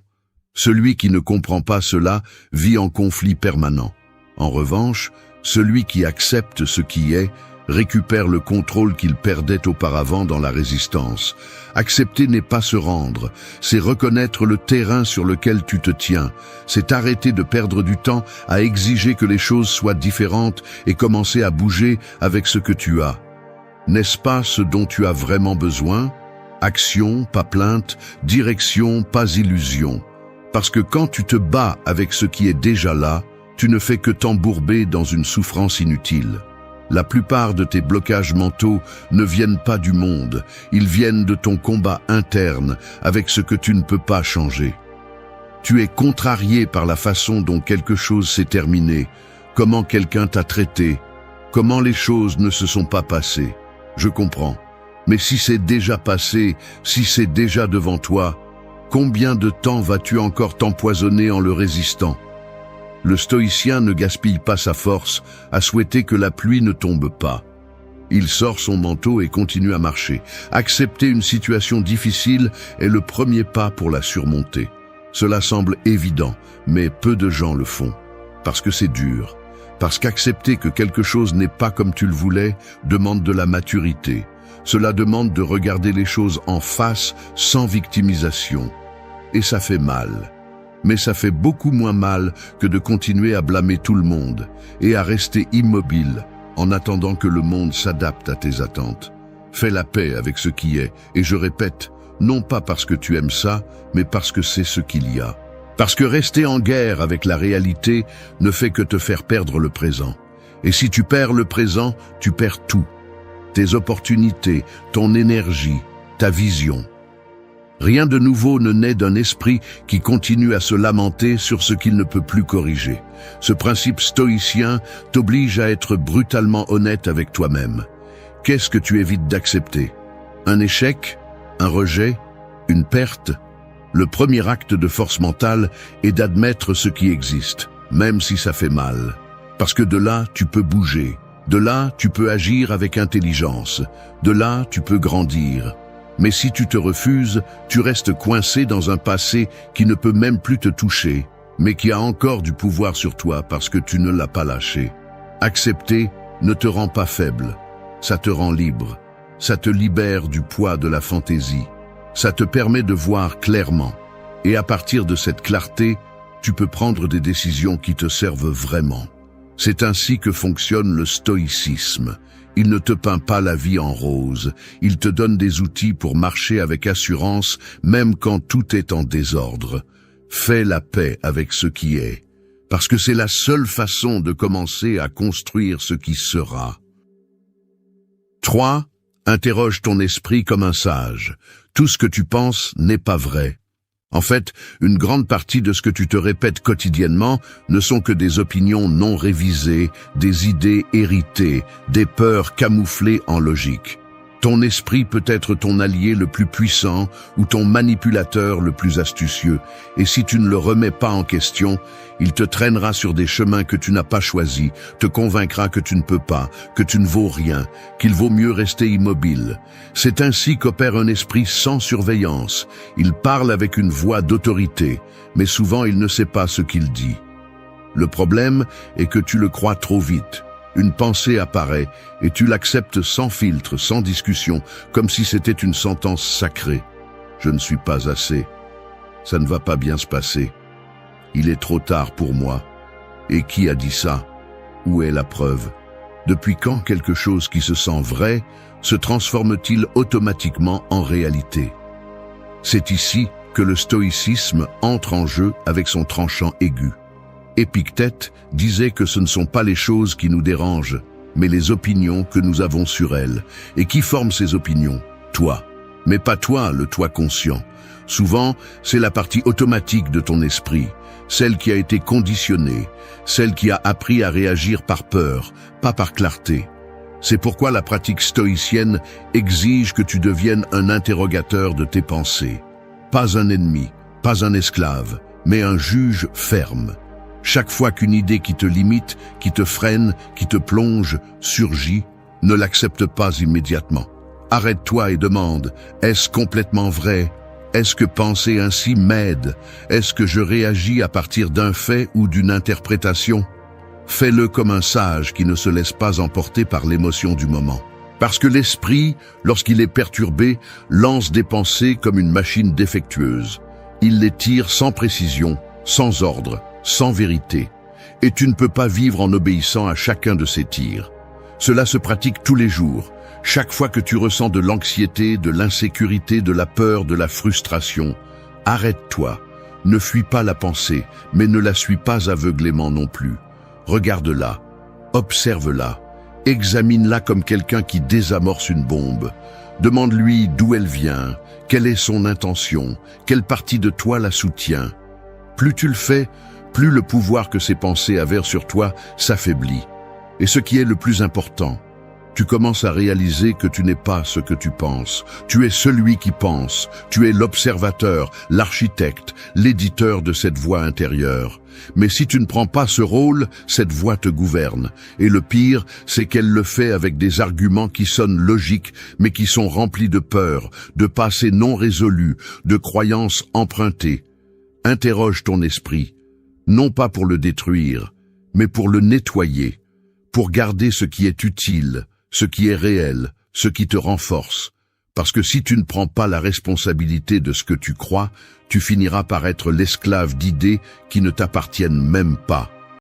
Celui qui ne comprend pas cela vit en conflit permanent. En revanche, celui qui accepte ce qui est, récupère le contrôle qu'il perdait auparavant dans la résistance. Accepter n'est pas se rendre, c'est reconnaître le terrain sur lequel tu te tiens, c'est arrêter de perdre du temps à exiger que les choses soient différentes et commencer à bouger avec ce que tu as. N'est-ce pas ce dont tu as vraiment besoin? Action, pas plainte, direction, pas illusion. Parce que quand tu te bats avec ce qui est déjà là, tu ne fais que t'embourber dans une souffrance inutile. La plupart de tes blocages mentaux ne viennent pas du monde, ils viennent de ton combat interne avec ce que tu ne peux pas changer. Tu es contrarié par la façon dont quelque chose s'est terminé, comment quelqu'un t'a traité, comment les choses ne se sont pas passées. Je comprends, mais si c'est déjà passé, si c'est déjà devant toi, combien de temps vas-tu encore t'empoisonner en le résistant? Le stoïcien ne gaspille pas sa force à souhaiter que la pluie ne tombe pas. Il sort son manteau et continue à marcher. Accepter une situation difficile est le premier pas pour la surmonter. Cela semble évident, mais peu de gens le font. Parce que c'est dur. Parce qu'accepter que quelque chose n'est pas comme tu le voulais demande de la maturité. Cela demande de regarder les choses en face sans victimisation. Et ça fait mal. Mais ça fait beaucoup moins mal que de continuer à blâmer tout le monde et à rester immobile en attendant que le monde s'adapte à tes attentes. Fais la paix avec ce qui est, et je répète, non pas parce que tu aimes ça, mais parce que c'est ce qu'il y a. Parce que rester en guerre avec la réalité ne fait que te faire perdre le présent. Et si tu perds le présent, tu perds tout. Tes opportunités, ton énergie, ta vision. Rien de nouveau ne naît d'un esprit qui continue à se lamenter sur ce qu'il ne peut plus corriger. Ce principe stoïcien t'oblige à être brutalement honnête avec toi-même. Qu'est-ce que tu évites d'accepter? Un échec? Un rejet? Une perte? Le premier acte de force mentale est d'admettre ce qui existe, même si ça fait mal. Parce que de là, tu peux bouger. De là, tu peux agir avec intelligence. De là, tu peux grandir. Mais si tu te refuses, tu restes coincé dans un passé qui ne peut même plus te toucher, mais qui a encore du pouvoir sur toi parce que tu ne l'as pas lâché. Accepter ne te rend pas faible. Ça te rend libre. Ça te libère du poids de la fantaisie. Ça te permet de voir clairement. Et à partir de cette clarté, tu peux prendre des décisions qui te servent vraiment. C'est ainsi que fonctionne le stoïcisme. Il ne te peint pas la vie en rose. Il te donne des outils pour marcher avec assurance, même quand tout est en désordre. Fais la paix avec ce qui est, parce que c'est la seule façon de commencer à construire ce qui sera. 3. Interroge ton esprit comme un sage. Tout ce que tu penses n'est pas vrai. En fait, une grande partie de ce que tu te répètes quotidiennement ne sont que des opinions non révisées, des idées héritées, des peurs camouflées en logique. Ton esprit peut être ton allié le plus puissant ou ton manipulateur le plus astucieux. Et si tu ne le remets pas en question, il te traînera sur des chemins que tu n'as pas choisis, te convaincra que tu ne peux pas, que tu ne vaux rien, qu'il vaut mieux rester immobile. C'est ainsi qu'opère un esprit sans surveillance. Il parle avec une voix d'autorité, mais souvent il ne sait pas ce qu'il dit. Le problème est que tu le crois trop vite. Une pensée apparaît et tu l'acceptes sans filtre, sans discussion, comme si c'était une sentence sacrée. Je ne suis pas assez. Ça ne va pas bien se passer. Il est trop tard pour moi. Et qui a dit ça? Où est la preuve? Depuis quand quelque chose qui se sent vrai se transforme-t-il automatiquement en réalité? C'est ici que le stoïcisme entre en jeu avec son tranchant aigu. Épictète disait que ce ne sont pas les choses qui nous dérangent, mais les opinions que nous avons sur elles. Et qui forme ces opinions? Toi. Mais pas toi, le toi conscient. Souvent, c'est la partie automatique de ton esprit, celle qui a été conditionnée, celle qui a appris à réagir par peur, pas par clarté. C'est pourquoi la pratique stoïcienne exige que tu deviennes un interrogateur de tes pensées. Pas un ennemi, pas un esclave, mais un juge ferme. Chaque fois qu'une idée qui te limite, qui te freine, qui te plonge, surgit, ne l'accepte pas immédiatement. Arrête-toi et demande, est-ce complètement vrai? Est-ce que penser ainsi m'aide? Est-ce que je réagis à partir d'un fait ou d'une interprétation? Fais-le comme un sage qui ne se laisse pas emporter par l'émotion du moment. Parce que l'esprit, lorsqu'il est perturbé, lance des pensées comme une machine défectueuse. Il les tire sans précision, sans ordre, sans vérité. Et tu ne peux pas vivre en obéissant à chacun de ces tirs. Cela se pratique tous les jours. Chaque fois que tu ressens de l'anxiété, de l'insécurité, de la peur, de la frustration, arrête-toi. Ne fuis pas la pensée, mais ne la suis pas aveuglément non plus. Regarde-la, observe-la, examine-la comme quelqu'un qui désamorce une bombe. Demande-lui d'où elle vient, quelle est son intention, quelle partie de toi la soutient. Plus tu le fais, plus le pouvoir que ces pensées avèrent sur toi s'affaiblit. Et ce qui est le plus important, tu commences à réaliser que tu n'es pas ce que tu penses. Tu es celui qui pense. Tu es l'observateur, l'architecte, l'éditeur de cette voix intérieure. Mais si tu ne prends pas ce rôle, cette voix te gouverne. Et le pire, c'est qu'elle le fait avec des arguments qui sonnent logiques, mais qui sont remplis de peur, de passés non résolus, de croyances empruntées. Interroge ton esprit, non pas pour le détruire, mais pour le nettoyer, pour garder ce qui est utile, ce qui est réel, ce qui te renforce. Parce que si tu ne prends pas la responsabilité de ce que tu crois, tu finiras par être l'esclave d'idées qui ne t'appartiennent même pas.